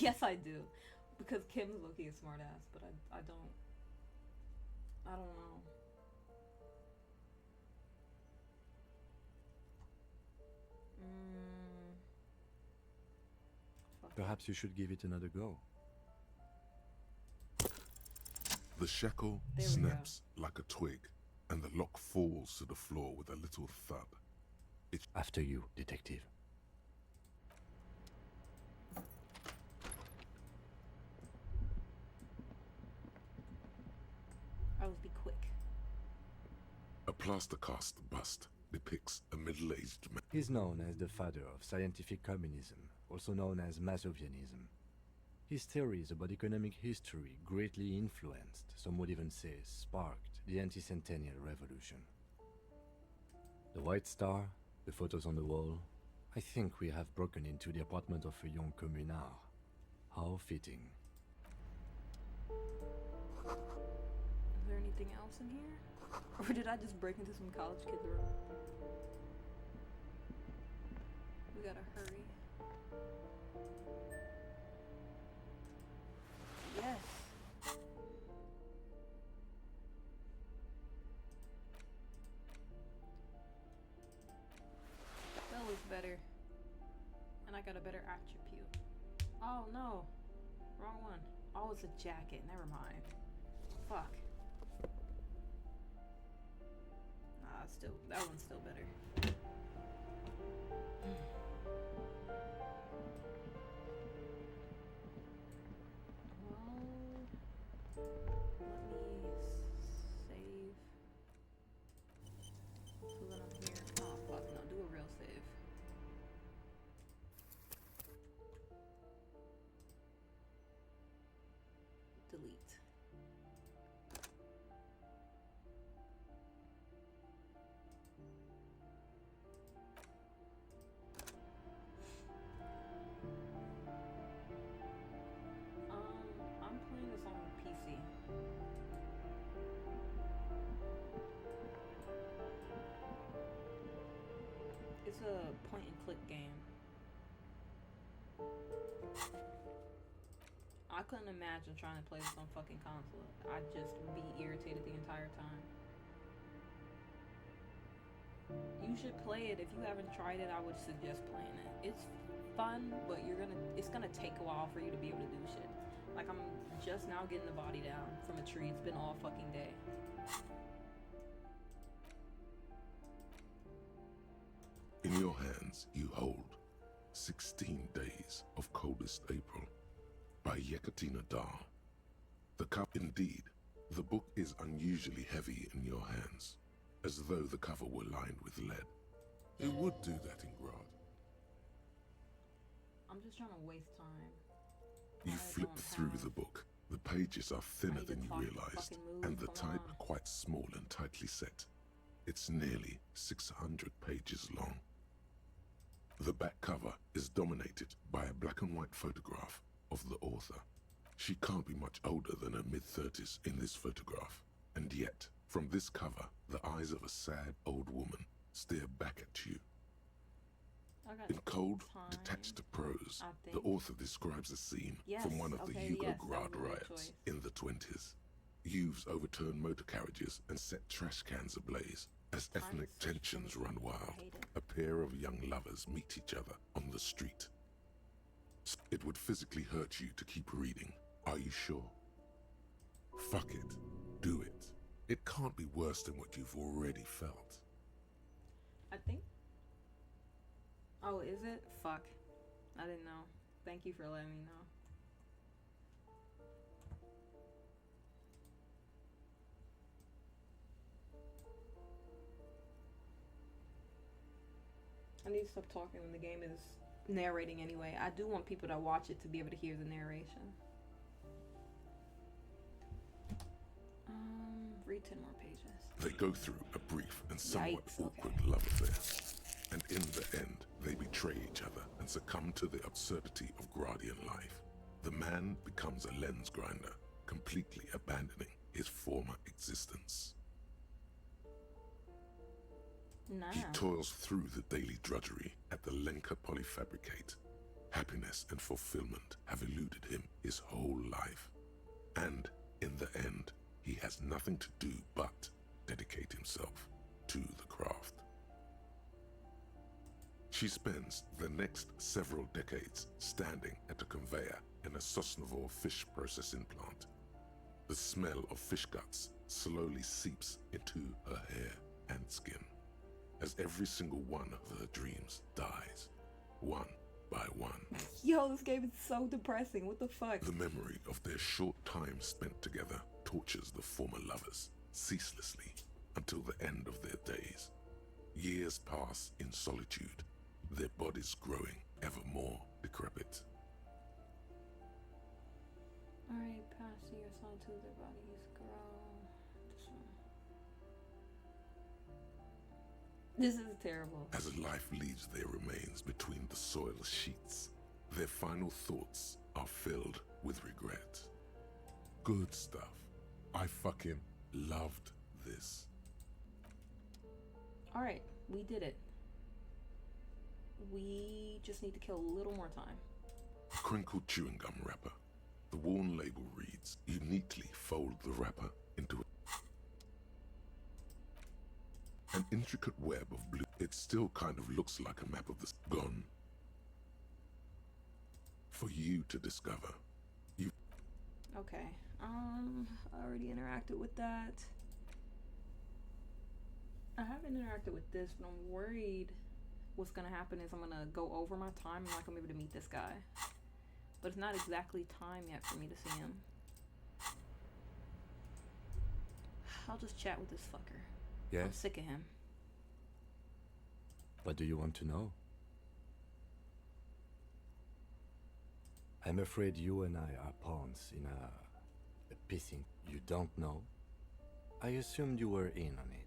Yes, I do. Because Kim's looking a smart ass, but I don't know. Perhaps you should give it another go. The shackle There we snaps like a twig, and the lock falls to the floor with a little thud. It's After you, Detective. Always be quick. a plaster cast bust depicts a middle-aged man. He's known as the father of scientific communism, also known as Masovianism. His theories about economic history greatly influenced, some would even say sparked, the anti-centennial revolution. The White Star, the photos on the wall, I think we have broken into the apartment of a young communard. How fitting. Is there anything else in here? Or did I just break into some college kid's room? We gotta hurry. Yes. That looks better. And I got a better attribute. Oh no. Wrong one. Oh, it's a jacket. Never mind. Fuck. Nah, still, that one's still better. Well, let me save. So that I'm here. Oh fuck, no, do a real save. Delete. I'm playing this on PC. It's a point and click game. I couldn't imagine trying to play this on fucking console. I'd just be irritated the entire time. You should play it. If you haven't tried it, I would suggest playing it. It's fun, but it's gonna take a while for you to be able to do shit. Like, I'm just now getting the body down from a tree. It's been all fucking day. In your hands, you hold 16 Days of Coldest April by Yekatina Dar. The cup, indeed, the book is unusually heavy in your hands, as though the cover were lined with lead. It would do that in Grad. I'm just trying to waste time. You flip through the book. The pages are thinner than you realized, and the type quite small and tightly set. It's nearly 600 pages long. The back cover is dominated by a black and white photograph of the author. She can't be much older than her mid-30s in this photograph, and yet, from this cover, the eyes of a sad old woman stare back at you. In cold, detached prose, the author describes a scene from one of the Yugoslavia riots in the 20s. Youths overturn motor carriages and set trash cans ablaze. As ethnic tensions run wild, a pair of young lovers meet each other on the street. It would physically hurt you to keep reading. Are you sure? Fuck it. Do it. It can't be worse than what you've already felt. I think. Oh, is it? Fuck. I didn't know. Thank you for letting me know. I need to stop talking when the game is narrating anyway. I do want people that watch it to be able to hear the narration. Read 10 more pages. They go through a brief and somewhat awkward love affair. And in the end, they betray each other and succumb to the absurdity of Guardian life. The man becomes a lens grinder, completely abandoning his former existence. Nah. He toils through the daily drudgery at the Lenka Polyfabricate. Happiness and fulfillment have eluded him his whole life. And in the end, he has nothing to do but dedicate himself to the craft. She spends the next several decades standing at a conveyor in a Sosnovo fish processing plant. The smell of fish guts slowly seeps into her hair and skin, as every single one of her dreams dies, one by one. Yo, this game is so depressing. What the fuck? The memory of their short time spent together tortures the former lovers ceaselessly until the end of their days. Years pass in solitude, their bodies growing ever more decrepit. Alright, passing your solitude, their bodies grow. This is terrible. As life leaves their remains between the soil sheets, their final thoughts are filled with regret. Good stuff. I fucking loved this. Alright, we did it. We just need to kill a little more time. Crinkled chewing gum wrapper. The worn label reads, "You neatly fold the wrapper into an intricate web of blue." It still kind of looks like a map of the gone. For you to discover. You. Okay. I already interacted with that. I haven't interacted with this, but I'm worried what's gonna happen is I'm gonna go over my time. I'm not gonna be able to meet this guy. But it's not exactly time yet for me to see him. I'll just chat with this fucker. Yes? I'm sick of him. What do you want to know? I'm afraid you and I are pawns in a pissing. You don't know? I assumed you were in on it.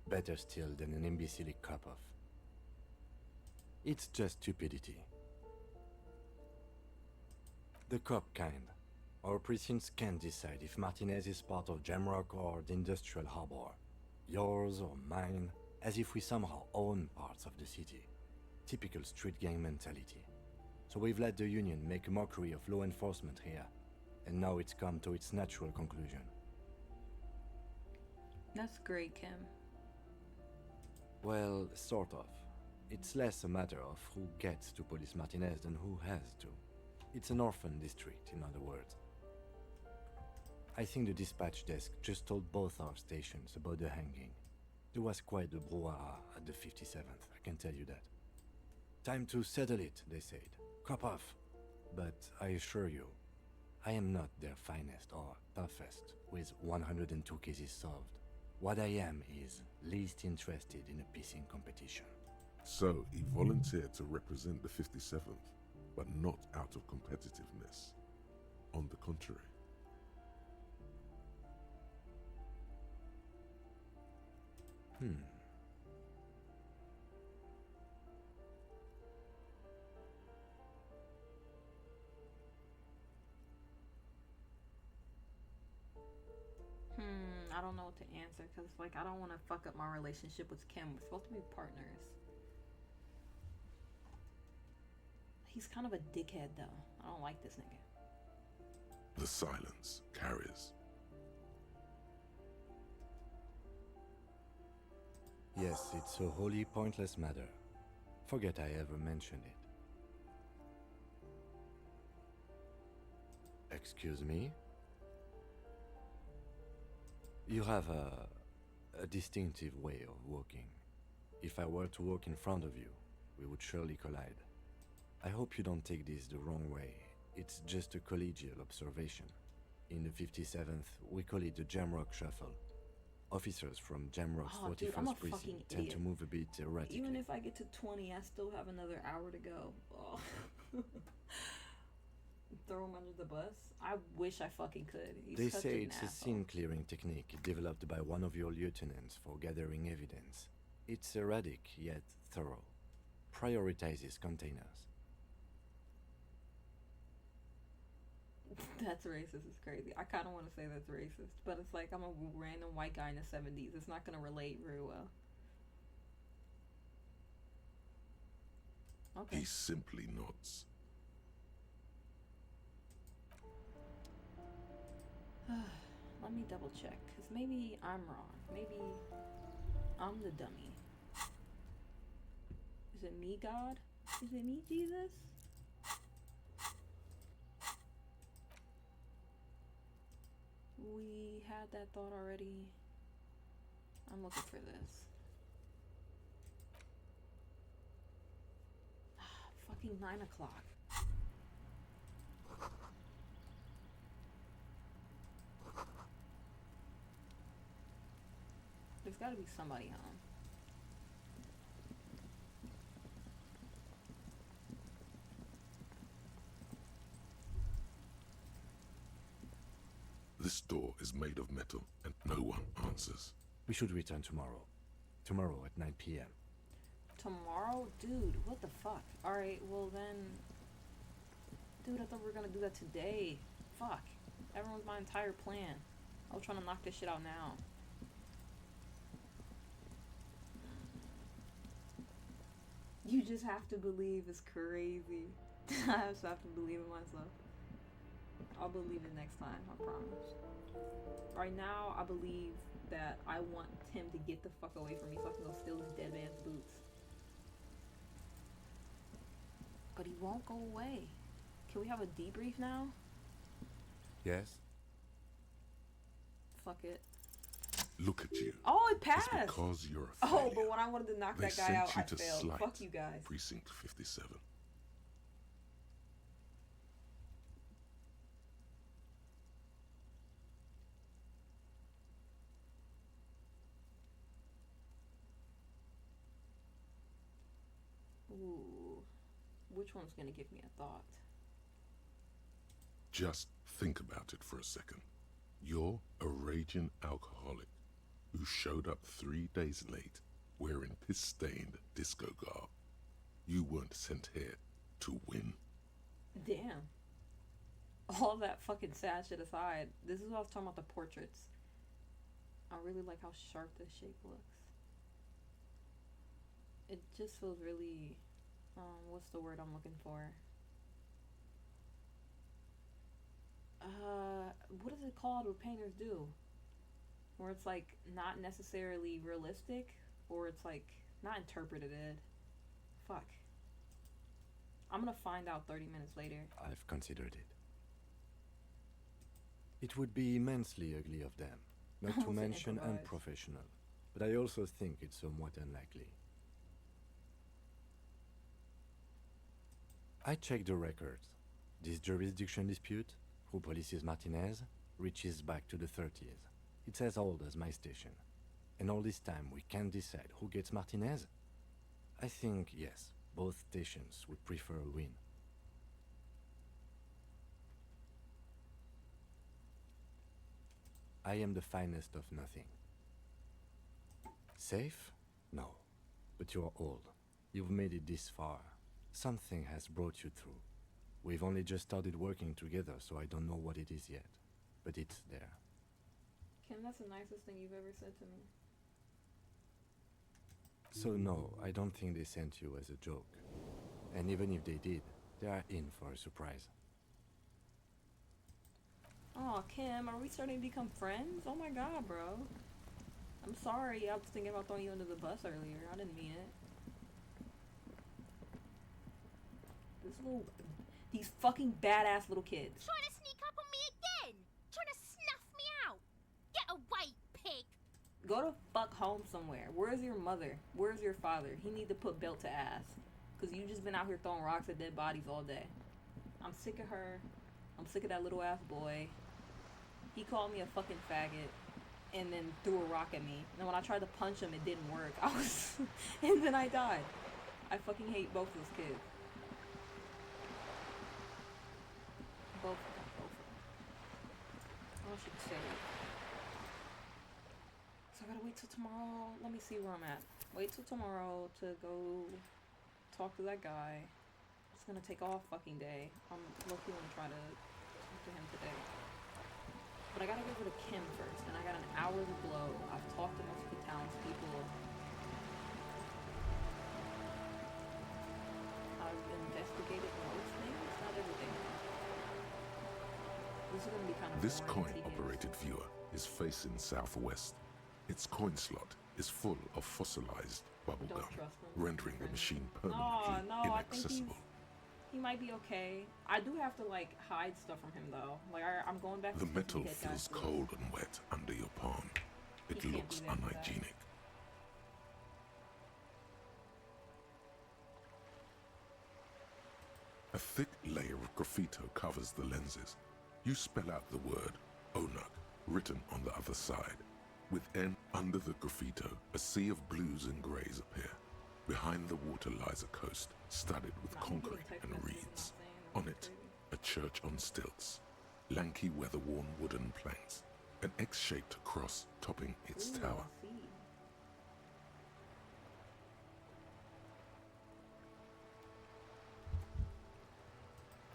Better still than an imbecilic cop-off. It's just stupidity. The cop kind. Our precincts can't decide if Martinez is part of Jamrock or the Industrial Harbor. Yours or mine, as if we somehow own parts of the city. Typical street gang mentality. So we've let the Union make a mockery of law enforcement here, and now it's come to its natural conclusion. That's great, Kim. Well, sort of. It's less a matter of who gets to police Martinez than who has to. It's an orphan district, in other words. I think the dispatch desk just told both our stations about the hanging. There was quite the brouhaha at the 57th, I can tell you that. Time to settle it, they said. Cop off. But I assure you, I am not their finest or toughest with 102 cases solved. What I am is least interested in a pissing competition. So he volunteered to represent the 57th, but not out of competitiveness. On the contrary. I don't know what to answer because, like, I don't want to fuck up my relationship with Kim. We're supposed to be partners. He's kind of a dickhead, though. I don't like this nigga. The silence carries. Yes, it's a wholly pointless matter. Forget I ever mentioned it. Excuse me? You have a distinctive way of walking. If I were to walk in front of you, we would surely collide. I hope you don't take this the wrong way. It's just a collegial observation. In the 57th, we call it the Jamrock Shuffle. Officers from Jamrock's 41st precinct tend to move a bit erratically. Even if I get to 20, I still have another hour to go. Oh. Throw him under the bus? I wish I fucking could. They say it's a scene-clearing technique developed by one of your lieutenants for gathering evidence. It's erratic, yet thorough. Prioritizes containers. That's racist. It's crazy. I kind of want to say that's racist, but it's like I'm a random white guy in the 70s. It's not going to relate very well. Okay. He simply nods. Let me double check, because maybe I'm wrong. Maybe I'm the dummy. Is it me, God? Is it me, Jesus? We had that thought already. I'm looking for this. Fucking 9 o'clock. There's gotta be somebody home. This door is made of metal, and no one answers. We should return tomorrow. Tomorrow at 9 p.m. Tomorrow? Dude, what the fuck? Alright, well then... Dude, I thought we were gonna do that today. Fuck. That ruined my entire plan. I was trying to knock this shit out now. You just have to believe it's crazy. I just have to believe in myself. I'll believe it next time, I promise. Right now, I believe that I want him to get the fuck away from me so I can go steal this dead man's boots. But he won't go away. Can we have a debrief now? Yes? Fuck it. Look at you. Oh, it passed! It's because you're a failure. Oh, but when I wanted to knock They that guy out, sent I you to failed. Slight, Fuck you guys. Precinct 57. Ooh. Which one's gonna give me a thought? Just think about it for a second. You're a raging alcoholic who showed up 3 days late wearing piss-stained disco garb. You weren't sent here to win. Damn. All that fucking sad shit aside, this is what I was talking about, the portraits. I really like how sharp this shape looks. It just feels really, what's the word I'm looking for? What is it called what painters do? Where it's like not necessarily realistic, or it's like not interpreted. Fuck. I'm gonna find out 30 minutes later. I've considered it. It would be immensely ugly of them, not to mention unprofessional, but I also think it's somewhat unlikely. I checked the records. This jurisdiction dispute, who polices Martinez, reaches back to the 30s. It's as old as my station. And all this time we can't decide who gets Martinez? I think, yes, both stations would prefer a win. I am the finest of nothing. Safe? No. But you're old. You've made it this far. Something has brought you through. We've only just started working together, so I don't know what it is yet. But it's there. Kim, that's the nicest thing you've ever said to me. So no, I don't think they sent you as a joke. And even if they did, they are in for a surprise. Oh, Kim, are we starting to become friends? Oh my god, bro. I'm sorry, I was thinking about throwing you under the bus earlier. I didn't mean it. These fucking badass little kids. Trying to sneak up on me again? Trying to snuff me out? Get away, pig! Go to fuck home somewhere. Where's your mother? Where's your father? He need to put belt to ass. Cause you just been out here throwing rocks at dead bodies all day. I'm sick of her. I'm sick of that little ass boy. He called me a fucking faggot and then threw a rock at me. And when I tried to punch him, it didn't work. And then I died. I fucking hate both those kids. Both of them. All she can say. So I gotta wait till tomorrow. Let me see where I'm at. Wait till tomorrow to go talk to that guy. It's gonna take all fucking day. I'm lucky gonna try to talk to him today. But I gotta go over to Kim first, and I got an hour to blow. I've talked to most of the townspeople. I've investigated most things, not everything. This is gonna be kind of This boring and tedious. coin-operated viewer is facing southwest. Its coin slot is full of fossilized bubblegum, rendering the machine permanently No, I think inaccessible. he might be okay. I do have to like hide stuff from him though. Like I'm going back. The to metal Head feels Guys cold and wet under your palm. It can't looks do that for that. unhygienic. A thick layer of graffito covers the lenses. You spell out the word Onuk written on the other side. With N under the graffito, a sea of blues and greys appear. Behind the water lies a coast studded with concrete and reeds. On it, a church on stilts, lanky weather-worn wooden planks, an X-shaped cross topping its tower.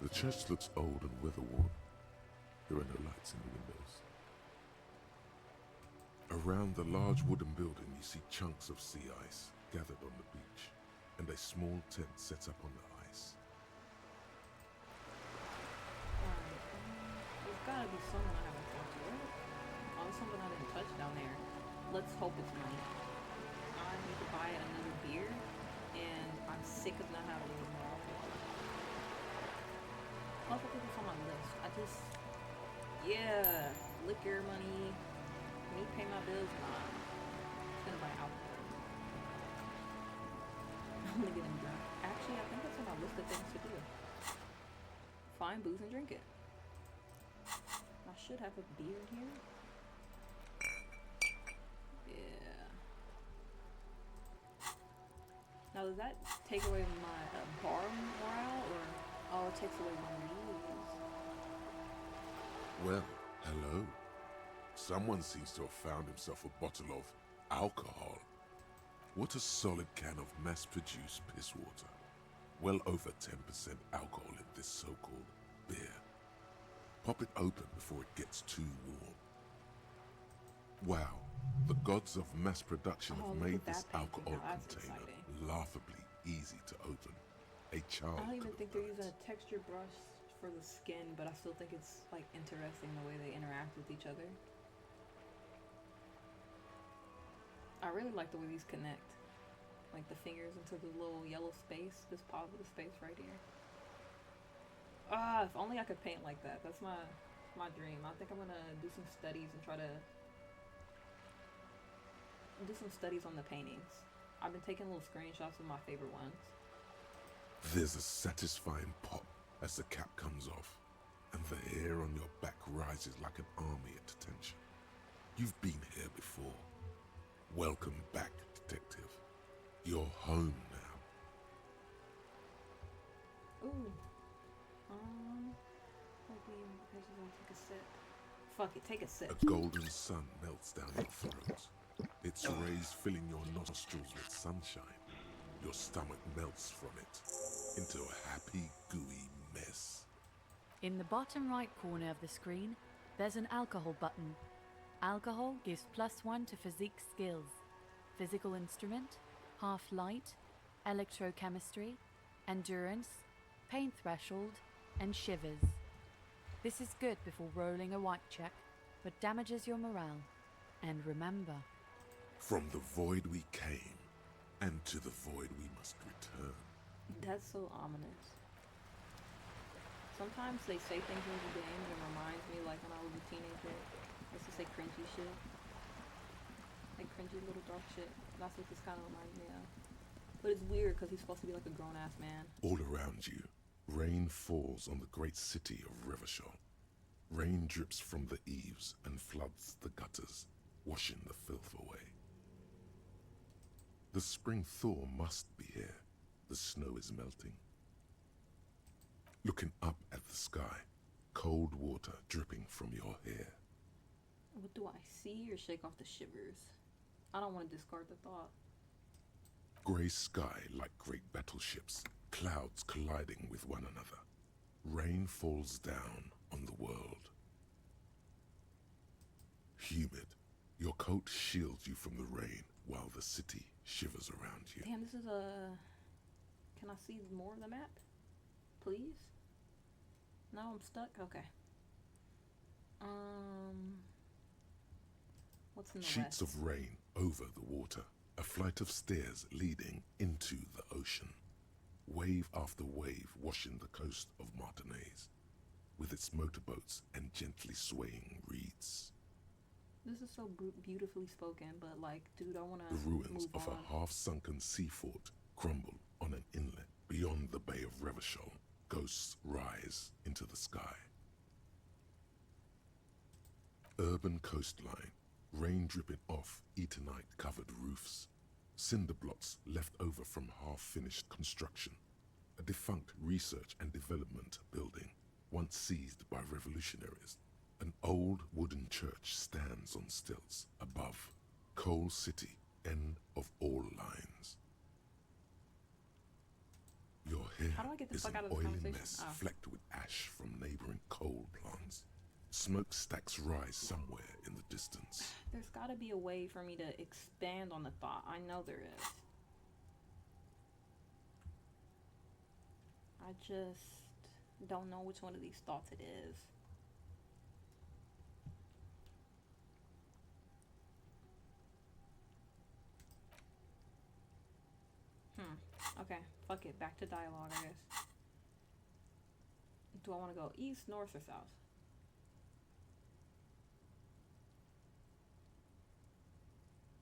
The church looks old and weather-worn. There are no lights in the windows. Around the large wooden building, you see chunks of sea ice gathered on the beach, and a small tent set up on the ice. There's gotta be someone I haven't talked to. Oh, there's something I didn't touch down there. Let's hope it's money. I need to buy another beer, and I'm sick of not having any more alcohol. Plus, I think it's on my list. Yeah, liquor money. Me pay my bills, nah. It's gonna buy alcohol. I'm gonna get him drunk. Actually, I think that's on my list of things to do. Find booze and drink it. I should have a beer here. Yeah. Now, does that take away my bar morale, or oh, it takes away my knees? Well, hello. Someone seems to have found himself a bottle of alcohol. What a solid can of mass-produced piss water. Well over 10% alcohol in this so-called beer. Pop it open before it gets too warm. Wow, the gods of mass production have look made at this that painting. alcohol Now that's container exciting. laughably easy to open. A child I don't even could think they're using a texture brush for the skin, but I still think it's like interesting the way they interact with each other. I really like the way these connect. Like the fingers into the little yellow space, this positive space right here. Ah, if only I could paint like that. That's my dream. I think I'm gonna do some studies and try to do some studies on the paintings. I've been taking little screenshots of my favorite ones. There's a satisfying pop as the cap comes off, and the hair on your back rises like an army at attention. You've been here before. Welcome back, detective. You're home now. Ooh. I'll take a sip. Fuck it, take a sip. A golden sun melts down your throat. Its rays filling your nostrils with sunshine. Your stomach melts from it into a happy, gooey mess. In the bottom right corner of the screen, there's an alcohol button. Alcohol gives +1 to physique skills. Physical instrument, half light, electrochemistry, endurance, pain threshold, and shivers. This is good before rolling a white check, but damages your morale. And remember, From the void we came, and to the void we must return. That's so ominous. Sometimes they say things in the game that reminds me like when I was a teenager. Let's just say cringy shit. Like cringy little dark shit. That's what this kind of reminds me of. But it's weird because he's supposed to be like a grown-ass man. All around you, rain falls on the great city of Revachol. Rain drips from the eaves and floods the gutters, washing the filth away. The spring thaw must be here. The snow is melting. Looking up at the sky, cold water dripping from your hair. What do I see or shake off the shivers? I don't want to discard the thought. Grey sky like great battleships, clouds colliding with one another. Rain falls down on the world. Humid, your coat shields you from the rain while the city shivers around you. Damn, this is a... Can I see more of the map? Please? No, I'm stuck? Okay. What's in the Sheets west? of rain over the water, a flight of stairs leading into the ocean. Wave after wave washing the coast of Martinez, with its motorboats and gently swaying reeds. This is so beautifully spoken, but like, dude, I want to The ruins move of on. a half-sunken sea fort crumble on an inlet beyond the Bay of Revachol. Ghosts rise into the sky. Urban coastline, rain dripping off Eternite-covered roofs. Cinder blocks left over from half-finished construction. A defunct research and development building, once seized by revolutionaries. An old wooden church stands on stilts above. Coal City, end of all lines. Your hair How do I get the is fuck an out of this oily conversation? mess Oh. flecked with ash from neighboring coal plants. Smokestacks rise somewhere in the distance. There's got to be a way for me to expand on the thought. I know there is. I just don't know which one of these thoughts it is. Okay, fuck it. Back to dialogue, I guess. Do I want to go east, north, or south?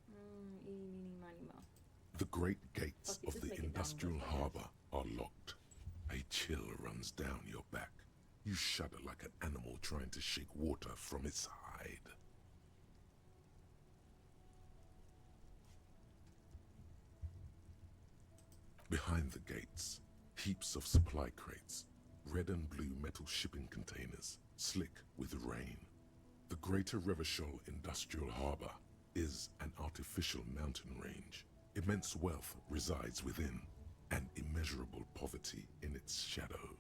Eeny, meeny, miny, mo. The great gates Fuck it, of just the make it down industrial this way. harbor are locked. A chill runs down your back. You shudder like an animal trying to shake water from its hide. Behind the gates, heaps of supply crates, red and blue metal shipping containers, slick with rain. The Greater Revachol Industrial Harbor is an artificial mountain range. Immense wealth resides within, and immeasurable poverty in its shadow.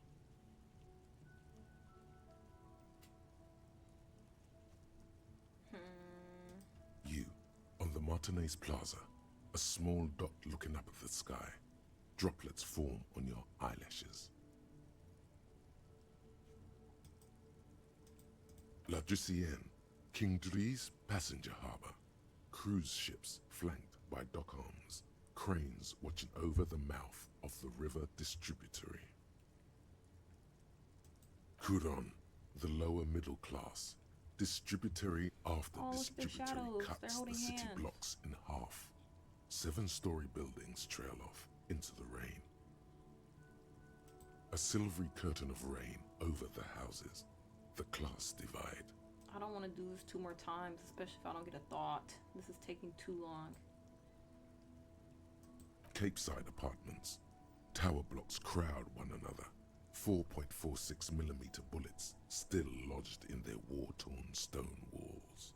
You, on the Martinez Plaza, a small dot looking up at the sky. Droplets form on your eyelashes. La Drusienne, King Dries passenger harbor. Cruise ships flanked by dock arms. Cranes watching over the mouth of the river distributary. Couron, the lower middle class. Distributary after Oh, look at their distributary shadows. They're cuts holding the city hands. blocks in half. 7-story buildings trail off into the rain. A silvery curtain of rain over the houses. The class divide. I don't want to do this 2 more times, especially if I don't get a thought. This is taking too long. Capeside apartments. Tower blocks crowd one another. 4.46mm bullets still lodged in their war-torn stone walls.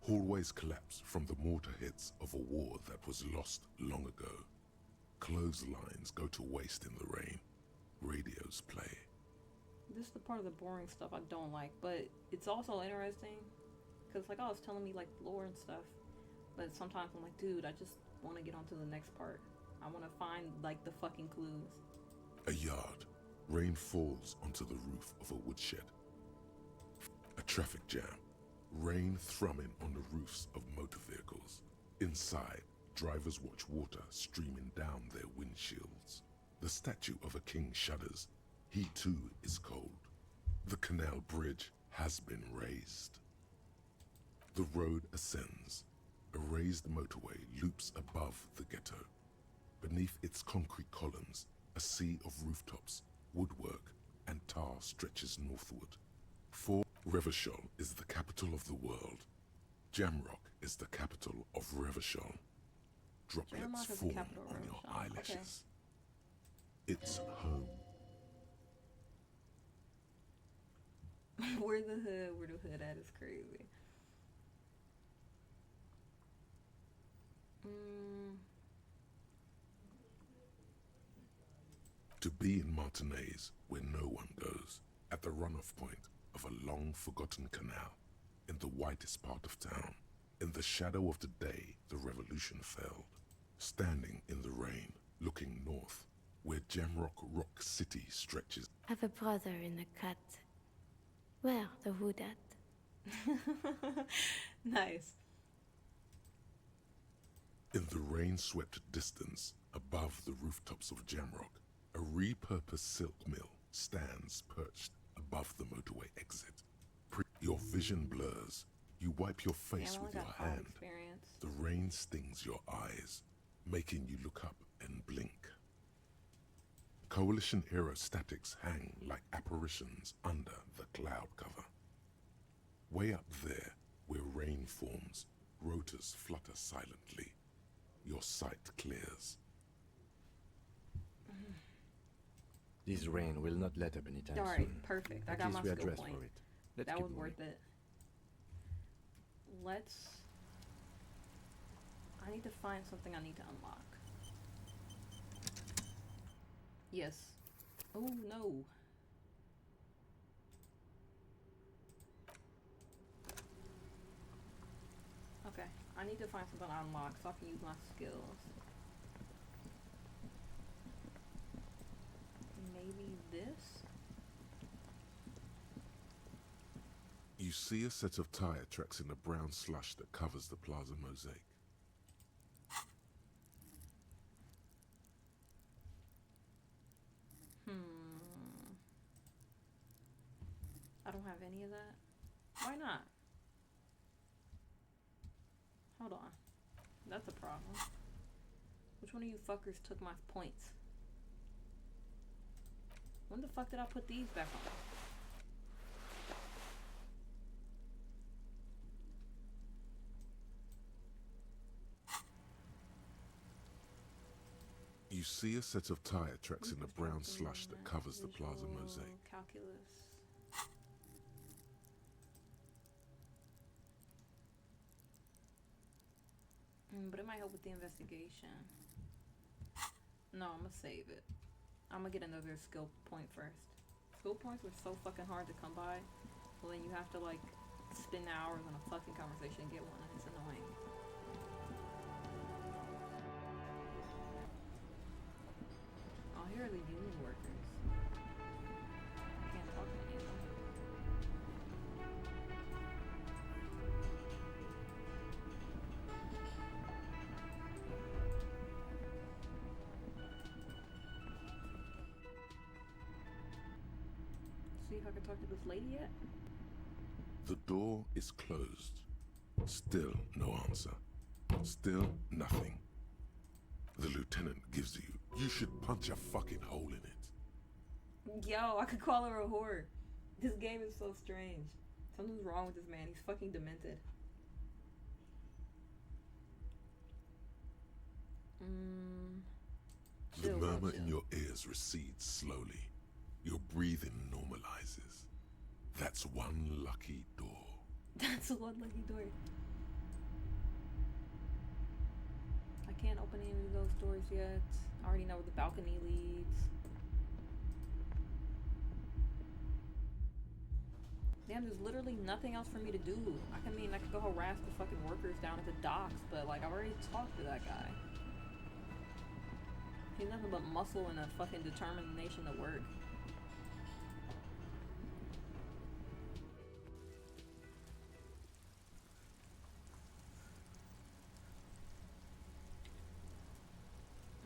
Hallways collapse from the mortar hits of a war that was lost long ago. Clotheslines go to waste in the rain. Radios play. this is the part of the boring stuff I don't like, but it's also interesting because like I was telling me like lore and stuff, but sometimes I'm like, dude, I just want to get on to the next part. I want to find like the fucking clues. A yard. Rain falls onto the roof of a woodshed. A traffic jam. Rain thrumming on the roofs of motor vehicles. Inside, drivers watch water streaming down their windshields. The statue of a king shudders. He too is cold. The canal bridge has been raised. The road ascends. A raised motorway loops above the ghetto. Beneath its concrete columns, a sea of rooftops, woodwork, and tar stretches northward. Fort Revachol is the capital of the world. Jamrock is the capital of Revachol. Droplets form on your eyelashes. Okay. It's home. Where the hood at is crazy. To be in Martinez, where no one goes, at the runoff point of a long-forgotten canal, in the whitest part of town, in the shadow of the day the revolution failed, standing in the rain, looking north, where Jamrock Rock City stretches. Have a brother in the cut. Where the wood at? Nice. In the rain-swept distance, above the rooftops of Jamrock, a repurposed silk mill stands perched above the motorway exit. Your vision blurs. You wipe your face with your hand. The rain stings your eyes, making you look up and blink. Coalition aerostatics hang like apparitions under the cloud cover. Way up there, where rain forms, rotors flutter silently. Your sight clears. This rain will not let up anytime soon. Alright, perfect. I got my skill point. For it. Let's that keep was moving. worth it. I need to find something I need to unlock. Yes. Oh no. Okay, I need to find something I unlock so I can use my skills. Maybe this? You see a set of tire tracks in the brown slush that covers the plaza mosaic. I don't have any of that. Why not? Hold on. That's a problem. Which one of you fuckers took my points? When the fuck did I put these back on? You see a set of tire tracks in the brown slush that covers the plaza mosaic. Calculus. But it might help with the investigation. No, I'm gonna save it. I'm gonna get another skill point first. Skill points are so fucking hard to come by. Well, then you have to like spend hours on a fucking conversation and get one, and it's annoying. Oh, here are the union workers. I can't talk to any of them. See if I can talk to this lady yet. The door is closed. Still no answer. Still nothing. The lieutenant gives you should punch a fucking hole in it. Yo, I could call her a whore. This game is so strange. Something's wrong with this man. He's fucking demented. The murmur in your ears recedes slowly. Your breathing normalizes. That's one lucky door. That's one lucky door. I can't open any of those doors yet. I already know where the balcony leads. Damn, there's literally nothing else for me to do. I could go harass the fucking workers down at the docks, but like, I've already talked to that guy. He's nothing but muscle and a fucking determination to work.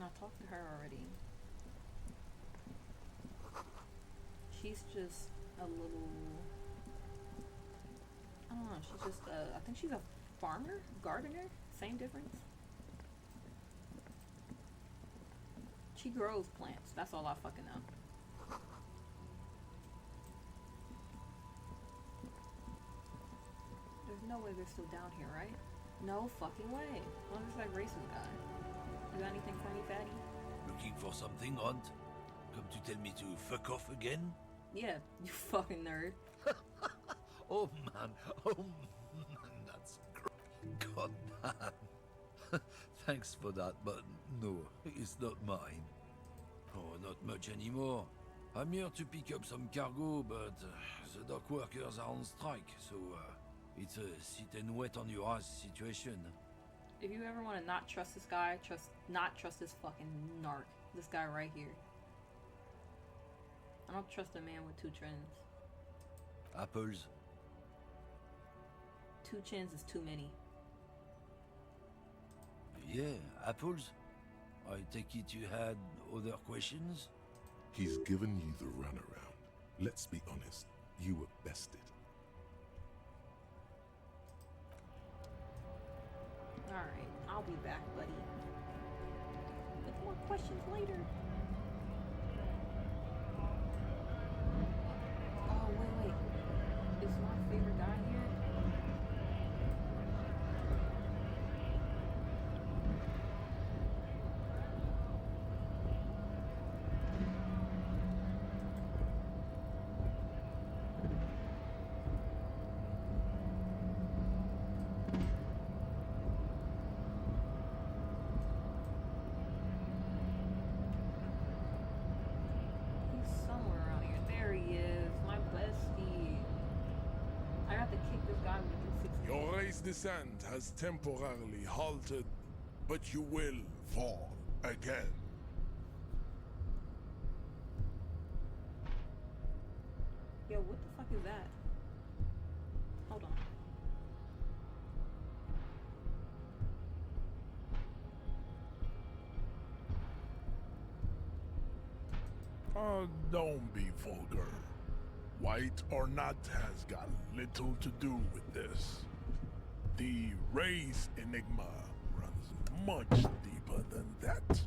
I talked to her already. She's just a little... I don't know, she's just I think she's a farmer? Gardener? Same difference. She grows plants, that's all I fucking know. There's no way they're still down here, right? No fucking way. What is that racist guy? You got anything for me, fatty? Looking for something, Hunt? Come to tell me to fuck off again? Yeah, you fucking nerd. Oh man, that's great. God man. Thanks for that, but no, it's not mine. Oh, not much anymore. I'm here to pick up some cargo, but the dock workers are on strike, so it's a sit and wait on your ass situation. If you ever want to not trust this guy, not trust this fucking narc. This guy right here. I don't trust a man with two chins. Apples? 2 chins is too many. Yeah, apples? I take it you had other questions? He's given you the runaround. Let's be honest, you were bested. Alright, I'll be back, buddy. With more questions later. Oh, wait. Is my favorite guy here? Your race descent has temporarily halted, but you will fall again. Yo, what the fuck is that? Hold on. Don't be vulgar. White or not has got little to do with this. The race enigma runs much deeper than that.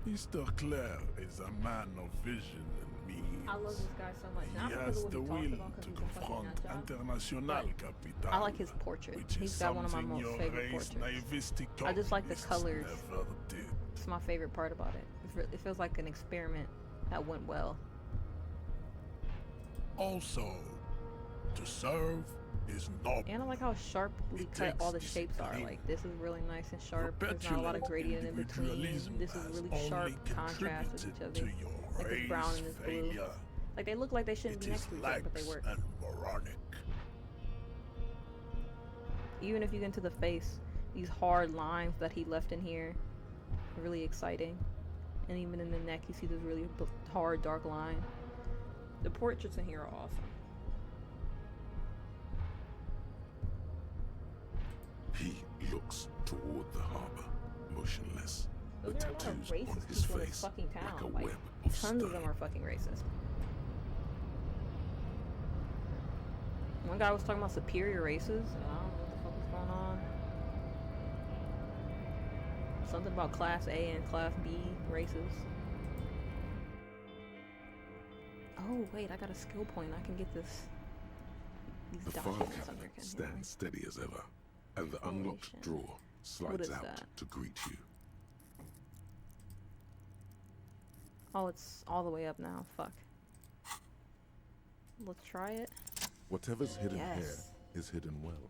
Mr. Clare is a man of vision and means. I love this guy so much. He Not because has of what the he talks will about, 'cause to he's a fucking confront nut job, International but Capital. I like his portrait. Which He's is got one of my something most your favorite race portraits. naivistic I just like the communists colors. never did. It's my favorite part about it. It feels like an experiment that went well. Also, to serve is not. And I like how sharply cut all the shapes are. Like, this is really nice and sharp. There's not a lot of gradient in between. This is really sharp contrast with each other. Like this brown and this blue. Like, they look like they shouldn't be next to each other, but they work. And moronic. Even if you get into the face, these hard lines that he left in here are really exciting. And even in the neck, you see this really hard, dark line. The portraits in here are awesome. He looks toward the harbor, motionless. Those The are a lot of tattoos on racist his people in this face fucking like a town. web Like, of tons of stone. them are fucking racist. One guy was talking about superior races. I don't know what the fuck is going on. Something about Class A and Class B races. Oh, wait, I got a skill point. I can get this. These The file documents under cabinet here. stands steady as ever, and the Holy unlocked shit. drawer slides is out that? to greet you. Oh, it's all the way up now. Fuck. Let's try it. Whatever's hidden Yes. here is hidden well.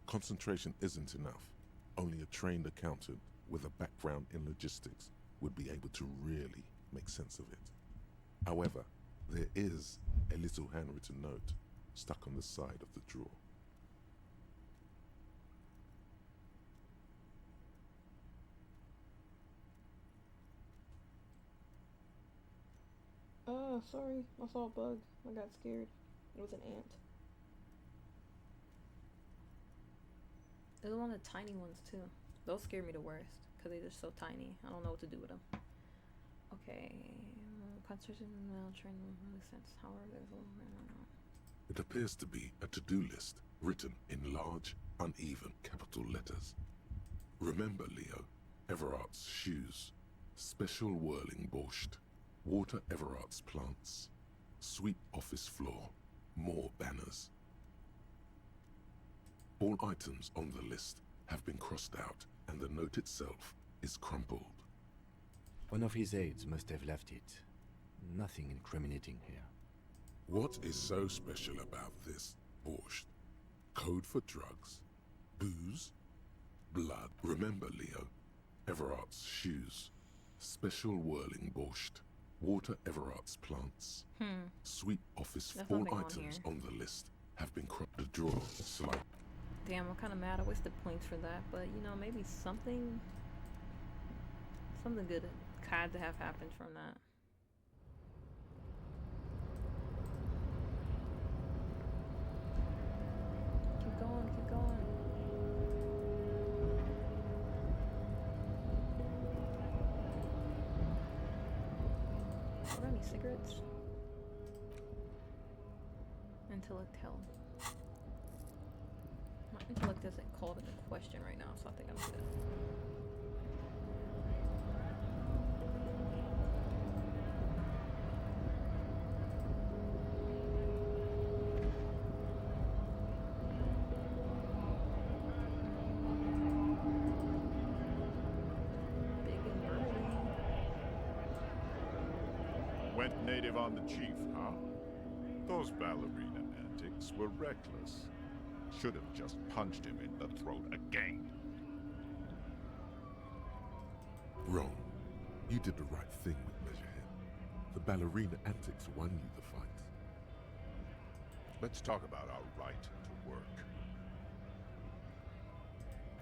Concentration isn't enough. Only a trained accountant with a background in logistics would be able to really make sense of it. However, there is a little handwritten note stuck on the side of the drawer. Oh, sorry. I saw a bug. I got scared. It was an ant. There's one of the tiny ones too. Those scare me the worst because they're just so tiny. I don't know what to do with them. Okay. Concentration in training really sense. However, there's a little. I don't know. It appears to be a to-do list written in large, uneven capital letters. Remember, Leo, Everart's shoes, special whirling borscht, water Everart's plants, sweep office floor, more banners. All items on the list have been crossed out, and the note itself is crumpled. One of his aides must have left it. Nothing incriminating here. What is so special about this borscht? Code for drugs? Booze? Blood? Remember, Leo, Everart's shoes, special whirling borscht, water Everart's plants, sweep office. There's All nothing on items here. on the list have been cropped. The drawer slide. Damn, I'm kind of mad. I wasted points for that, but you know, maybe something good had to have happened from that. Keep going, keep going. Are there any cigarettes? Intellect hell. My intellect isn't called into question right now, so I think I'm good. Went native on the chief, huh? Those ballerina antics were reckless. Should have just punched him in the throat again. Wrong. You did the right thing with Measurehead. The ballerina antics won you the fight. Let's talk about our right to work.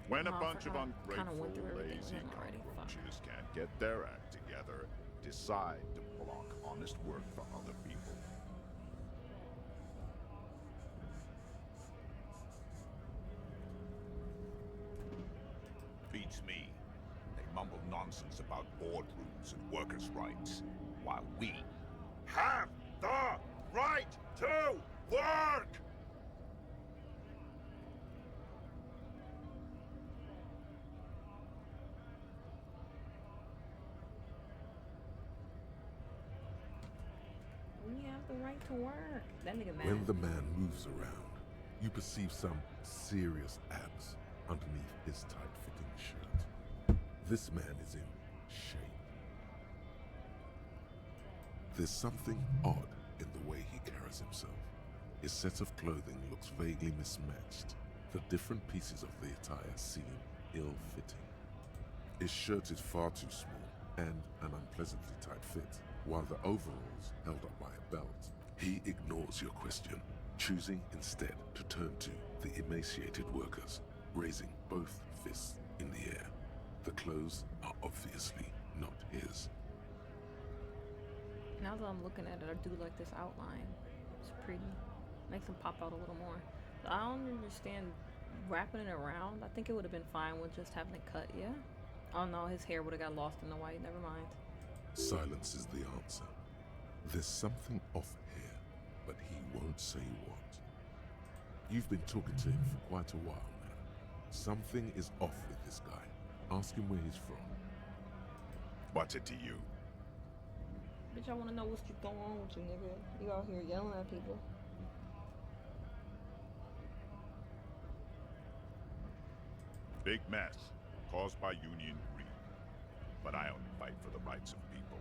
When a Oh, I bunch of forgot. Kinda went ungrateful, through everything lazy with him already. Fuck. cockroaches can't get their act together, decide to block honest work for other people. Beats me. They mumble nonsense about boardrooms and workers' rights, while we have the right to work! We have the right to work. That nigga mad. When the man moves around, you perceive some serious abs underneath his tight-fitting shirt. This man is in shape. There's something odd in the way he carries himself. His set of clothing looks vaguely mismatched. The different pieces of the attire seem ill-fitting. His shirt is far too small and an unpleasantly tight fit, while the overalls held up by a belt. He ignores your question, choosing instead to turn to the emaciated workers, raising both fists in the air. The clothes are obviously not his. Now that I'm looking at it, I do like this outline. It's pretty. Makes him pop out a little more. I don't understand wrapping it around. I think it would have been fine with just having it cut, yeah? Oh no, his hair would have got lost in the white. Never mind. Silence is the answer. There's something off here, but he won't say what. You've been talking to him for quite a while now. Something is off with this guy. Ask him where he's from. What's it to you? Bitch, I wanna know what's going on with you, nigga. You out here yelling at people. Big mess, caused by union greed. But I only fight for the rights of people.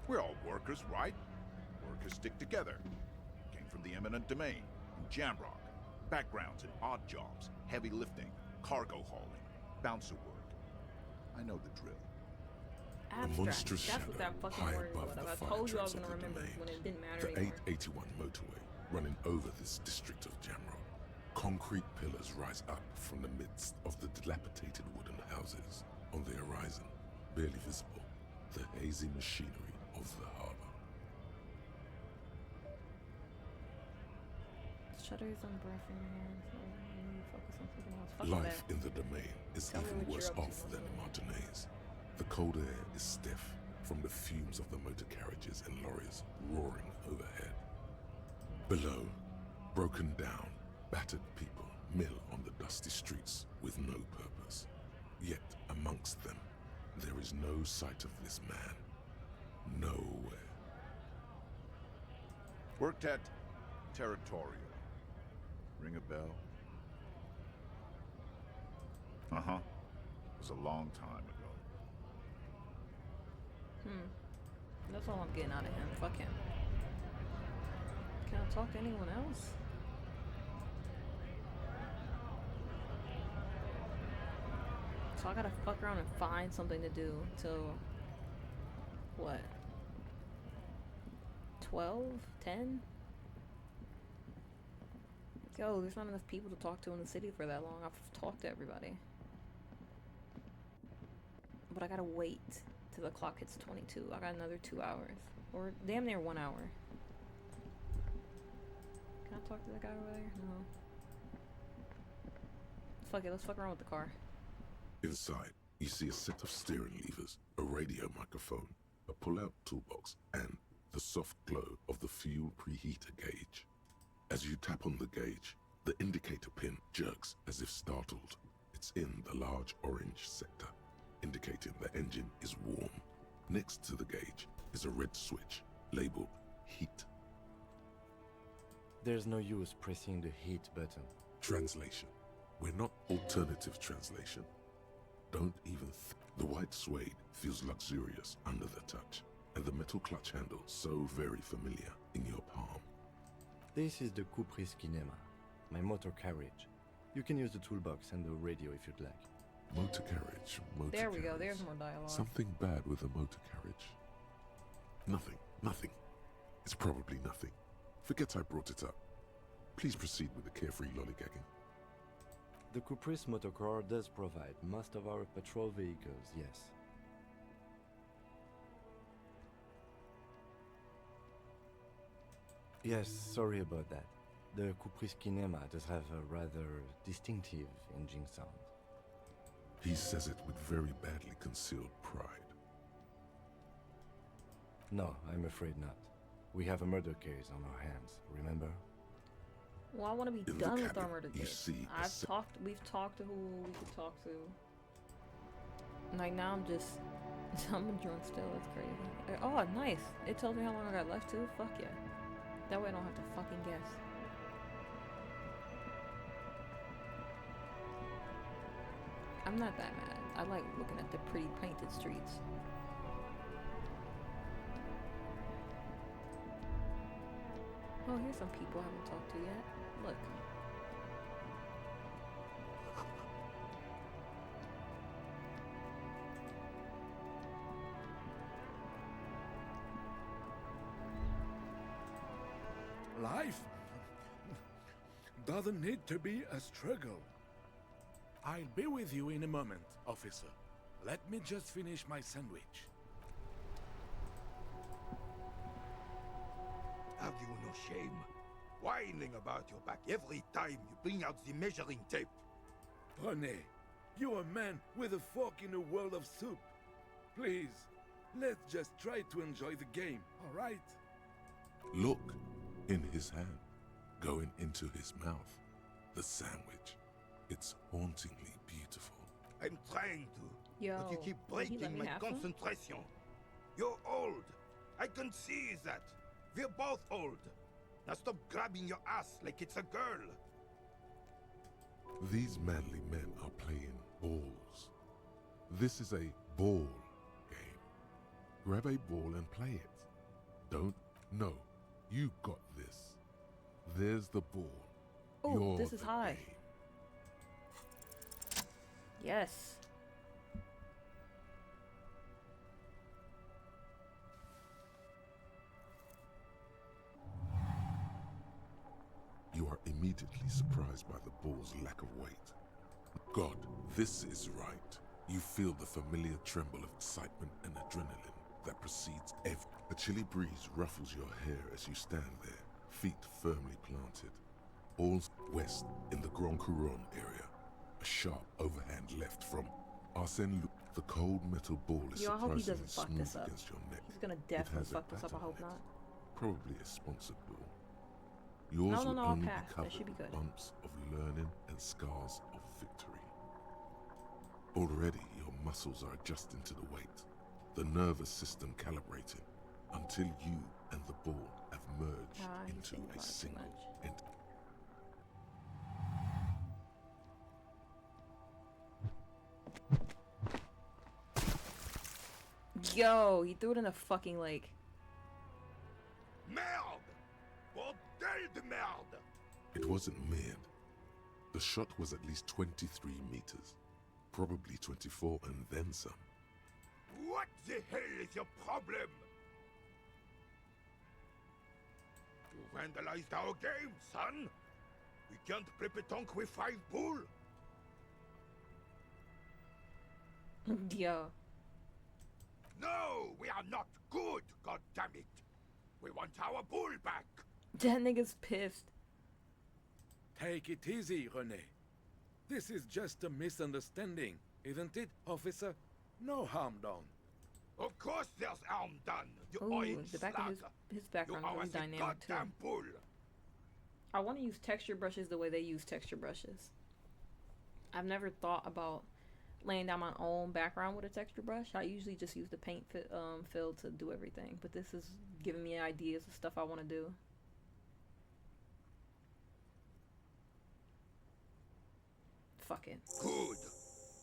We're all workers, right? Workers stick together. Came from the eminent domain, in Jamrock. Backgrounds in odd jobs, heavy lifting, cargo hauling, bouncer work. I know the drill. A Abstract. monstrous That's shadow what that fucking high word above was. the I fire told you I was trails gonna of the remember domain. when it didn't matter The anymore. 881 motorway running over this district of Jamrock. Concrete pillars rise up from the midst of the dilapidated wooden houses. On the horizon, barely visible, the hazy machinery of the harbor. Shutters and breath in your hands. Focus on something else. Fuck Life that. in the domain is Tell me even what worse you're up to, off than in motherfucker. Martinez. The cold air is stiff from the fumes of the motor carriages and lorries roaring overhead. Below, broken down, battered people mill on the dusty streets with no purpose. Yet amongst them, there is no sight of this man. Nowhere. Worked at Territorial. Ring a bell? Uh-huh. It was a long time ago. That's all I'm getting out of him. Fuck him. Can I talk to anyone else? So I gotta fuck around and find something to do till what? 12? 10? Yo, there's not enough people to talk to in the city for that long. I've talked to everybody. But I gotta wait till the clock hits 22. I got another 2 hours. Or damn near 1 hour. Can I talk to that guy over there? No. Fuck it, let's fuck around with the car. Inside, you see a set of steering levers, a radio microphone, a pull-out toolbox, and the soft glow of the fuel preheater gauge. As you tap on the gauge, the indicator pin jerks as if startled. It's in the large orange sector, indicating the engine is warm. Next to the gauge is a red switch labeled heat. There's no use pressing the heat button. Translation. We're not alternative translation. Don't even The white suede feels luxurious under the touch, and the metal clutch handle so very familiar in your palm. This is the Kupris Kinema, my motor carriage. You can use the toolbox and the radio if you'd like. Motor carriage, motor There we go, carriage. there's more dialogue. Something bad with the motor carriage. Nothing. It's probably nothing. Forget I brought it up. Please proceed with the carefree lollygagging. The Kupris motorcar does provide most of our patrol vehicles, yes. Yes, sorry about that. The Kupris Kinema does have a rather distinctive engine sound. He says it with very badly concealed pride. No, I'm afraid not. We have a murder case on our hands, remember? Well, I want to be In the done with cabin, our murder you case. see a We've talked to who we could talk to. Like now I'm drunk still, that's crazy. Oh, nice. It tells me how long I got left too. Fuck yeah. That way I don't have to fucking guess. I'm not that mad. I like looking at the pretty painted streets. Oh, here's some people I haven't talked to yet. Look. Life doesn't need to be a struggle. I'll be with you in a moment, officer. Let me just finish my sandwich. Have you no shame? Whining about your back every time you bring out the measuring tape. René, you're a man with a fork in a world of soup. Please, let's just try to enjoy the game, all right? Look, in his hand, going into his mouth, the sandwich. It's hauntingly beautiful. I'm trying to, Yo, but you keep will he let breaking me my have some? concentration. You're old. I can see that. We're both old. Now stop grabbing your ass like it's a girl. These manly men are playing balls. This is a ball game. Grab a ball and play it. Don't. No. You got this. There's the ball. Oh, this is the high. game. Yes. You are immediately surprised by the ball's lack of weight. God, this is right. You feel the familiar tremble of excitement and adrenaline that precedes every. A chilly breeze ruffles your hair as you stand there, feet firmly planted. All west in the Grand Couronne area. A sharp overhand left from Arsène Lupin. The cold metal ball is Yo, I hope he surprisingly doesn't fuck smooth this up. against your neck. He's gonna It definitely has a fuck this up. I pattern hope on it. not. Probably a sponsored ball. Yours No, will I'll only pass. be That covered should be with good. bumps of learning and scars of victory. Already your muscles are adjusting to the weight, the nervous system calibrating, until you and the ball have merged He's into thinking a about it too single much. entity. Yo, he threw it in the fucking lake. Merde! Bordel de merde! It wasn't made. The shot was at least 23 meters, probably 24 and then some. What the hell is your problem? You vandalized our game, son! We can't play pétanque with 5 bull! Yo. No, we are not good, goddammit! We want our bull back! That nigga's pissed. Take it easy, René. This is just a misunderstanding, isn't it, officer? No harm done. Of course there's harm done, you Ooh, oil the back of his background you is really are a dynamic too. goddamn bull! I want to use texture brushes the way they use texture brushes. I've never thought about laying down my own background with a texture brush. I usually just use the paint fill to do everything, but this is giving me ideas of stuff I want to do. Fuck it. Good.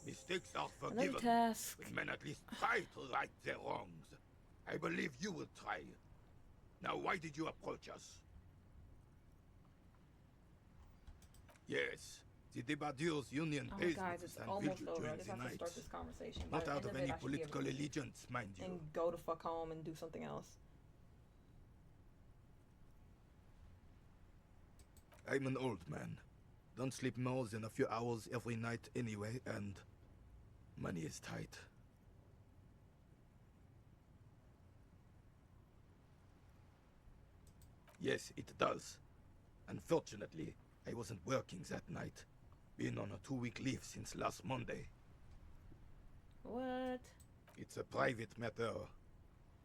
Mistakes are Another forgiven. task. But men at least try to right their wrongs. I believe you will try. Now, why did you approach us? Yes, the Debardeurs Union Oh, pays guys, me to it's stand almost vigil over. I during just the have to night. start this conversation. By Not the out end of of any it, I should be able political to allegiance, mind you. and go to fuck home and do something else. I'm an old man. Don't sleep more than a few hours every night anyway, and money is tight. Yes, it does. Unfortunately, I wasn't working that night. Been on a 2-week leave since last Monday. What? It's a private matter.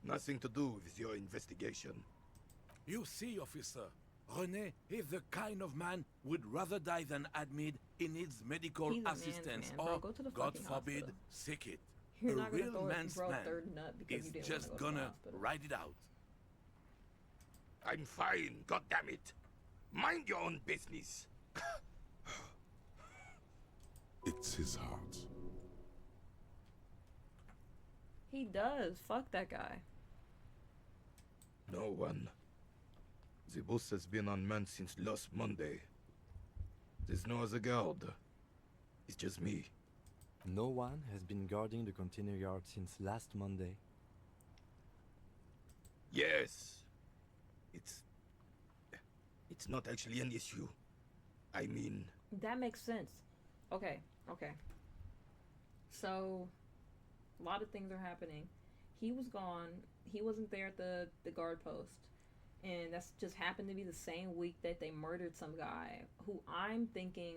Nothing to do with your investigation. You see, officer, René is the kind of man would rather die than admit he needs medical He's a man's assistance man, bro. or, Go to the God fucking forbid, hospital. sick it. You're a not gonna real throw man's a man third nut because is you didn't just want to go to the gonna hospital. ride it out. I'm fine, goddammit. Mind your own business. It's his heart. He does. Fuck that guy. No one. The boss has been unmanned since last Monday. There's no other guard. It's just me. No one has been guarding the container yard since last Monday. Yes. It's not actually an issue. I mean... That makes sense. Okay, okay. So, a lot of things are happening. He was gone. He wasn't there at the guard post. And that's just happened to be the same week that they murdered some guy who I'm thinking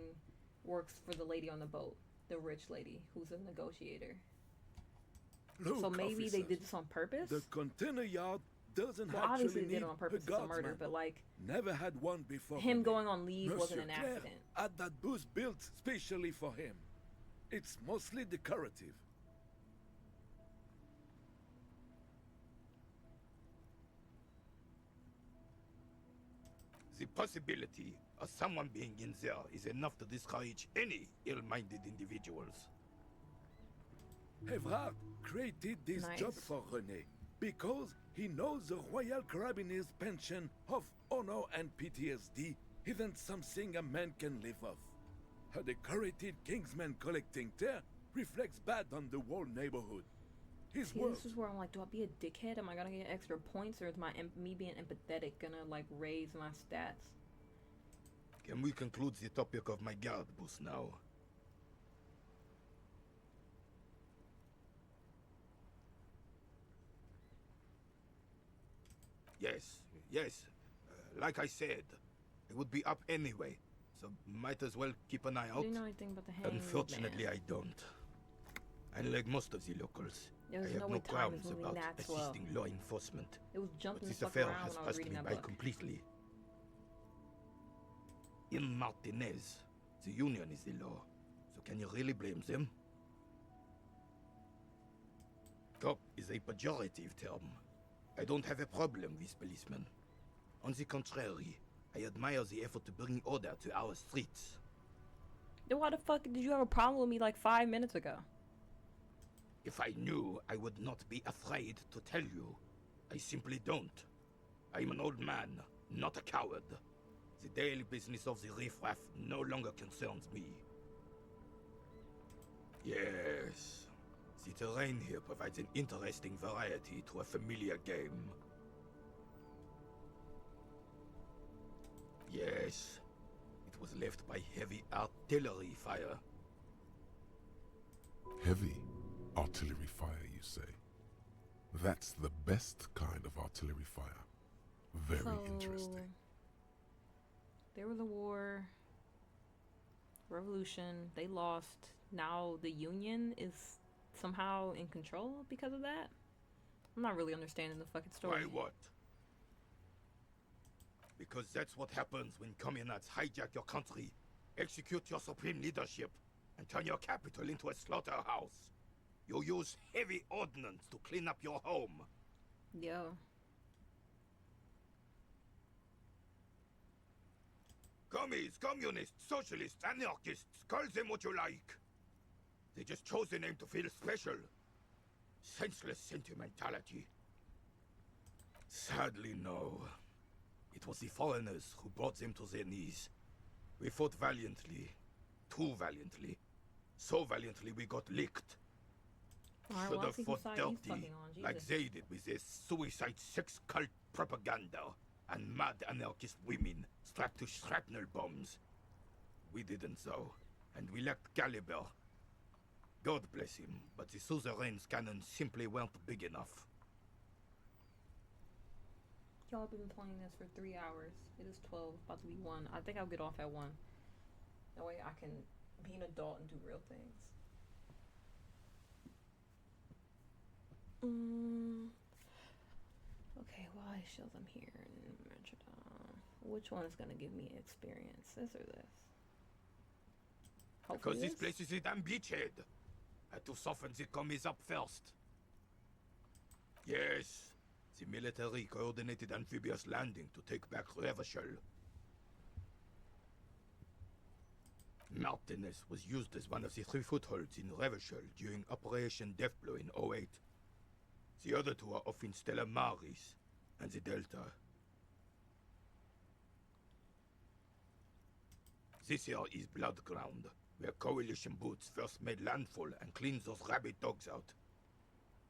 works for the lady on the boat. The rich lady who's a negotiator. Look, So maybe they officers, did this on purpose? The container yard doesn't Well, actually obviously they did need it on purpose. a It's a murder, guardsman. but like Never had one before. him René. going on leave wasn't Monsieur an Claire accident. had that booth built specially for him. It's mostly decorative. The possibility of someone being in there is enough to discourage any ill-minded individuals. Evrard created this Nice. job for René. Because he knows the Royal Carabiners' pension of honor and PTSD isn't something a man can live off. A decorated Kingsman collecting tear reflects bad on the whole neighborhood. His See, world. this is where I'm like, do I be a dickhead? Am I gonna get extra points, or is me being empathetic gonna like raise my stats? Can we conclude the topic of my guard boost now? Yes. Like I said, it would be up anyway, so might as well keep an eye out. Do you know anything about the hangman? Unfortunately, I don't. Unlike most of the locals, There's I have no no way time qualms is moving about that slow. assisting law enforcement. It was jumping But this the fuck affair around has when I was passed reading me that by book. completely. In Martinez, the Union is the law, so can you really blame them? Cop is a pejorative term. I don't have a problem with policemen. On the contrary, I admire the effort to bring order to our streets. Then why the fuck did you have a problem with me like 5 minutes ago? If I knew, I would not be afraid to tell you. I simply don't. I'm an old man, not a coward. The daily business of the riffraff no longer concerns me. Yes, the terrain here provides an interesting variety to a familiar game. Yes, it was left by heavy artillery fire. Heavy artillery fire, you say? That's the best kind of artillery fire. Very interesting. There was a war, revolution, they lost. Now the Union is somehow in control because of that? I'm not really understanding the fucking story. Why what? Because that's what happens when communards hijack your country, execute your supreme leadership, and turn your capital into a slaughterhouse. You use heavy ordnance to clean up your home. Yo. Commies, communists, socialists, anarchists, call them what you like. They just chose the name to feel special. Senseless sentimentality. Sadly, no. It was the foreigners who brought them to their knees. We fought valiantly. Too valiantly. So valiantly we got licked. Should have fought dirty, like they did with their suicide sex cult propaganda and mad anarchist women strapped to shrapnel bombs. We didn't though, and we lacked caliber. God bless him, but the suzerain's cannons simply weren't big enough. Y'all been playing this for 3 hours. It is 12, about to be 1. I think I'll get off at 1. That way I can be an adult and do real things. Okay, why shows I'm here in which one is gonna give me experience? This or this? Because this place is a damn beachhead. Had to soften the commies up first. Yes, the military coordinated amphibious landing to take back Revachol. Martinez was used as one of the 3 footholds in Revachol during Operation Deathblow in 08. The other 2 are off in Stella Maris and the Delta. This here is Blood Ground, where coalition boots first made landfall and cleaned those rabid dogs out.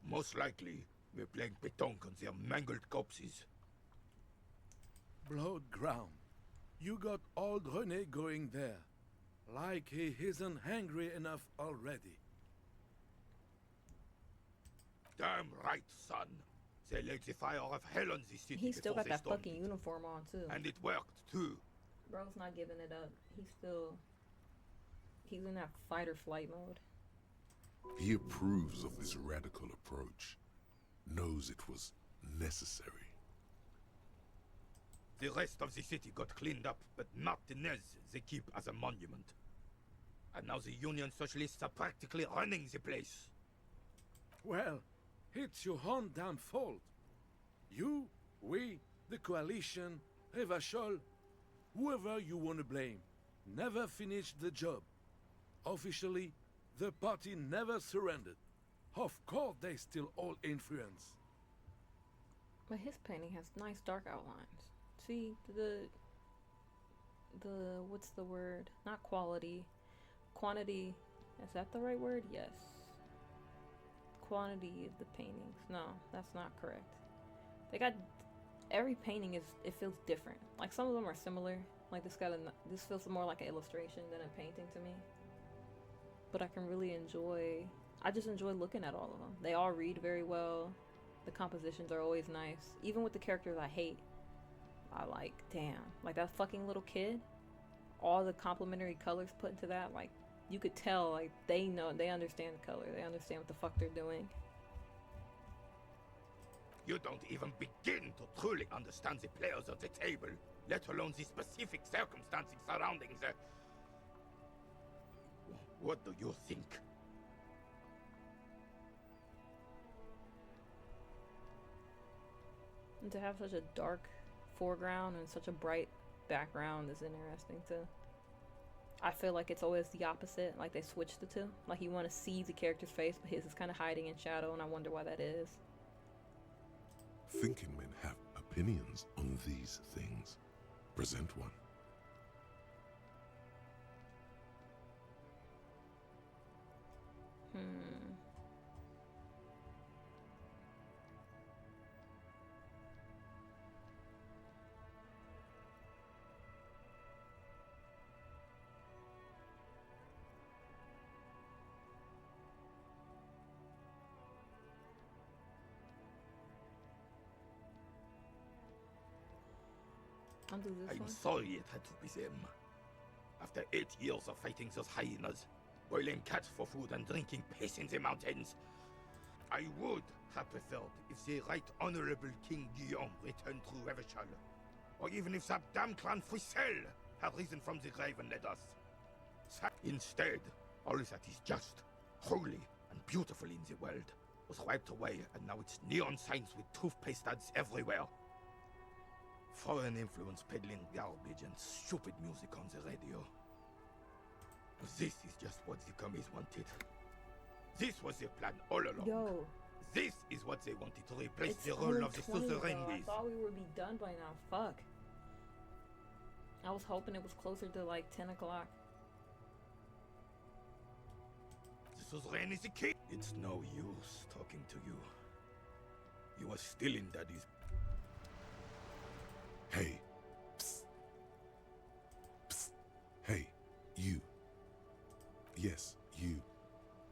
Most likely, we're playing pétanque on their mangled corpses. Blood ground. You got old René going there. Like he isn't hungry enough already. Damn right, son. They laid the fire of hell on the city. He's still before got they that stormed fucking it. uniform on too. And it worked too. Bro's not giving it up. He's in that fight or flight mode. He approves of this radical approach, knows it was necessary. The rest of the city got cleaned up, but Martinez they keep as a monument. And now the Union Socialists are practically running the place. Well, it's your own damn fault. You, we, the coalition, Revachol, whoever you want to blame, never finished the job. Officially, the party never surrendered. Of course they still hold influence. But his painting has nice dark outlines. See, the what's the word? Not quality. Quantity. Is that the right word? Yes. Quantity of the paintings. No, that's not correct. They got every painting it feels different. Like some of them are similar. Like this feels more like an illustration than a painting to me. But I can really I just enjoy looking at all of them. They all read very well. The compositions are always nice. Even with the characters I hate, I like, damn. Like that fucking little kid, all the complementary colors put into that, like, you could tell, like, they understand the color. They understand what the fuck they're doing. You don't even begin to truly understand the players of the table, let alone the specific circumstances surrounding the... What do you think? And to have such a dark foreground and such a bright background is interesting too. I feel like it's always the opposite, like they switch the two. Like you want to see the character's face, but his is kind of hiding in shadow, and I wonder why that is. Thinking men have opinions on these things. Present one. I'll do this I'm one. sorry it had to be them. After 8 years of fighting those hyenas, boiling cats for food and drinking piss in the mountains, I would have preferred if the Right Honorable King Guillaume returned to Revachol, or even if that damn clan Frisell had risen from the grave and led us. Instead, all that is just, holy, and beautiful in the world was wiped away, and now it's neon signs with toothpaste ads everywhere. Foreign influence peddling garbage and stupid music on the radio. This is just what the commies wanted. This was their plan all along. Yo. This is what they wanted to replace It's the role of the 2020 though. suzerain I with. thought we would be done by now. Fuck. I was hoping it was closer to like 10 o'clock. The suzerain is the king. It's no use talking to you. You are still in Daddy's. Hey. Psst. Psst. Hey, you. Yes, you.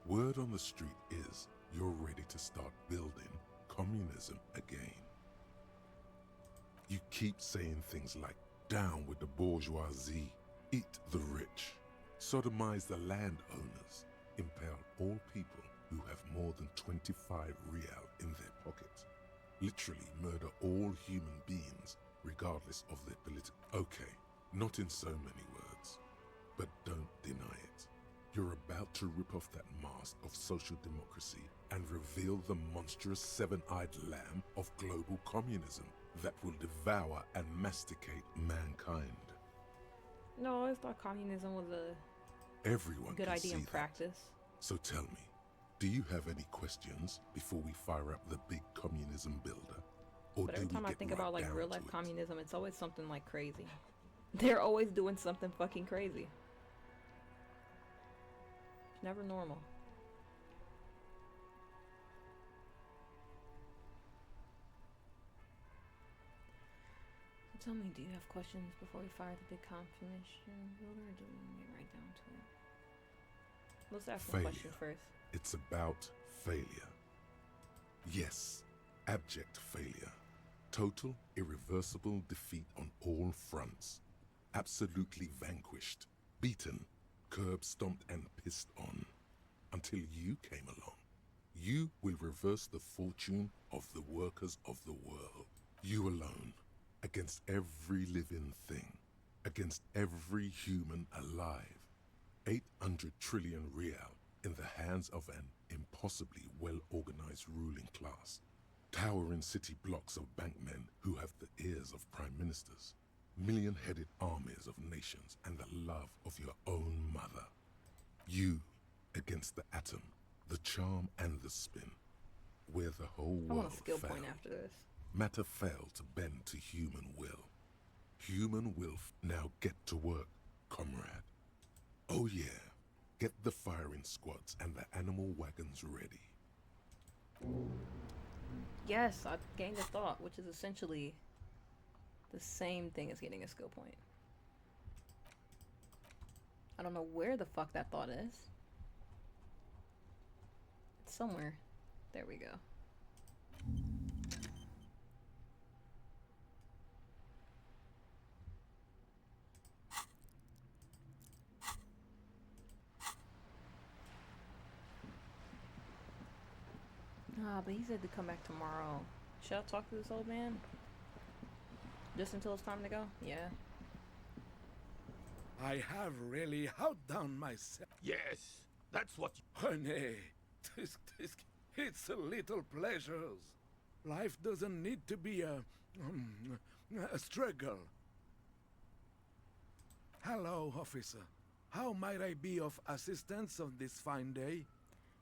Word on the street is you're ready to start building communism again. You keep saying things like, down with the bourgeoisie, eat the rich, sodomize the landowners, impale all people who have more than 25 real in their pockets, literally murder all human beings regardless of their political... Okay, not in so many words, but don't deny it. You're about to rip off that mask of social democracy and reveal the monstrous seven-eyed lamb of global communism that will devour and masticate mankind. No, I always thought communism was a Everyone good can idea see in that. practice. So tell me, do you have any questions before we fire up the big communism builder? Or But do every we time I get think right about like down real to life it? communism, it's always something like crazy. They're always doing something fucking crazy. It's never normal. So tell me, do you have questions before we fire the big confirmation builder, or do we want to get right down to it? Let's ask some questions Failure. first. It's about failure. Yes, abject failure. Total, irreversible defeat on all fronts. Absolutely vanquished, beaten, curb-stomped and pissed on. Until you came along. You will reverse the fortune of the workers of the world. You alone, against every living thing, against every human alive. 800 trillion real in the hands of an impossibly well-organized ruling class. Towering city blocks of bankmen who have the ears of prime ministers. Million-headed armies of nations and the love of your own mother. You against the atom, the charm and the spin. Where the whole I world want a skill failed. point after this. Matter failed to bend to human will. Human will now get to work, comrade. Oh yeah, get the firing squads and the animal wagons ready. Yes, I gained a thought, which is essentially the same thing as getting a skill point. I don't know where the fuck that thought is. It's somewhere. There we go. Ah, but he said to come back tomorrow. Should I talk to this old man? Just until it's time to go? Yeah. I have really outdone myself. Yes, that's what Honey, it's a little pleasures. Life doesn't need to be a struggle. Hello, officer. How might I be of assistance on this fine day?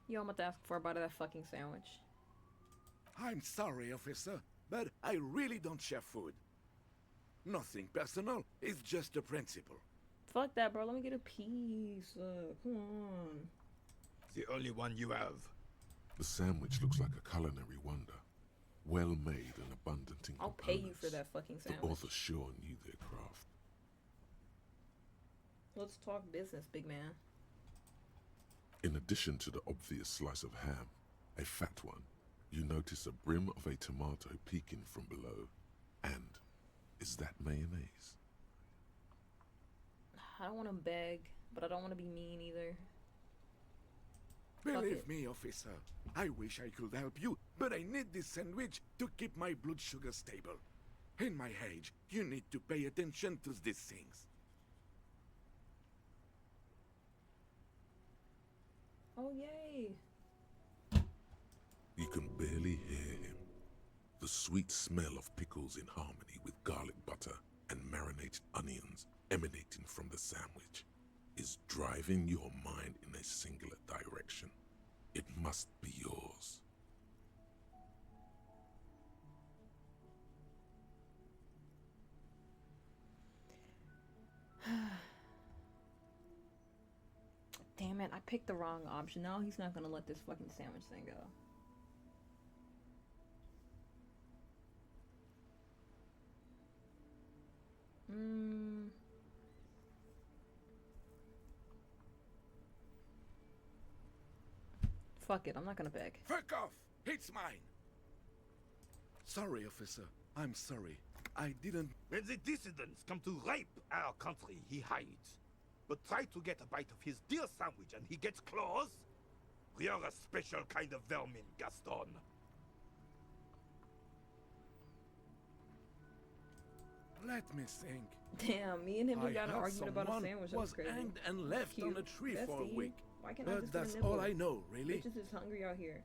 Yo, I'm about to ask for a bite of that fucking sandwich. I'm sorry, officer, but I really don't share food. Nothing personal, it's just a principle. Fuck that, bro. Let me get a piece. Come on. the only one you have. The sandwich looks like a culinary wonder. Well made and abundant in I'll pay you for that fucking sandwich. The author sure knew their craft. Let's talk business, big man. In addition to the obvious slice of ham, a fat one, you notice a brim of a tomato peeking from below. And is that mayonnaise? I don't want to beg, but I don't want to be mean either. Believe me, officer, I wish I could help you, but I need this sandwich to keep my blood sugar stable. In my age, you need to pay attention to these things. Oh, yay. You can barely hear him. The sweet smell of pickles in harmony with garlic butter and marinated onions emanating from the sandwich is driving your mind in a singular direction. It must be yours. Damn it, I picked the wrong option. Now he's not gonna let this fucking sandwich thing go. Fuck it, I'm not gonna beg. Fuck off! It's mine! Sorry, officer. I'm sorry. I didn't... When the dissidents come to rape our country, he hides. But try to get a bite of his dear sandwich and he gets claws? We are a special kind of vermin, Gaston. Let me think. Damn, me and him I got an heard argument about a someone sandwich. That was crazy. hanged and left Cute. on a tree for a Bestie, week. Why can't I But just get a that's nibble? all I know, really. Bitches is hungry out here.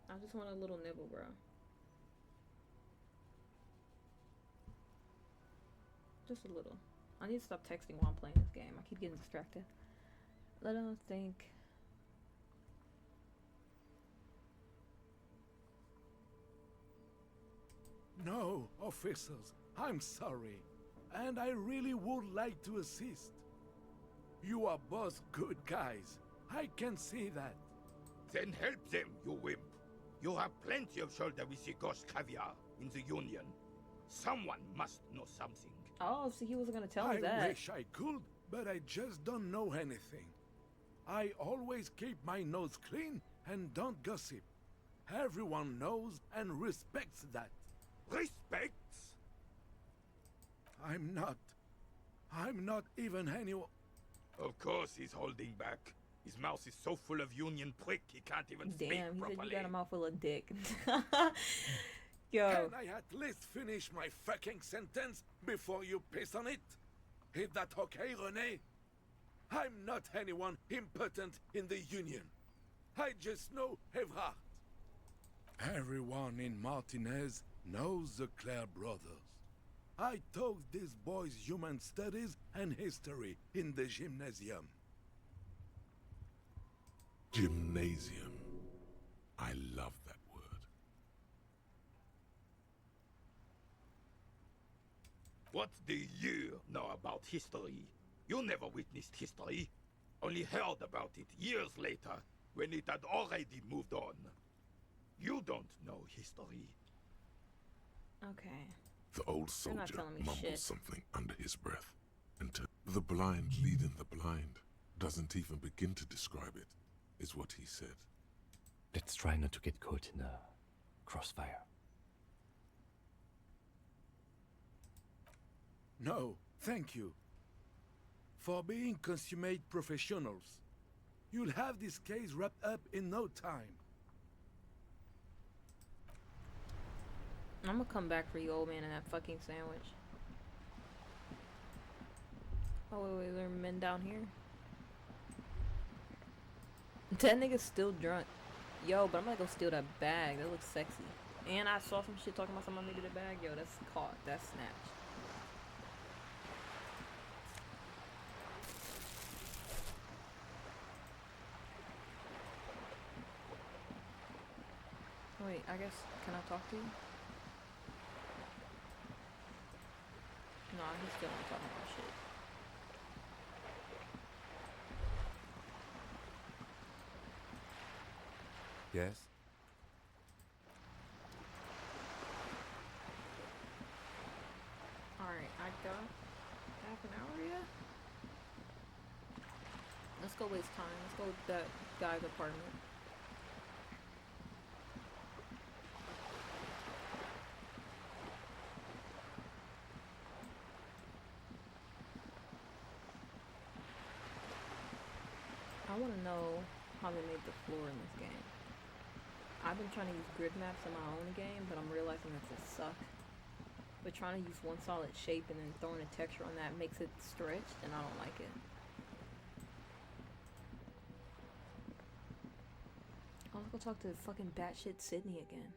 I just want a little nibble, bro. Just a little. I need to stop texting while I'm playing this game. I keep getting distracted. Let us think. No, officers, I'm sorry. And I really would like to assist. You are both good guys. I can see that. Then help them, you wimp. You have plenty of shoulder with the ghost caviar in the Union. Someone must know something. Oh, so he wasn't gonna tell me that. I wish I could, but I just don't know anything. I always keep my nose clean and don't gossip. Everyone knows and respects that. Respects? I'm not even anyone. Of course he's holding back. His mouth is so full of Union prick he can't even speak Damn, he properly. said you got a mouthful of dick. Yo. Can I at least finish my fucking sentence before you piss on it? Is that okay, René? I'm not anyone important in the Union. I just know Evrard. Everyone in Martinez knows the Clare brothers. I taught these boys human studies and history in the gymnasium. Gymnasium. I love that word. What do you know about history? You never witnessed history, only heard about it years later, when it had already moved on. You don't know history. Okay. The old You're not soldier telling me mumbles shit. something under his breath. The blind leading the blind doesn't even begin to describe it, is what he said. Let's try not to get caught in a crossfire. No, thank you. For being consummate professionals, you'll have this case wrapped up in no time. I'm gonna come back for you, old man, and that fucking sandwich. Oh, wait, there are men down here? That nigga's still drunk. Yo, but I'm gonna go steal that bag. That looks sexy. And I saw some shit talking about someone needed a bag. Yo, that's caught. That's snatched. Wait, I guess, can I talk to you? No, he's still not talking about shit. Yes? Alright, I got half an hour yet? Let's go waste time. Let's go to that guy's apartment. I want to know how they made the floor in this game. I've been trying to use grid maps in my own game, but I'm realizing that they suck. But trying to use one solid shape and then throwing a texture on that makes it stretched, and I don't like it. Oh, let's go talk to fucking batshit Sydney again.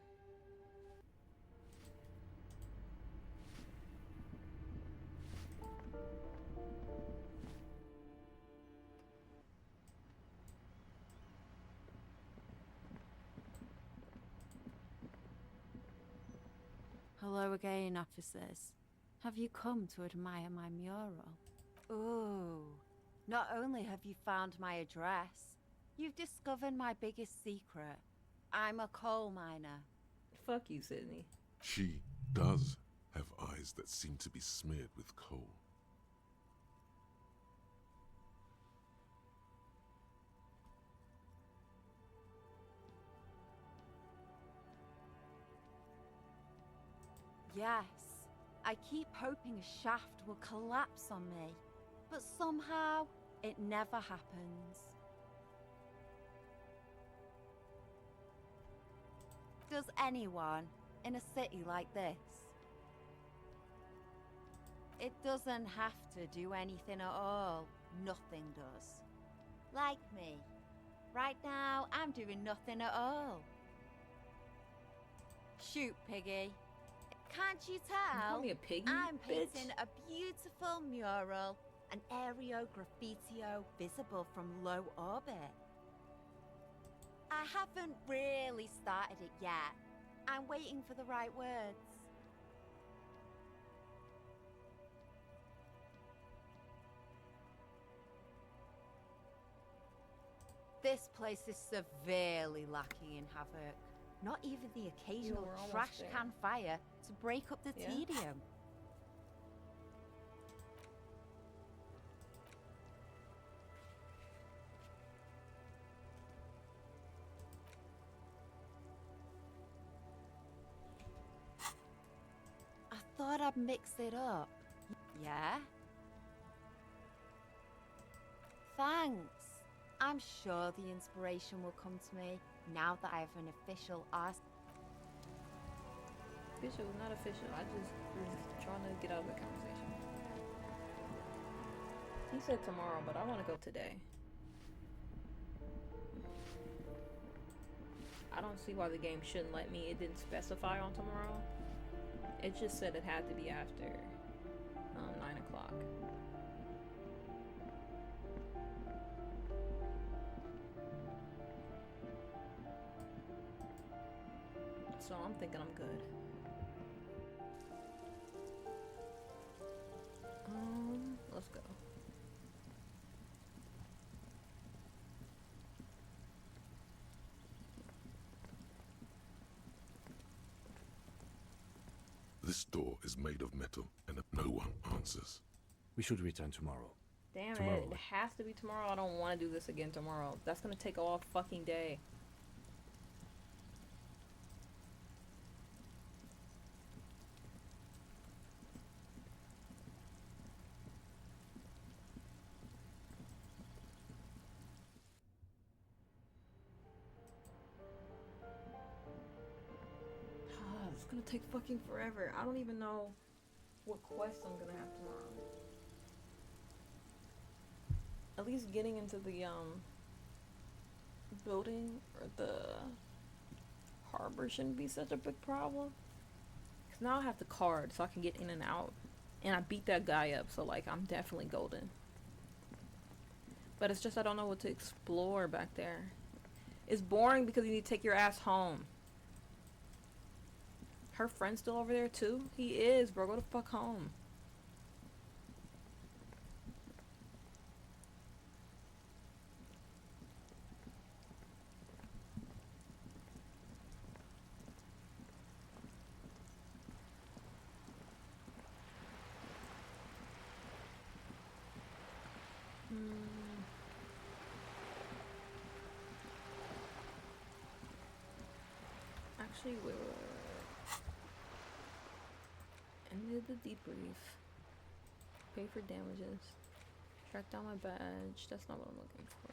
Hello again, officers. Have you come to admire my mural? Ooh, not only have you found my address, you've discovered my biggest secret. I'm a coal miner. Fuck you, Sydney. She does have eyes that seem to be smeared with coal. Yes, I keep hoping a shaft will collapse on me, but somehow it never happens. Does anyone in a city like this? It doesn't have to do anything at all. Nothing does. Like me. Right now, I'm doing nothing at all. Shoot, Piggy. Can't you tell? call me a piggy, I'm bitch? painting a beautiful mural, an aereo graffitio visible from low orbit. I haven't really started it yet. I'm waiting for the right words. This place is severely lacking in havoc. Not even the occasional we're almost trash there. can fire to break up the Yeah. tedium. I thought I'd mix it up. Yeah? Thanks. I'm sure the inspiration will come to me now that I have an official ask. Official, not official. I just was trying to get out of the conversation. He said tomorrow, but I want to go today. I don't see why the game shouldn't let me. It didn't specify on tomorrow. It just said it had to be after 9 o'clock. So I'm thinking I'm good. Let's go. This door is made of metal, and no one answers. We should return tomorrow. Damn Tomorrow. it has to be tomorrow. I don't want to do this again tomorrow. That's gonna take all fucking day. It's gonna take fucking forever. I don't even know what quest I'm gonna have tomorrow. At least getting into the building or the harbor shouldn't be such a big problem. Cause now I have the card so I can get in and out. And I beat that guy up, so like I'm definitely golden. But it's just I don't know what to explore back there. It's boring because you need to take your ass home. Her friend's still over there too? He is, bro. Go the fuck home. Actually, wait. Ended the debrief. Pay for damages. Track down my badge. That's not what I'm looking for.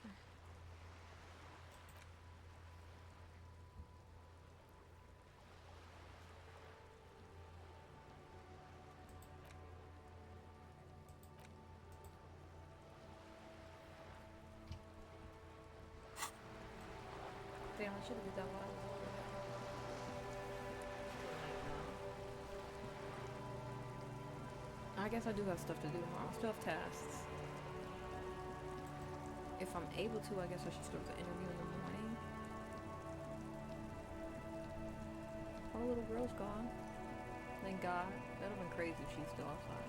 Damn, I should have did that while I was over there. I guess I do have stuff to do tomorrow. I still have tasks. If I'm able to, I guess I should start the interview in the morning. Oh, little girl's gone. Thank God. That would have been crazy if she's still outside.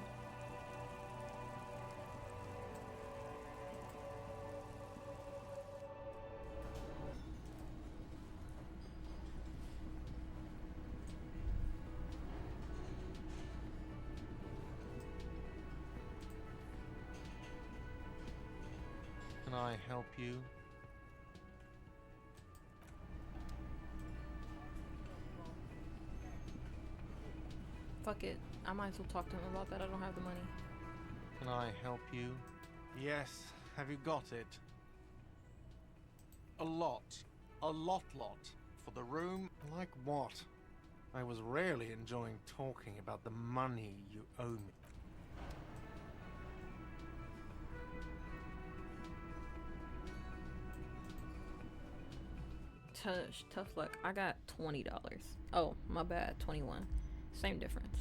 Can I help you? Fuck it. I might as well talk to him about that. I don't have the money. Can I help you? Yes. Have you got it? A lot. A lot. For the room? Like what? I was rarely enjoying talking about the money you owe me. Tough luck. I got $20. Oh, my bad. 21. Same difference.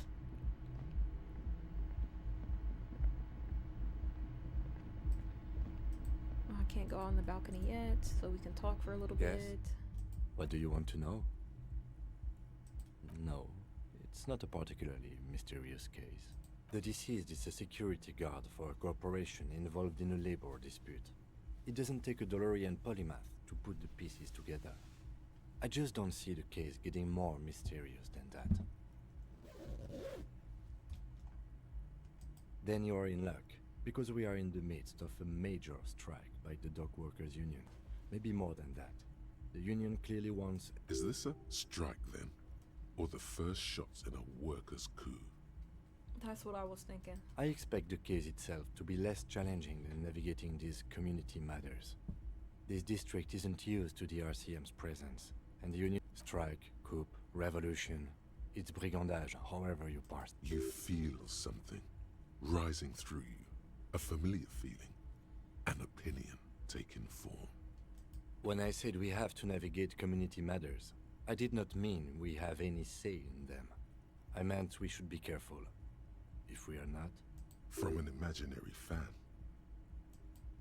I can't go out on the balcony yet, so we can talk for a little Yes. bit. What do you want to know? No, it's not a particularly mysterious case. The deceased is a security guard for a corporation involved in a labor dispute. It doesn't take a DeLorean polymath to put the pieces together. I just don't see the case getting more mysterious than that. Then you are in luck, because we are in the midst of a major strike by the dock workers union. Maybe more than that. The union clearly wants... Is this a strike then? Or the first shots in a workers' coup? That's what I was thinking. I expect the case itself to be less challenging than navigating these community matters. This district isn't used to the RCM's presence, and the union... Strike, coup, revolution, it's brigandage, however you parse. You feel something rising through you, a familiar feeling, an opinion taking form. When I said we have to navigate community matters, I did not mean we have any say in them. I meant we should be careful. If we are not... From an imaginary fan.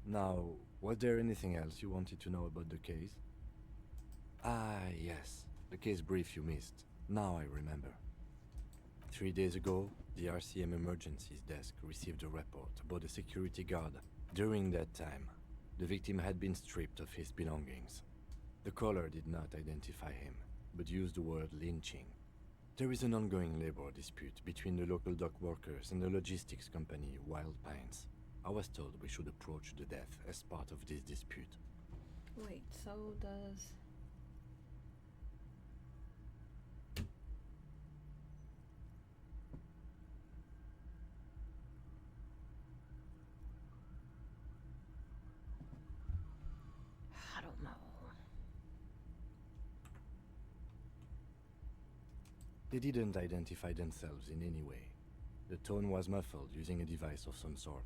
Now, was there anything else you wanted to know about the case? Ah, yes. The case brief you missed. Now I remember. 3 days ago, the RCM Emergencies Desk received a report about a security guard. During that time, the victim had been stripped of his belongings. The caller did not identify him, but used the word lynching. There is an ongoing labor dispute between the local dock workers and the logistics company Wild Pines. I was told we should approach the death as part of this dispute. Wait, so does... I don't know. They didn't identify themselves in any way. The tone was muffled using a device of some sort.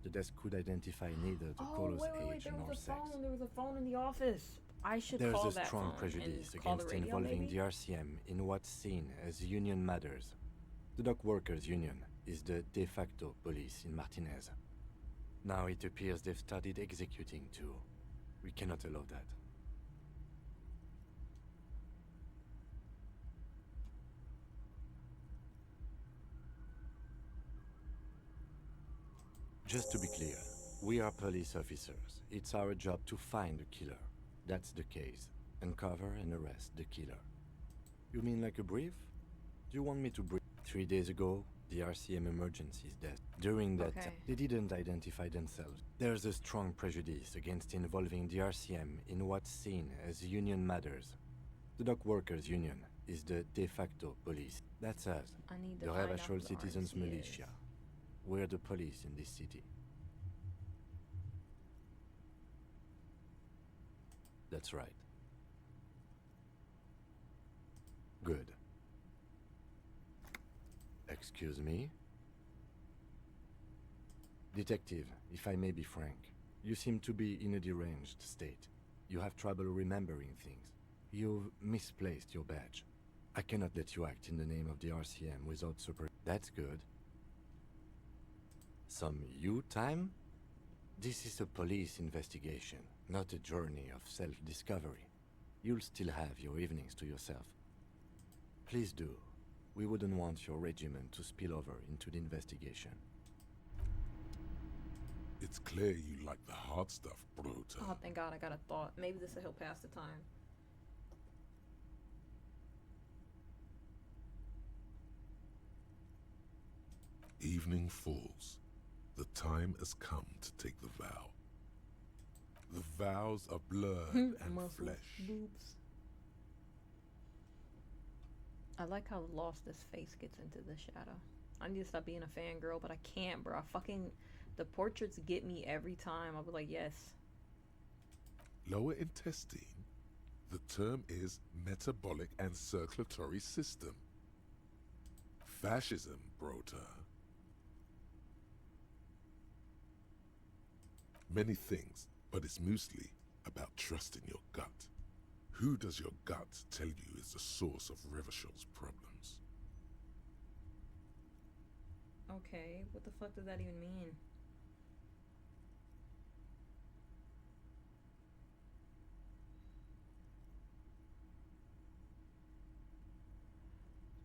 The desk could identify neither the caller's age there nor was a sex. phone. There was a phone in the office. I should There's call a that strong phone prejudice and call the against radio, involving maybe? the RCM in what's seen as union matters. The dock workers' union is the de facto police in Martinez. Now it appears they've started executing too. We cannot allow that. Just to be clear, we are police officers. It's our job to find the killer. That's the case. Uncover and arrest the killer. You mean like a brief? Do you want me to brief? 3 days ago, the RCM Emergencies Desk. During that time, they didn't identify themselves. There's a strong prejudice against involving the RCM in what's seen as union matters. The dock workers' union is the de facto police. That's us, I need to the find out Ravachol who Citizens RNC is. Militia. We're the police in this city. That's right. Good. Excuse me? Detective, if I may be frank, you seem to be in a deranged state. You have trouble remembering things. You've misplaced your badge. I cannot let you act in the name of the RCM without super... That's good. Some you time? This is a police investigation, not a journey of self-discovery. You'll still have your evenings to yourself. Please do. We wouldn't want your regiment to spill over into the investigation. It's clear you like the hard stuff, Brota. Oh, thank God I got a thought. Maybe this will help pass the time. Evening falls. The time has come to take the vow. The vows are blood and Muscles, flesh. boobs. I like how lost this face gets into the shadow. I need to stop being a fangirl, but I can't, bro. The portraits get me every time. I'll be like, yes. Lower intestine. The term is metabolic and circulatory system. Fascism, Brota. Many things, but it's mostly about trusting your gut. Who does your gut tell you is the source of Revachel's problems? Okay, what the fuck does that even mean?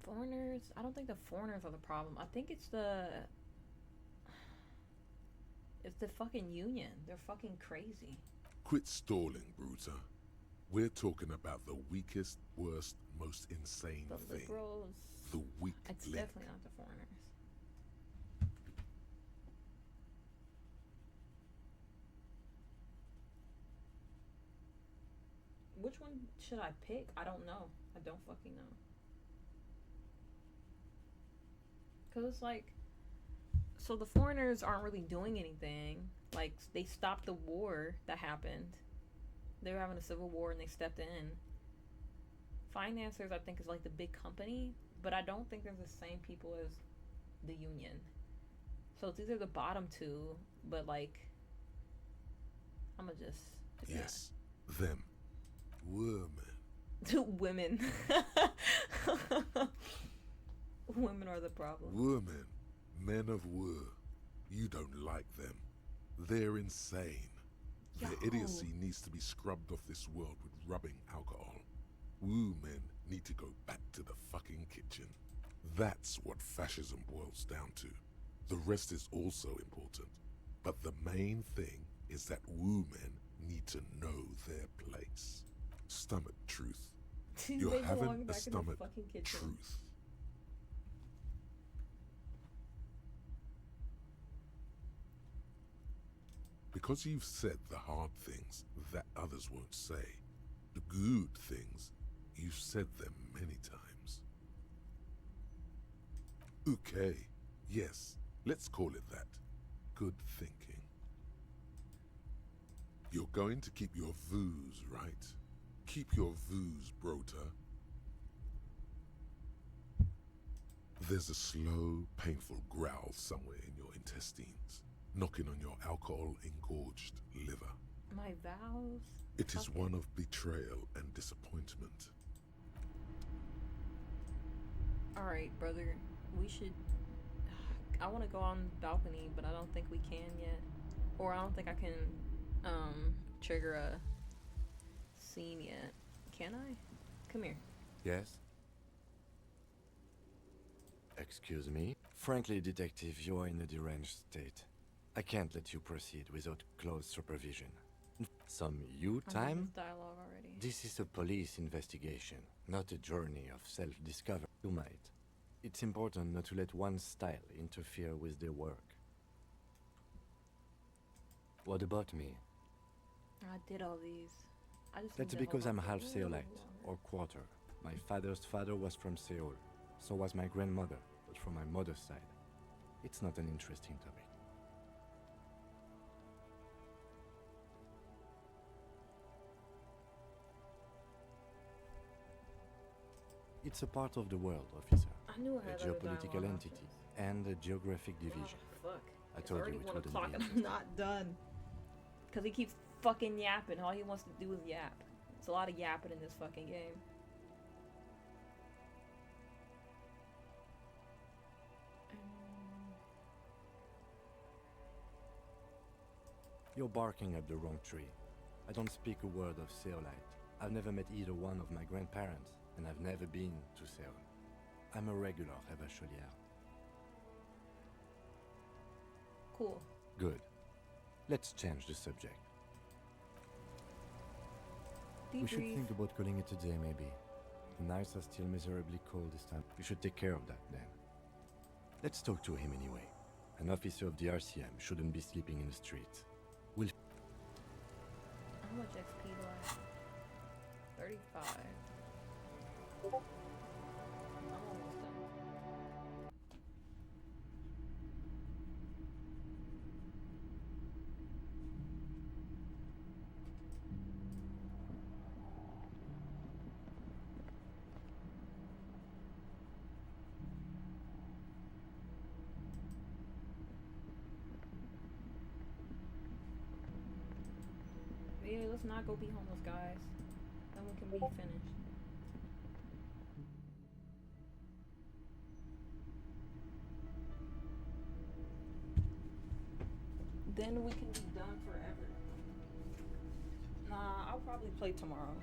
Foreigners? I don't think the foreigners are the problem. I think it's the fucking union. They're fucking crazy. Quit stalling, Bruta. We're talking about the weakest, worst, most insane The thing. liberals. The weak It's link. definitely not the foreigners. Which one should I pick? I don't know. I don't fucking know. Cause it's like, so the foreigners aren't really doing anything. Like, they stopped the war that happened. They were having a civil war and they stepped in. Financiers, I think, is like the big company, but I don't think they're the same people as the union. So it's either the bottom two, but like, I'ma just pick Yes, them. Women. that. Women. Women are the problem. Women. Men of war. You don't like them. They're insane. Their Yo. idiocy needs to be scrubbed off this world with rubbing alcohol. Wu men need to go back to the fucking kitchen. That's what fascism boils down to. The rest is also important. But the main thing is that Wu men need to know their place. Stomach truth. You're They belong having a back in the stomach fucking kitchen. truth. Because you've said the hard things that others won't say, the good things, you've said them many times. Okay, yes, let's call it that. Good thinking. You're going to keep your vooz, right? Keep your vooz, Brota. There's a slow, painful growl somewhere in your intestines, knocking on your alcohol-engorged liver. My vows? It is one of betrayal and disappointment. Alright, brother. We should... I want to go on the balcony, but I don't think we can yet. Or I don't think I can, trigger a scene yet. Can I? Come here. Yes? Excuse me? Frankly, Detective, you are in a deranged state. I can't let you proceed without close supervision. Some you I'm time? in this dialogue already. This is a police investigation, not a journey of self-discovery. You might. It's important not to let one style interfere with their work. What about me? I did all these. I just That's need to because hold I'm on half for a Seolite, little or quarter. My father's father was from Seoul. So was my grandmother, but from my mother's side. It's not an interesting topic. It's a part of the world, officer. I knew I had A other geopolitical dialogue entity and a geographic division. Oh, fuck. I It's told you already it 1 wouldn't o'clock be and I'm interesting. not done. Because he keeps fucking yapping. All he wants to do is yap. It's a lot of yapping in this fucking game. You're barking up the wrong tree. I don't speak a word of Seolite. I've never met either one of my grandparents, and I've never been to Seoul. I'm a regular Revacholière. Cool. Good. Let's change the subject. We should Debrief. think about calling it a day, maybe. The nights are still miserably cold this time. We should take care of that, then. Let's talk to him anyway. An officer of the RCM shouldn't be sleeping in the streets. We'll... How much XP do I have? 35. I'm almost done. Yeah, let's not go be homeless, guys. Then we can be finished. Then we can be done forever. Nah, I'll probably play tomorrow.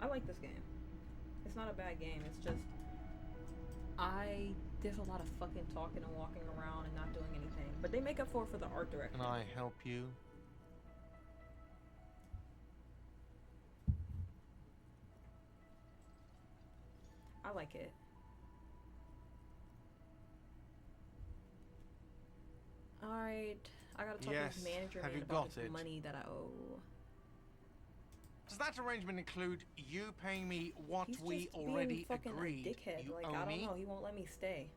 I like this game. It's not a bad game. It's just there's a lot of fucking talking and walking around and not doing anything. But they make up for it the art direction. Can I help you? I like it. Alright, I gotta talk to this manager Have man you about got this it? money that I owe. Does that arrangement include you paying me what He's we just being already fucking agreed? a dickhead. You Like, owe I don't me? know, he won't let me stay.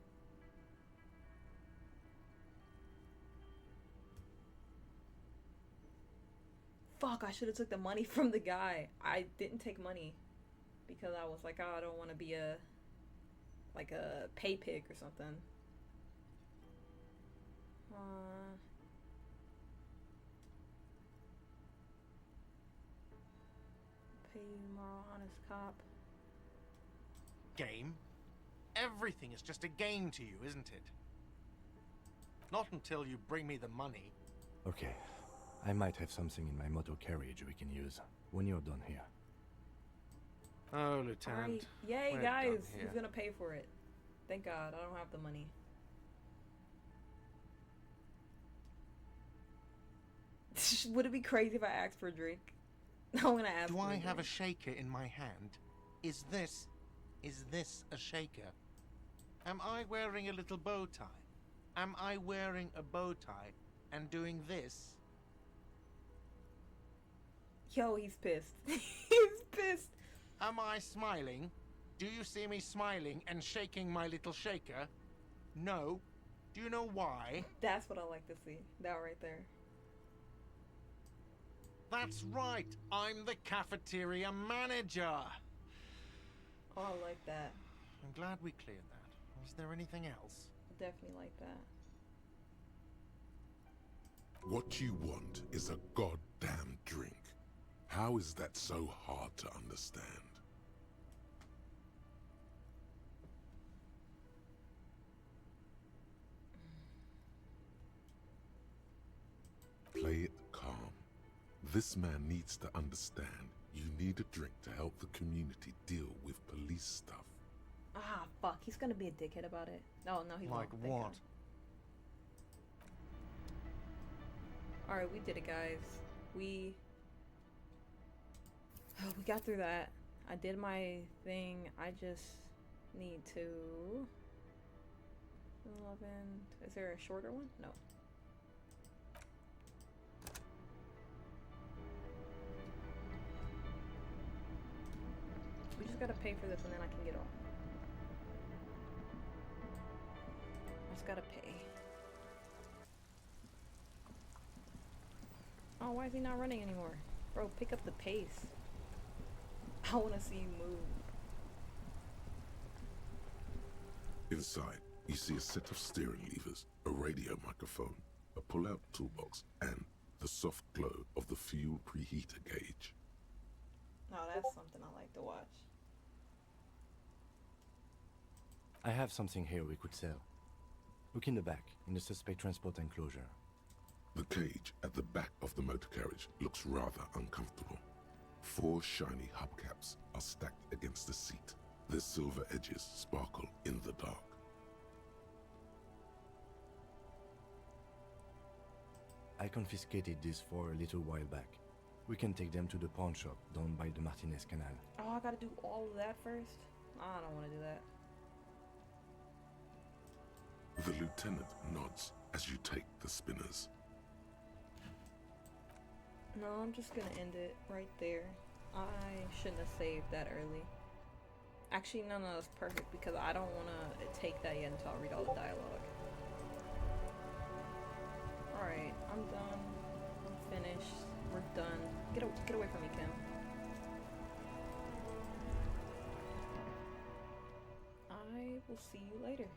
Fuck, I should have took the money from the guy. I didn't take money because I was like, oh, I don't want to be a pay pig or something. Pay you tomorrow, honest cop. Game? Everything is just a game to you, isn't it? Not until you bring me the money. Okay. I might have something in my motor carriage we can use when you're done here. Oh, Lieutenant. Alright, yay, we're guys! done He's here. gonna pay for it. Thank God, I don't have the money. Would it be crazy if I asked for a drink? I'm gonna ask Do for I a have a drink. shaker in my hand? Is this a shaker? Am I wearing a little bow tie? Am I wearing a bow tie and doing this? Yo, he's pissed. He's pissed. Am I smiling? Do you see me smiling and shaking my little shaker? No. Do you know why? That's what I like to see. That right there. That's right. I'm the cafeteria manager. Oh, I like that. I'm glad we cleared that. Was there anything else? Definitely like that. What you want is a goddamn drink. How is that so hard to understand? Play it calm. This man needs to understand you need a drink to help the community deal with police stuff. Ah, fuck. He's gonna be a dickhead about it. No, he won't. Like Thank what? God. Alright, we did it, guys. We got through that. I did my thing. I just need to... 11... Is there a shorter one? No. We just gotta pay for this and then I can get off. I just gotta pay. Oh, why is he not running anymore? Bro, pick up the pace. I wanna see you move. Inside, you see a set of steering levers, a radio microphone, a pull-out toolbox, and the soft glow of the fuel preheater gauge. Oh, that's something I like to watch. I have something here we could sell. Look in the back, in the suspect transport enclosure. The cage at the back of the motor carriage looks rather uncomfortable. 4 shiny hubcaps are stacked against the seat. Their silver edges sparkle in the dark. I confiscated these 4 a little while back. We can take them to the pawn shop down by the Martinez Canal. Oh, I gotta do all of that first? I don't wanna do that. The lieutenant nods as you take the spinners. No, I'm just gonna end it right there. I shouldn't have saved that early. Actually, no, it's perfect because I don't wanna take that yet until I read all the dialogue. Alright, I'm done. I'm finished. We're done. Get away from me, Kim. I will see you later.